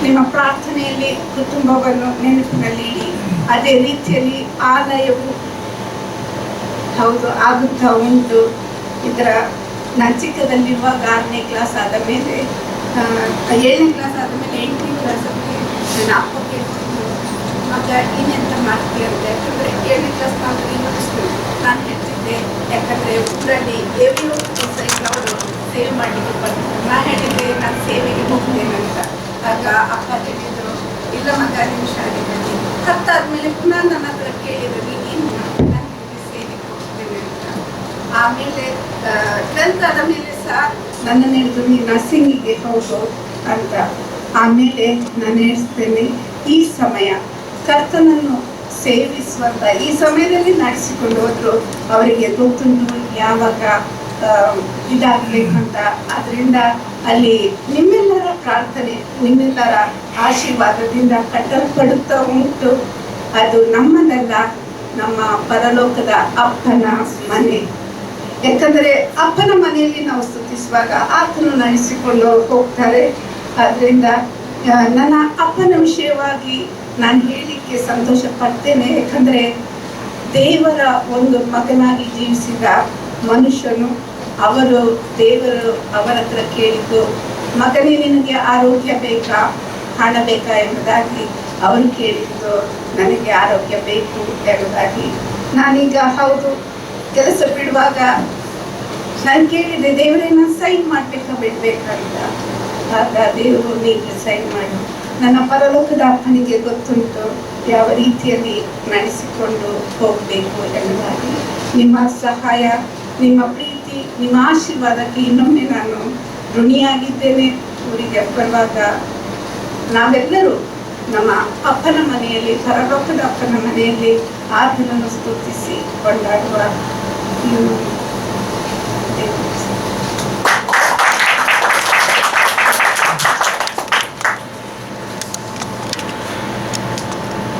ನಿಮ್ಮ ಪ್ರಾರ್ಥನೆಯಲ್ಲಿ ಕುಟುಂಬವನ್ನು ನೆನಪಿನಲ್ಲಿ ಇಡಿ. ಅದೇ ರೀತಿಯಲ್ಲಿ ಆಲಯವು ಹೌದು ಆಗುತ್ತಾ ಉಂಟು. ನಾನು ಚಿಕ್ಕದಲ್ಲಿರುವಾಗ 6ನೇ ಕ್ಲಾಸ್ ಆದ ಮೇಲೆ 7ನೇ ಕ್ಲಾಸ್ ಆದಮೇಲೆ 8ನೇ ಕ್ಲಾಸಲ್ಲಿ ನನ್ನ ಅಪ್ಪ ಕೇಳ್ತಿದ್ರು, ಮಗ ಇನ್ನೆಂತ ಮಾಡ್ತೀಯ ಅಂತ. ಯಾಕಂದರೆ 7ನೇ ಕ್ಲಾಸ್ ನಾನು ಹೇಳ್ತಿದ್ದೆ, ಯಾಕಂದರೆ ಊರಲ್ಲಿ ಎವ್ರಿಯೋ ಅವರು ಸೇವೆ ಮಾಡಲಿಕ್ಕೆ ಬರ್ತಿದ್ರು. ನಾನು ಹೇಳಿದ್ದೆ ನಾನು ಸೇವೆಗೆ ಹೋಗ್ತೇನೆ ಅಂತ. ಆಗ ಅಪ್ಪ ಹೇಳಿದರು, ಇಲ್ಲ ಮಗ ನಿಮ್ಮ ಶಾಲೆಯಲ್ಲಿ ಹತ್ತಾದ್ಮೇಲೆ ಪುನಃ ನನ್ನ ಹತ್ರ ಕೇಳಿದ್ರು, ನೀನು ನಾನು ಸೇವೆಗೆ ಹೋಗ್ತೇನೆ ಅಂತ. ಆಮೇಲೆ 12th ಆದ ಮೇಲೆ ಸಹ ನನ್ನನ್ನು ಹೇಳಿದ್ರು, ನೀನು ನರ್ಸಿಂಗಿಗೆ ಹೋಗು ಅಂತ. ಆಮೇಲೆ ನಾನು ಹೇಳ್ತೇನೆ, ಈ ಸಮಯ ಕರ್ತನನ್ನು ಸೇವಿಸುವಂಥ ಈ ಸಮಯದಲ್ಲಿ ನಡೆಸಿಕೊಂಡು ಹೋದ್ರು. ಅವರಿಗೆ ಗೊತ್ತುಂಟು ಯಾವಾಗ ಇದಾಗಬೇಕಂತ. ಅದರಿಂದ ಅಲ್ಲಿ ನಿಮ್ಮೆಲ್ಲರ ಪ್ರಾರ್ಥನೆ, ನಿಮ್ಮೆಲ್ಲರ ಆಶೀರ್ವಾದದಿಂದ ಕಟ್ಟಲ್ಪಡುತ್ತಾ ಉಂಟು. ಅದು ನಮ್ಮದಲ್ಲ, ನಮ್ಮ ಪರಲೋಕದ ಅಪ್ಪನ ಮನೆ. ಯಾಕಂದರೆ ಅಪ್ಪನ ಮನೆಯಲ್ಲಿ ನಾವು ಸ್ತುತಿಸುವಾಗ ಆತನು ನಡೆಸಿಕೊಂಡು ಹೋಗ್ತಾರೆ. ಆದ್ದರಿಂದ ನನ್ನ ಅಪ್ಪನ ವಿಷಯವಾಗಿ ನಾನು ಹೇಳಲಿಕ್ಕೆ ಸಂತೋಷ ಪಡ್ತೇನೆ. ಯಾಕಂದರೆ ದೇವರ ಒಂದು ಮಗನಾಗಿ ಜೀವಿಸಿದ ಮನುಷ್ಯನು, ದೇವರು ಅವರ ಹತ್ರ ಕೇಳಿದ್ದು, ಮಗನೇ ನಿನಗೆ ಆರೋಗ್ಯ ಬೇಕಾ, ಹಣ ಬೇಕಾ ಎಂಬುದಾಗಿ ಅವರು ಕೇಳಿದ್ದು. ನನಗೆ ಆರೋಗ್ಯ ಬೇಕು ಎಂಬುದಾಗಿ ನಾನೀಗ ಹೌದು ಕೆಲಸ ಬಿಡುವಾಗ ನಾನು ಕೇಳಿದೆ, ದೇವರೇ ನಾನು ಸೈನ್ ಮಾಡಬೇಕಾ ಬಿಡ್ಬೇಕಂತ. ಆಗ ದೇವರು ನೀನು ಸೈನ್ ಮಾಡಿ. ನನ್ನ ಪರಲೋಕದ ಅಪ್ಪನಿಗೆ ಗೊತ್ತುಂಟು ಯಾವ ರೀತಿಯಲ್ಲಿ ನಡೆಸಿಕೊಂಡು ಹೋಗಬೇಕು ಎಂಬುದಾಗಿ. ನಿಮ್ಮ ಸಹಾಯ, ನಿಮ್ಮ ಪ್ರೀತಿ, ನಿಮ್ಮ ಆಶೀರ್ವಾದಕ್ಕೆ ಇನ್ನೊಮ್ಮೆ ನಾನು ಋಣಿಯಾಗಿದ್ದೇನೆ. ಊರಿಗೆ ಬರುವಾಗ ನಾವೆಲ್ಲರೂ ನಮ್ಮ ಅಪ್ಪನ ಮನೆಯಲ್ಲಿ, ಪರಲೋಕದ ಅಪ್ಪನ ಮನೆಯಲ್ಲಿ ಆತನನ್ನು ಸ್ತುತಿಸಿ ಕೊಂಡಾಡುವ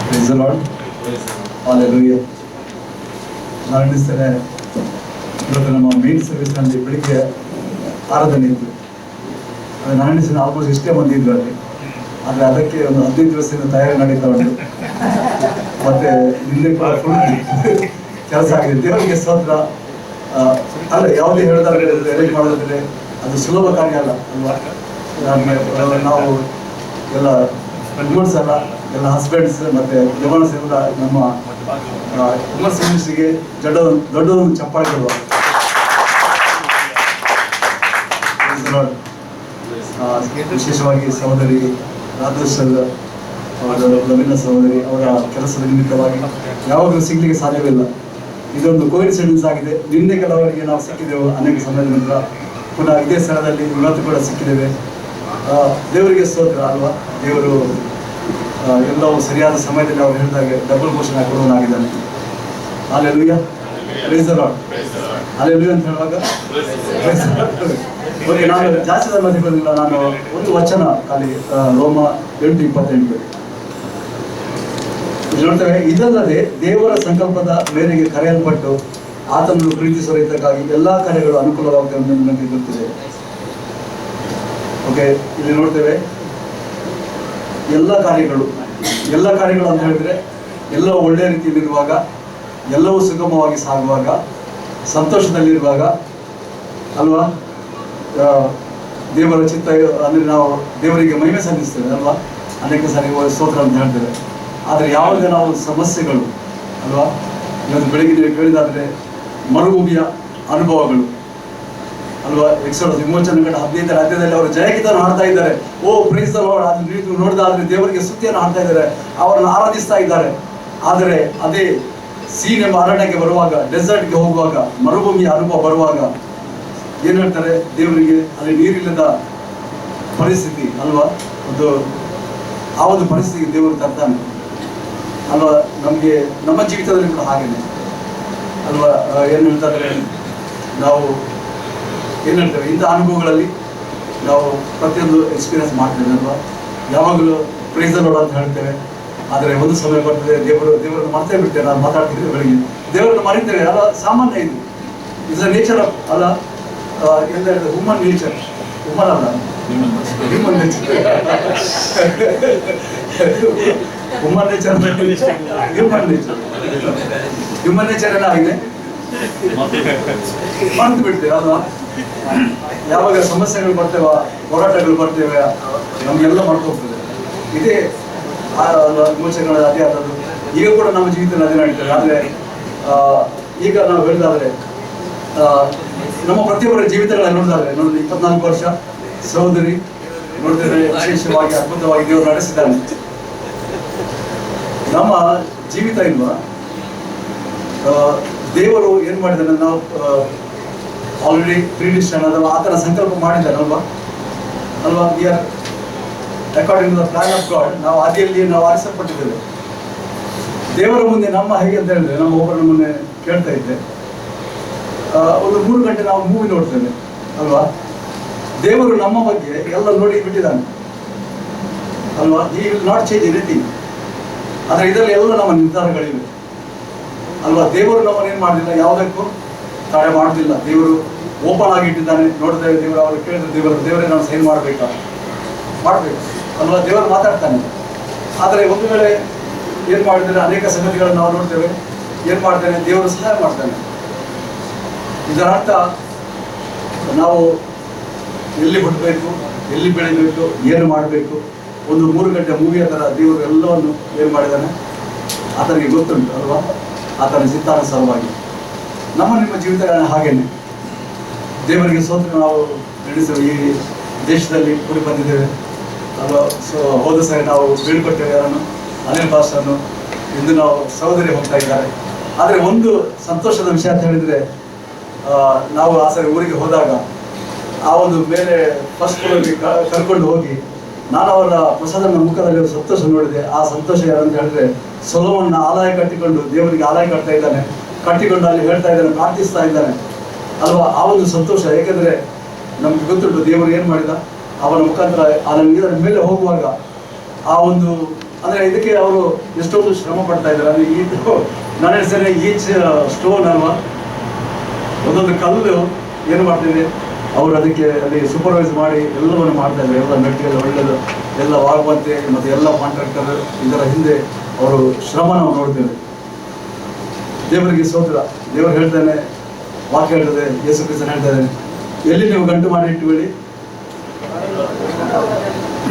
Praise the Lord. Hallelujah. ನಾನು ಎಣಿಸ್ತೇನೆ ಇವತ್ತು ನಮ್ಮ ಮೇನ್ ಸರ್ವಿಸ್ನಲ್ಲಿ ಬೆಳಿಗ್ಗೆ ಆರಾಧನೆ ಇತ್ತು. ಅದು ನಾನು ಎಣಿಸ್ತೇನೆ ಆಲ್ಮೋಸ್ಟ್ ಇಷ್ಟೇ ಮಂದಿ ಇದ್ರು ಅಲ್ಲಿ. ಆದರೆ ಅದಕ್ಕೆ ಒಂದು 15 ದಿವಸದಿಂದ ತಯಾರಿ ನಡೀತಾ ಉಂಟು. ಮತ್ತೆ ನಿನ್ನೆ ಕೂಡ ಫುಲ್ ಕೆಲಸ ಆಗಿದೆ. ದೇವರಿಗೆ ಸ್ತೋತ್ರ. ಅಲ್ಲ, ಯಾವುದೇ ಹೇಳಿದ್ರೆ ಅರೇಂಜ್ ಮಾಡೋದಿದ್ರೆ ಅದು ಸುಲಭ ಕಾರ್ಯ ಅಲ್ಲ ಅಲ್ವಾ? ನಾವು ಎಲ್ಲ ವುಮೆನ್ಸ್ ಅಲ್ಲ, ಎಲ್ಲ ಹಸ್ಬೆಂಡ್ಸ್ ಮತ್ತು ಯವನ್ಸ್ ಎಲ್ಲ ನಮ್ಮ ವುಮೆನ್ಸ್ ಮಿನಿಸ್ಟ್ರಿಗೆ ದೊಡ್ಡದೊಂದು ಚಪ್ಪಾಳೆ ಕೊಡುವ. ವಿಶೇಷವಾಗಿ ಸಹೋದರಿ ರಾಧೇಶ್ವರ್ ಲವಿನ ಸಹೋದರಿ ಅವರ ಕೆಲಸದ ನಿಮಿತ್ತವಾಗಿ ಯಾವಾಗಲೂ ಸಿಗ್ಲಿಕ್ಕೆ ಸಾಧ್ಯವಿಲ್ಲ. ಇದೊಂದು ಕೋಇನ್ಸಿಡೆನ್ಸ್ ಆಗಿದೆ. ನಿನ್ನೆ ಕೆಲವರಿಗೆ ನಾವು ಸಿಕ್ಕಿದ್ದೆವು, ಅನೇಕ ಸಮಯದ ನಂತರ ಪುನಃ ಇದೇ ಸ್ಥಳದಲ್ಲಿ ಇವತ್ತು ಕೂಡ ಸಿಕ್ಕಿದ್ದೇವೆ. ದೇವರಿಗೆ ಸ್ತೋತ್ರ ಅಲ್ವಾ? ದೇವರು ಎಲ್ಲವೂ ಸರಿಯಾದ ಸಮಯದಲ್ಲಿ ಅವರು ಹೇಳಿದಾಗೆ ಡಬಲ್ ಪೋಷಣೆ ಕೊಡುವನಾಗಿದ್ದಾನೆ. Hallelujah, praise the Lord. Hallelujah ಅಂತ ಹೇಳುವಾಗ ಓಕೆ, ನಾನು ಜಾಸ್ತಿ ಮಾತಾಡೋದಿಲ್ಲ. ನಾನು ಒಂದು ವಚನ ಖಾಲಿ, ರೋಮ 8:28 ನೋಡ್ತೇವೆ. ಇದಲ್ಲದೆ ದೇವರ ಸಂಕಲ್ಪದ ಮೇರೆಗೆ ಕರೆಯಲ್ಪಟ್ಟು ಆತನನ್ನು ಪ್ರೀತಿಸುವ ರೈತಕ್ಕಾಗಿ ಎಲ್ಲಾ ಕಾರ್ಯಗಳು ಅನುಕೂಲವಾಗುತ್ತವೆ ಎಂದು ನನಗೆ ಗೊತ್ತಿದೆ. ಓಕೆ, ಇಲ್ಲಿ ನೋಡ್ತೇವೆ ಎಲ್ಲ ಕಾರ್ಯಗಳು ಅಂತ ಹೇಳಿದ್ರೆ ಎಲ್ಲವೂ ಒಳ್ಳೆಯ ರೀತಿಯಲ್ಲಿರುವಾಗ, ಎಲ್ಲವೂ ಸುಗಮವಾಗಿ ಸಾಗುವಾಗ, ಸಂತೋಷದಲ್ಲಿರುವಾಗ ಅಲ್ವಾ, ದೇವರ ಚಿತ್ತ ಅಂದರೆ ನಾವು ದೇವರಿಗೆ ಮಹಿಮೆ ಸಲ್ಲಿಸ್ತೇವೆ ಅಲ್ವಾ, ಅನೇಕ ಸಾರಿ ಸ್ತೋತ್ರ ಅಂತ ಹೇಳ್ತೇವೆ. ಆದರೆ ಯಾವಾಗ ನಾವು ಸಮಸ್ಯೆಗಳು ಅಲ್ವಾ, ಇವತ್ತು ಬೆಳಗ್ಗೆ ನೀವು ಕೇಳಿದಾದರೆ ಮರುಭೂಮಿಯ ಅನುಭವಗಳು ಅಲ್ವಾ, ಎಕ್ಸೋಡಸ್ ವಿಮೋಚನೆಗಳ 15ನೇ ಅಧ್ಯಾಯದಲ್ಲಿ ಅವರು ಜಯಗೀತವನ್ನು ಹಾಡ್ತಾ ಇದ್ದಾರೆ. ಓ ಪ್ರೈಸ್ ದಿ ಲಾರ್ಡ್. ಅದು ನೀವು ನೋಡಿದಾದ್ರೆ ದೇವರಿಗೆ ಸ್ತುತಿಯನ್ನು ಹಾಡ್ತಾ ಇದ್ದಾರೆ, ಅವರನ್ನು ಆರಾಧಿಸ್ತಾ ಇದ್ದಾರೆ. ಆದರೆ ಅದೇ ಸೀನ್ ಎಂಬ ಅರಣ್ಯಕ್ಕೆ ಬರುವಾಗ, ಡೆಸರ್ಟ್ಗೆ ಹೋಗುವಾಗ, ಮರುಭೂಮಿಯ ಅನುಭವ ಬರುವಾಗ ಏನು ಹೇಳ್ತಾರೆ, ದೇವರಿಗೆ ಅಲ್ಲಿ ನೀರಿಲ್ಲದ ಪರಿಸ್ಥಿತಿ ಅಲ್ವಾ, ಆ ಒಂದು ಪರಿಸ್ಥಿತಿಗೆ ದೇವರು ತರ್ತಾನೆ ಅಲ್ವಾ. ನಮಗೆ ನಮ್ಮ ಜೀವಿತದಲ್ಲಿ ಕೂಡ ಹಾಗೇನೆ ಅಲ್ವಾ. ಏನು ಹೇಳ್ತಾರೆ, ನಾವು ಏನು ಹೇಳ್ತೇವೆ, ಇಂಥ ಅನುಭವಗಳಲ್ಲಿ ನಾವು ಪ್ರತಿಯೊಂದು ಎಕ್ಸ್ಪೀರಿಯನ್ಸ್ ಮಾಡ್ತೇವೆ ಅಲ್ವಾ. ಯಾವಾಗಲೂ ಪ್ರೈಸ್ ದ ಲಾರ್ಡ್ ಅಂತ ಹೇಳ್ತೇವೆ, ಆದರೆ ಒಂದು ಸಮಯ ಬರ್ತದೆ ದೇವರನ್ನು ಮರ್ತೇ ಬಿಡ್ತೇವೆ. ನಾನು ಮಾತಾಡ್ತಿದ್ದೆ ಬೆಳಿಗ್ಗೆ, ದೇವರನ್ನು ಮರಿತೇವೆ ಅಲ್ಲ, ಸಾಮಾನ್ಯ ಇದು. ಇಟ್ಸ್ ಅ ನೇಚರ್ ಆಫ್ ಅಲ್ಲ, ಎಂತ ಹೇಳಿದ್ರೆ ಹ್ಯೂಮನ್ ನೇಚರ್, ಹ್ಯೂಮನ್ ಅಲ್ಲ human nature, human nature human nature ಏನಾಗಿದೆ, ಮರೆತು ಬಿಡ್ತೇವೆ ಅಲ್ವಾ. ಯಾವಾಗ ಸಮಸ್ಯೆಗಳು ಬರ್ತೇವ, ಹೋರಾಟಗಳು ಬರ್ತೇವೆ, ನಮಗೆಲ್ಲ ಮರೆತು ಹೋಗ್ತದೆ. ಇದೇ ವಿಮೋಚನೆಗಳ ಅದೇ ಆದದ್ದು. ಈಗ ಕೂಡ ನಮ್ಮ ಜೀವಿತದಲ್ಲಿ ಅದೇ ನಡೀತದೆ. ಆದರೆ ಈಗ ನಾವು ಹೇಳಿದಾದ್ರೆ ನಮ್ಮ ಪ್ರತಿಯೊಬ್ಬರ ಜೀವಿತಗಳಲ್ಲಿ ನೋಡಿದಾದ್ರೆ 24 ವರ್ಷ ಸಹೋದರಿ ನೋಡಿದ್ರೆ ವಿಶೇಷವಾಗಿ ಅದ್ಭುತವಾಗಿ ದೇವರು ನಡೆಸಿದ್ದಾನೆ. ನಮ್ಮ ಜೀವಿತ ಇಲ್ವಾ, ದೇವರು ಏನು ಮಾಡಿದ್ದಾನೆ, ನಾವು ಆಲ್ರೆಡಿ ಪ್ರಿಡಿಸ್ಟನ್ ಅಥವಾ ಆತನ ಸಂಕಲ್ಪ ಮಾಡಿದ್ದಾನೆ ಅಲ್ವಾ. We are according to the plan of God, ನಾವು ಆದಿಯಲ್ಲಿ ನಾವು ಆರಿಸಲ್ಪಟ್ಟಿದ್ದೇವೆ. ದೇವರ ಮುಂದೆ ನಮ್ಮ ಹೇಗೆ ಅಂತ ಹೇಳಿದ್ರೆ, ನಮ್ಮ ಒಬ್ಬರ ಮುಂದೆ ಕೇಳ್ತಾ ಇದ್ದೆ, ಒಂದು 3 ಗಂಟೆ ನಾವು ಮೂವಿ ನೋಡ್ತೇವೆ ಅಲ್ವಾ. ದೇವರು ನಮ್ಮ ಬಗ್ಗೆ ಎಲ್ಲ ನೋಡಿ ಬಿಟ್ಟಿದ್ದಾನೆ ಅಲ್ವಾ. He will not change anything. ಆದರೆ ಇದರಲ್ಲಿ ಎಲ್ಲ ನಮ್ಮ ನಿರ್ಧಾರಗಳಿವೆ ಅಲ್ವಾ. ದೇವರು ನಮ್ಮನ್ನು ಏನು ಮಾಡಲಿಲ್ಲ, ಯಾವುದಕ್ಕೂ ತಡೆ ಮಾಡೋದಿಲ್ಲ. ದೇವರು ಓಪನ್ ಆಗಿಟ್ಟಿದ್ದಾನೆ. ನೋಡಿದ್ರೆ ದೇವರು ಅವರು ಕೇಳಿದ್ರೆ ದೇವರೇ ನಾನು ಸೈನ್ ಮಾಡಬೇಕು ಅಲ್ವಾ. ದೇವರು ಮಾತಾಡ್ತಾನೆ. ಆದರೆ ಒಂದು ವೇಳೆ ಏನು ಮಾಡಿದರೆ ಅನೇಕ ಸಂಗತಿಗಳನ್ನು ನಾವು ನೋಡ್ತೇವೆ, ಏನು ಮಾಡ್ತಾನೆ, ದೇವರು ಸಹಾಯ ಮಾಡ್ತಾನೆ. ಇದರ ಅರ್ಥ ನಾವು ಎಲ್ಲಿ ಹುಟ್ಟಬೇಕು, ಎಲ್ಲಿ ಬೆಳಿಬೇಕು, ಏನು ಮಾಡಬೇಕು, ಒಂದು 3 ಗಂಟೆ ಮೂವಿಯ ಥರ ದೇವರು ಎಲ್ಲವನ್ನು ಏನು ಮಾಡಿದ್ದಾನೆ ಆತನಿಗೆ ಗೊತ್ತುಂಟು ಅಲ್ವಾ. ಆತನ ಚಿತ್ತಾನುಸಾರವಾಗಿ ನಿಮ್ಮ ಜೀವಿತಗಳನ್ನ ಹಾಗೇನೆ ದೇವರಿಗೆ ಸ್ತೋತ್ರ. ನಾವು ನಡೆಸಲು ಈ ದೇಶದಲ್ಲಿ ಕೂಡಿ ಬಂದಿದ್ದೇವೆ ಅಲ್ವಾ. ಸೊ ಹೋದ ಸರಿ ನಾವು ಬೀಳ್ಕೊಟ್ಟೇವೆ ಯಾರನ್ನು, ಅನಿಲ್ ಪಾಸ್ಟರ್ನು. ಇಂದು ನಾವು ಸಹೋದರಿ ಹೋಗ್ತಾ ಇದ್ದಾರೆ. ಆದರೆ ಒಂದು ಸಂತೋಷದ ವಿಷಯ ಅಂತ ಹೇಳಿದರೆ, ನಾವು ಆ ಸರಿ ಊರಿಗೆ ಹೋದಾಗ ಆ ಒಂದು ಮೇಲೆ ಫಸ್ಟ್ ಫ್ಲೋರ್ಗೆ ಕರ್ಕೊಂಡು ಹೋಗಿ ನಾನು ಅವರ ಪ್ರಸಾದನ ಮುಖದಲ್ಲಿ ಸಂತೋಷ ನೋಡಿದೆ. ಆ ಸಂತೋಷ ಯಾರಂತ ಹೇಳಿದ್ರೆ, ಸೊಲೊಮೋನನ ಆಲಯ ಕಟ್ಟಿಕೊಂಡು ದೇವರಿಗೆ ಆಲಯ ಕಟ್ತಾ ಇದ್ದಾನೆ, ಕಟ್ಟಿಕೊಂಡು ಅಲ್ಲಿ ಹೇಳ್ತಾ ಇದ್ದಾನೆ, ಪ್ರಾರ್ಥಿಸ್ತಾ ಇದ್ದಾನೆ ಅಲ್ವಾ. ಆ ಒಂದು ಸಂತೋಷ, ಏಕೆಂದರೆ ನಮ್ಗೆ ಗೊತ್ತುಂಟು ದೇವರು ಏನು ಮಾಡಿದ, ಅವನ ಮುಖಾಂತರ ಅದರ ಮೇಲೆ ಹೋಗುವಾಗ ಆ ಒಂದು ಅಂದರೆ ಇದಕ್ಕೆ ಅವರು ಎಷ್ಟೊಂದು ಶ್ರಮ ಪಡ್ತಾ ಇದ್ದಾರೆ. ಇದು ನನ್ನ ಹೆಸರೇ ಈಚ್ ಸ್ಟೋನ್ ಅಲ್ವಾ, ಒಂದೊಂದು ಕಲ್ಲು ಏನು ಮಾಡ್ತಿದೆ ಅವರು ಅದಕ್ಕೆ ಅಲ್ಲಿ ಸೂಪರ್ವೈಸ್ ಮಾಡಿ ಎಲ್ಲವನ್ನು ಮಾಡ್ತಾ ಇದ್ದಾರೆ. ಎಲ್ಲ ಮೆಟೀರಿಯಲ್ ಒಳ್ಳೆಯದು ಎಲ್ಲ ಆಗುವಂತೆ, ಮತ್ತು ಎಲ್ಲ ಕಾಂಟ್ರಾಕ್ಟರ್ ಇದರ ಹಿಂದೆ ಅವರು ಶ್ರಮ ನಾವು ನೋಡ್ತೇವೆ. ದೇವರಿಗೆ ಸ್ತೋತ್ರ. ದೇವರು ಹೇಳ್ತಾನೆ, ವಾಕ್ಯ ಹೇಳ್ತದೆ, ಯೇಸು ಕ್ರಿಸ್ತನು ಹೇಳ್ತಾನೆ, ಎಲ್ಲಿ ನೀವು ಗಂಟು ಮಾಡಿ ಇಟ್ಟುಕೊಳ್ಳಿ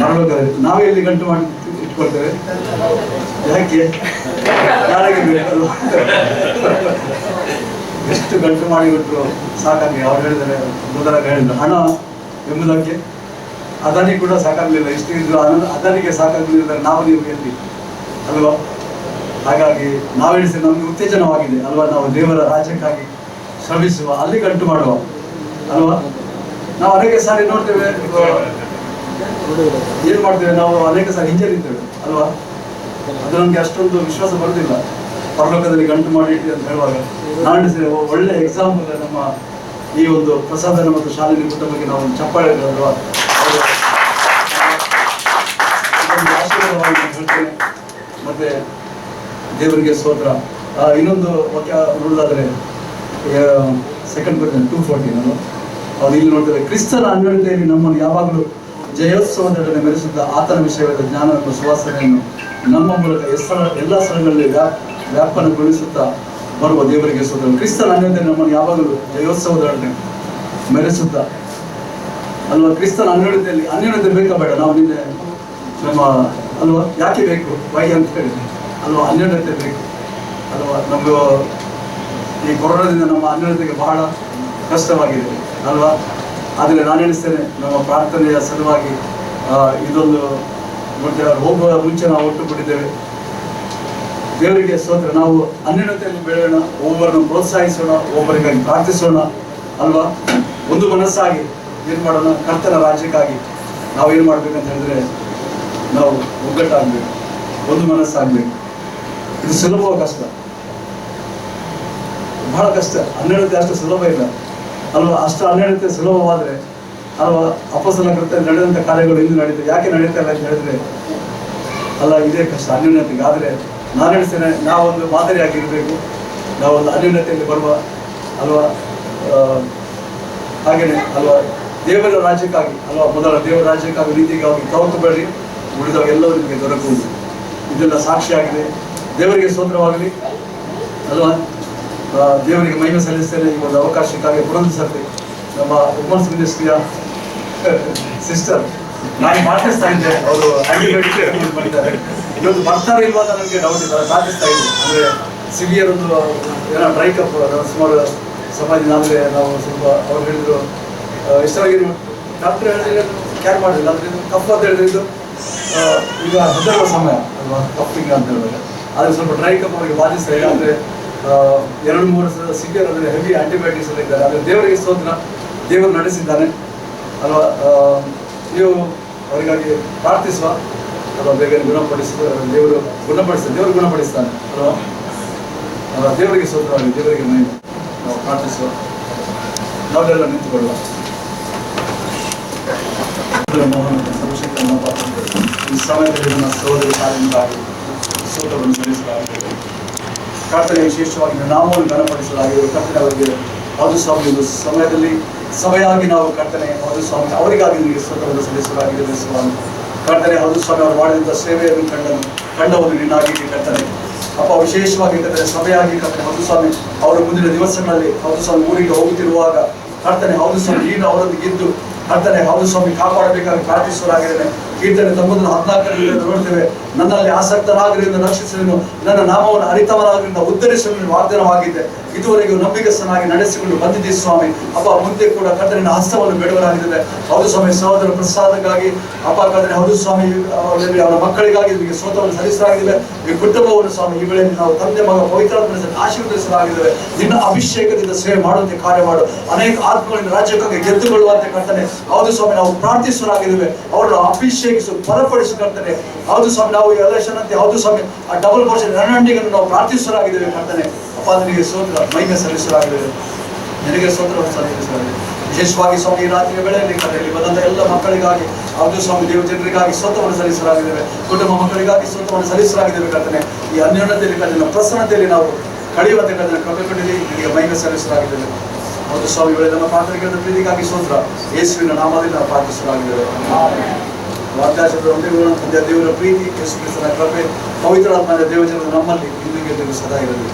ಪರಲೋಕದಲ್ಲಿ. ನಾವೇ ಎಲ್ಲಿ ಗಂಟು ಮಾಡಿ ಇಟ್ಕೊಳ್ತೇವೆ, ಯಾಕೆ ಯಾರಿಗೆ ಬೇಕು, ಎಷ್ಟು ಗಂಟು ಮಾಡಿ ಬಿಟ್ಟರು ಸಾಕಾಗಿ. ಅವ್ರು ಹೇಳಿದರೆ ಮೊದಲಾಗ ಹೇಳಿದ್ರು, ಹಣ ಎಂಬುದಕ್ಕೆ ಅದನಿಗೆ ಕೂಡ ಸಾಕಾಗಲಿಲ್ಲ. ಇಷ್ಟು ಇದ್ರು ಅದನಿಗೆ ಸಾಕಾಗಲಿಲ್ಲ, ನಾವು ನೀವು ಎಲ್ಲಿ ಅಲ್ವಾ. ಹಾಗಾಗಿ ನಾವೆಣಿಸಿ ನಮಗೆ ಉತ್ತೇಜನವಾಗಿದೆ ಅಲ್ವಾ. ನಾವು ದೇವರ ರಾಜ್ಯಕ್ಕಾಗಿ ಶ್ರಮಿಸುವ, ಅಲ್ಲಿ ಗಂಟು ಮಾಡುವ ಅಲ್ವಾ. ನಾವು ಅನೇಕ ಸಾರಿ ನೋಡ್ತೇವೆ, ಏನು ಮಾಡ್ತೇವೆ, ನಾವು ಅನೇಕ ಸಾರಿ ಹಿಂಜರಿದ್ದೇವೆ ಅಲ್ವಾ. ಅದು ನಮಗೆ ಅಷ್ಟೊಂದು ವಿಶ್ವಾಸ ಬರುವುದಿಲ್ಲ, ಪರಲೋಕದಲ್ಲಿ ಗಂಟು ಮಾಡಿ ಅಂತ ಹೇಳುವಾಗ. ನಾನು ಒಳ್ಳೆ ಎಕ್ಸಾಂಪಲ್ ನಮ್ಮ ಈ ಒಂದು ಪ್ರಸಾದನ ಮತ್ತು ಶಾಲೆಯ ಕುಟುಂಬಕ್ಕೆ ನಾವು ಚಪ್ಪಾಳೆ ಅಲ್ವಾ. ಆಶೀರ್ವಾದವಾಗಿ ಹೇಳ್ತೇನೆ. ಮತ್ತೆ ದೇವರಿಗೆ ಸ್ತೋತ್ರ. ಇನ್ನೊಂದು ವಾಕ್ಯ ನೋಡೋದಾದ್ರೆ, 2 Corinthians 2:14 ಅದು ಇಲ್ಲಿ ನೋಡ್ತೇವೆ, ಕ್ರಿಸ್ತನ ಅನ್ವಯತೆಯಲ್ಲಿ ನಮ್ಮನ್ನು ಯಾವಾಗಲೂ ಜಯೋತ್ಸವದೊಡನೆ ಮೆರೆಸುತ್ತಾ ಆತನ ವಿಷಯವಾದ ಜ್ಞಾನವನ್ನು ಸುವಾಸನೆಯನ್ನು ನಮ್ಮ ಮೂಲಕ ಎಲ್ಲ ಸ್ಥಳಗಳಲ್ಲಿ ವ್ಯಾಪನಗೊಳಿಸುತ್ತಾ ಬರುವ ದೇವರಿಗೆ ಸ್ತೋತ್ರ. ಕ್ರಿಸ್ತನ ಅನ್ವಯತೆ ನಮ್ಮನ್ನು ಯಾವಾಗಲೂ ಜಯೋತ್ಸವದೊಡನೆ ಮೆರೆಸುತ್ತಾ ಅಲ್ವಾ. ಕ್ರಿಸ್ತನ ಅನ್ಯೋನ್ಯತೆ ಬೇಕಾ ಬೇಡ, ನಾವು ನಿನ್ನೆ ನಮ್ಮ ಅಲ್ವಾ, ಯಾಕೆ ಬೇಕು ವೈ ಅಂತ ಹೇಳಿ ಅಲ್ವಾ, ಅನ್ಯೋನ್ಯತೆ ಬೇಕು ಅಲ್ವಾ. ನಮಗೂ ಈ ಕೊರೋನಾದಿಂದ ನಮ್ಮ ಅನ್ಯೋನ್ಯತೆಗೆ ಬಹಳ ಕಷ್ಟವಾಗಿದೆ ಅಲ್ವಾ. ಆದರೆ ನಾನು ಎಣಿಸ್ತೇನೆ, ನಮ್ಮ ಪ್ರಾರ್ಥನೆಯ ಸಲುವಾಗಿ ಇದೊಂದು ನೋಡ್ತೇವೆ. ಹೋಗುವ ಮುಂಚೆ ನಾವು ಒಟ್ಟುಕೊಂಡಿದ್ದೇವೆ ದೇವರಿಗೆ ಸ್ತೋತ್ರ. ನಾವು ಅನ್ಯೋನ್ಯತೆಯಲ್ಲಿ ಬೆಳೆಯೋಣ, ಒಬ್ಬರನ್ನು ಪ್ರೋತ್ಸಾಹಿಸೋಣ, ಒಬ್ಬರಿಗಾಗಿ ಪ್ರಾರ್ಥಿಸೋಣ ಅಲ್ವಾ. ಒಂದು ಮನಸ್ಸಾಗಿ ಏನು ಮಾಡೋಣ, ಕರ್ತನ ರಾಜ್ಯಕ್ಕಾಗಿ ನಾವು ಏನು ಮಾಡ್ಬೇಕಂತ ಹೇಳಿದ್ರೆ ನಾವು ಒಗ್ಗಟ್ಟಾಗಬೇಕು, ಒಂದು ಮನಸ್ಸಾಗಬೇಕು. ಇದು ಸುಲಭವ ಕಷ್ಟ, ಬಹಳ ಕಷ್ಟ. ಅನ್ಯೋನ್ಯತೆ ಅಷ್ಟು ಸುಲಭ ಇಲ್ಲ ಅಲ್ವಾ. ಅಷ್ಟು ಅನ್ಯೋನ್ಯತೆ ಸುಲಭವಾದರೆ ಅಲ್ವಾ ಅಪೊಸ್ತಲರ ಕೃತ್ಯದಲ್ಲಿ ನಡೆದಂಥ ಕಾರ್ಯಗಳು ಇಂದು ನಡೀತದೆ. ಯಾಕೆ ನಡೀತಾ ಇಲ್ಲ ಅಂತ ಹೇಳಿದ್ರೆ ಅಲ್ಲ, ಇದೇ ಕಷ್ಟ ಅನ್ಯೋನ್ಯತೆಗೆ. ಆದರೆ ನಾನು ಹೇಳ್ತೇನೆ, ನಾವೊಂದು ಮಾದರಿಯಾಗಿರಬೇಕು, ನಾವೊಂದು ಅನ್ಯೋನ್ಯತೆಯಲ್ಲಿ ಬರುವ ಅಲ್ವಾ. ಹಾಗೇನೆ ಅಲ್ವಾ, ದೇವರ ರಾಜ್ಯಕ್ಕಾಗಿ ಅಲ್ವಾ, ಮೊದಲ ದೇವರ ರಾಜ್ಯಕ್ಕಾಗಿ ನೀತಿಗಾಗಿ ತವಕಬೇಡಿ, ಉಳಿದವ ಎಲ್ಲವೂ ನಿಮಗೆ ದೊರಕುವುದು. ಇದೆಲ್ಲ ಸಾಕ್ಷಿಯಾಗಿದೆ. ದೇವರಿಗೆ ಸ್ತೋತ್ರವಾಗಲಿ ಅಲ್ವಾ. ದೇವರಿಗೆ ಮಹಿಮೆ ಸಲ್ಲಿಸ್ತೇನೆ ಈ ಒಂದು ಅವಕಾಶಕ್ಕಾಗಿ. ಪುರಂದಸರ್ತಿ ನಮ್ಮ ವುಮನ್ಸ್ ಮಿನಿಸ್ಟ್ರಿಯ ಸಿಸ್ಟರ್, ನಾನು ಪ್ರಾರ್ಥಿಸ್ತಾ ಇದ್ದೆ, ಅವರು ಆಂಟಿಬಯೋಟಿಕ್ ಮಾಡಿದ್ದಾರೆ. ಇವತ್ತು ಬರ್ತಾರೆ ಇಲ್ವಾ ಅಂತ ನನಗೆ ಡೌಟ್ ಇಲ್ಲ, ಪ್ರಾರ್ಥಿಸ್ತಾ ಇದ್ದೆ. ಅಂದರೆ ಸಿವಿಯರ್ ಒಂದು ಏನೋ ಡ್ರೈ ಕಪ್ ಸುಮಾರು ಸಮಾಜ ಆದರೆ ನಾವು ಸ್ವಲ್ಪ ಅವ್ರು ಹೇಳಿದ್ರು ಎಷ್ಟರಾಗಿ ಡಾಕ್ಟರ್ ಹೇಳಿದ್ರೆ ಕ್ಯಾರ್ ಮಾಡಲಿಲ್ಲ. ಅಂದರೆ ಇದು ಕಫ್ ಅಂತ ಹೇಳಿದ್ರೆ ಇದು ಈಗ ಹೆದರುವ ಸಮಯ ಅಲ್ವಾ, ಕಫಿಂಗ್ ಅಂತ ಹೇಳಿದ್ರೆ. ಆದರೆ ಸ್ವಲ್ಪ ಡ್ರೈ ಕಪ್ ಅವರಿಗೆ ಬಾಧಿಸ್ತಾ ಇದೆ. ಅಂದರೆ 2-3 ಸಿವಿಯರ್ ಅಂದರೆ ಹೆವಿ ಆಂಟಿಬಯೋಟಿಕ್ಸ್ ಎಲ್ಲ ಇದ್ದಾರೆ. ಆದರೆ ದೇವರಿಗೆ ಸ್ತೋತ್ರ, ದೇವರು ನಡೆಸಿದ್ದಾನೆ ಅಲ್ವಾ. ನೀವು ಅವರಿಗಾಗಿ ಪ್ರಾರ್ಥಿಸುವ ಅಲ್ವಾ, ಬೇಗ ದೇವರು ಗುಣಪಡಿಸ್ತಾನೆ ಅಲ್ವಾ. ದೇವರಿಗೆ ಸ್ತೋತ್ರವಾಗಿ, ದೇವರಿಗೆ ಮಹಿಮೆ. ನಾವು ಪ್ರಾರ್ಥಿಸುವ, ನಾವೆಲ್ಲ ನಿಂತುಕೊಳ್ಳುವ. ಈ ಸಮಯದಲ್ಲಿ ನನ್ನ ಸಹೋದರ ಕಾರ್ಯವಾಗಿ ಸ್ತೋತ್ರವನ್ನು ಸಲ್ಲಿಸಲಾಗಿದೆ. ಕರ್ತನೆ ವಿಶೇಷವಾಗಿ ನಾಮವನ್ನು ಘನಪಡಿಸಲಾಗಿದೆ. ಕರ್ತನೆ ಅವರಿಗೆ ಹೌದು ಸ್ವಾಮಿ, ಒಂದು ಸಮಯದಲ್ಲಿ ಸಭೆಯಾಗಿ ನಾವು ಕರ್ತನೆ ಹೌದು ಸ್ವಾಮಿ ಅವರಿಗಾಗಿ ನಿಮಗೆ ಸ್ತೋತ್ರವನ್ನು ಸಲ್ಲಿಸಲಾಗಿದೆ ಸ್ವಾಮಿ. ಕರ್ತನೆ ಹೌದು ಸ್ವಾಮಿ ಅವರು ಮಾಡಿದಂಥ ಸೇವೆಯನ್ನು ಕಂಡವನ್ನು ನಿನ್ನಾಗಿ ಕರ್ತನೆ ಅಪ್ಪ, ವಿಶೇಷವಾಗಿ ಕರ್ತನೆ ಸಭೆಯಾಗಿ ಕರ್ತನೆ ಹೌದು ಸ್ವಾಮಿ ಅವರು ಮುಂದಿನ ದಿವಸಗಳಲ್ಲಿ ಹೌದು ಸ್ವಾಮಿ ಊರಿಗೆ ಹೋಗುತ್ತಿರುವಾಗ ಕರ್ತನೆ ಹೌದು ಸ್ವಾಮಿ ನೀನು ಅವರೊಂದಿಗೆ ಇದ್ದು ಕರ್ತನೆ ಹೌದು ಸ್ವಾಮಿ ಕಾಪಾಡಬೇಕಾಗಿ ಪ್ರಾರ್ಥಿಸುವರಾಗಿದ್ದೇನೆ. ಕೀರ್ತನೆ 9:14 ನೋಡ್ತೇವೆ, ನನ್ನಲ್ಲಿ ಆಸಕ್ತನಾಗರಿಂದ ರಕ್ಷಿಸಲು, ನನ್ನ ನಾಮವನ್ನು ಅರಿತವನಾಗರಿಂದ ಉದ್ಧರಿಸಲು ವಾಗ್ದಾನವಾಗಿದೆ. ಇದುವರೆಗೂ ನಂಬಿಕಸ್ಥನಾಗಿ ನಡೆಸಿಕೊಂಡು ಬಂದಿದ್ದೆ ಸ್ವಾಮಿ. ಅಪ್ಪ, ಮುಂದೆ ಕೂಡ ಕರ್ತನಿನ ಹಸ್ತವನ್ನು ಬೇಡವರಾಗಿದ್ದೇವೆ. ಹೌದು ಸ್ವಾಮಿ, ಸಹೋದರ ಪ್ರಸಾದಕ್ಕಾಗಿ ಅಪ್ಪ ಕರ್ತನೆ ಹೌದು ಸ್ವಾಮಿ ಅವರ ಮಕ್ಕಳಿಗಾಗಿ ನಿಮಗೆ ಸ್ತೋತ್ರವನ್ನು ಸಲ್ಲಿಸಲಾಗಿದ್ದೇವೆ. ಈ ಕುಟುಂಬವನ್ನು ಸ್ವಾಮಿ ಈ ವೇಳೆಯಲ್ಲಿ ನಾವು ತಂದೆ ಮಗ ಪವಿತ್ರಾತ್ಮನ ಆಶೀರ್ವದಿಸಲಾಗಿದ್ದೇವೆ. ನಿನ್ನ ಅಭಿಷೇಕದಿಂದ ಸೇವೆ ಮಾಡುವಂತೆ ಕಾರ್ಯ ಮಾಡು. ಅನೇಕ ಆತ್ಮಗಳಿಂದ ರಾಜ್ಯಕ್ಕಾಗಿ ಗೆದ್ದುಕೊಳ್ಳುವಂತೆ ಕರ್ತನೆ ಹೌದು ಸ್ವಾಮಿ ನಾವು ಪ್ರಾರ್ಥಿಸಲಾಗಿದ್ದೇವೆ. ಅವರನ್ನು ಅಭಿಷೇಕಿಸು, ಬಲಪಡಿಸು ಕರ್ತನೆ ಹೌದು ಸ್ವಾಮಿ. ನಾವು ಎಲೆಕ್ಷನ್ ಅಂತ ಹೌದು ಸ್ವಾಮಿ ಆ ಡಬಲ್ ಪೋರ್ಷನ್ ರಣಹಂಡಿಗಳನ್ನು ನಾವು ಪ್ರಾರ್ಥಿಸಲಾಗಿದ್ದೇವೆ ಕರ್ತನೆ ಅಪ್ಪ. ನಿನಗೆ ಸ್ತೋತ್ರ ಮಹಿಮೆ ಸಲ್ಲಿಸಲಾಗಿದ್ದೇವೆ, ನಿನಗೆ ಸ್ತೋತ್ರವನ್ನು ಸಲ್ಲಿಸಲಾಗಿದೆ. ವಿಶೇಷವಾಗಿ ಸ್ವಾಮಿ ಈ ರಾತ್ರಿಯ ವೇಳೆಯಲ್ಲಿ ಕರೆಯಲ್ಲಿ ಬಂದಂಥ ಎಲ್ಲ ಮಕ್ಕಳಿಗಾಗಿ ಹೌದು ಸ್ವಾಮಿ ದೇವ ಜನರಿಗಾಗಿ ಸ್ತೋತ್ರವನ್ನು ಸಲ್ಲಿಸಲಾಗಿದ್ದೇವೆ. ಕುಟುಂಬ ಮಕ್ಕಳಿಗಾಗಿ ಸ್ತೋತ್ರವನ್ನು ಸಲ್ಲಿಸಲಾಗಿದ್ದೇವೆ ಕರ್ತನೆ. ಈ ಅನ್ಯೋನ್ಯತೆಯಲ್ಲಿ ಕರ್ತನೆ ಪ್ರಸನ್ನತೆಯಲ್ಲಿ ನಾವು ಕಳೆಯುವಂತೆ ಕರ್ತನೆ ಕೃಪೆಯಲ್ಲಿ ನಿನಗೆ ಮಹಿಮೆ ಸಲ್ಲಿಸಲಾಗಿದ್ದೇವೆ. ಹೌದು ಸ್ವಾಮಿ ವೇಳೆ ನಮ್ಮ ಪ್ರಾರ್ಥನೆಗಳ ಪ್ರೀತಿಗಾಗಿ ಸ್ತೋತ್ರ ಯೇಸುವಿನ ನಾಮದಲ್ಲಿ ನಾವು ಪ್ರಾರ್ಥಿಸಲಾಗಿದ್ದೇವೆ. ವಾಗ್ದಾನದ ಒಂದೇ ತಂದೆಯ ದೇವರ ಪ್ರೀತಿ, ಯೇಸು ಕ್ರಿಸ್ತನ ಕೃಪೆ, ಪವಿತ್ರಾತ್ಮನ ದೇವಜನರು ನಮ್ಮಲ್ಲಿ ಇಂದಿಗೆ ಸದಾ ಇರಲಿ.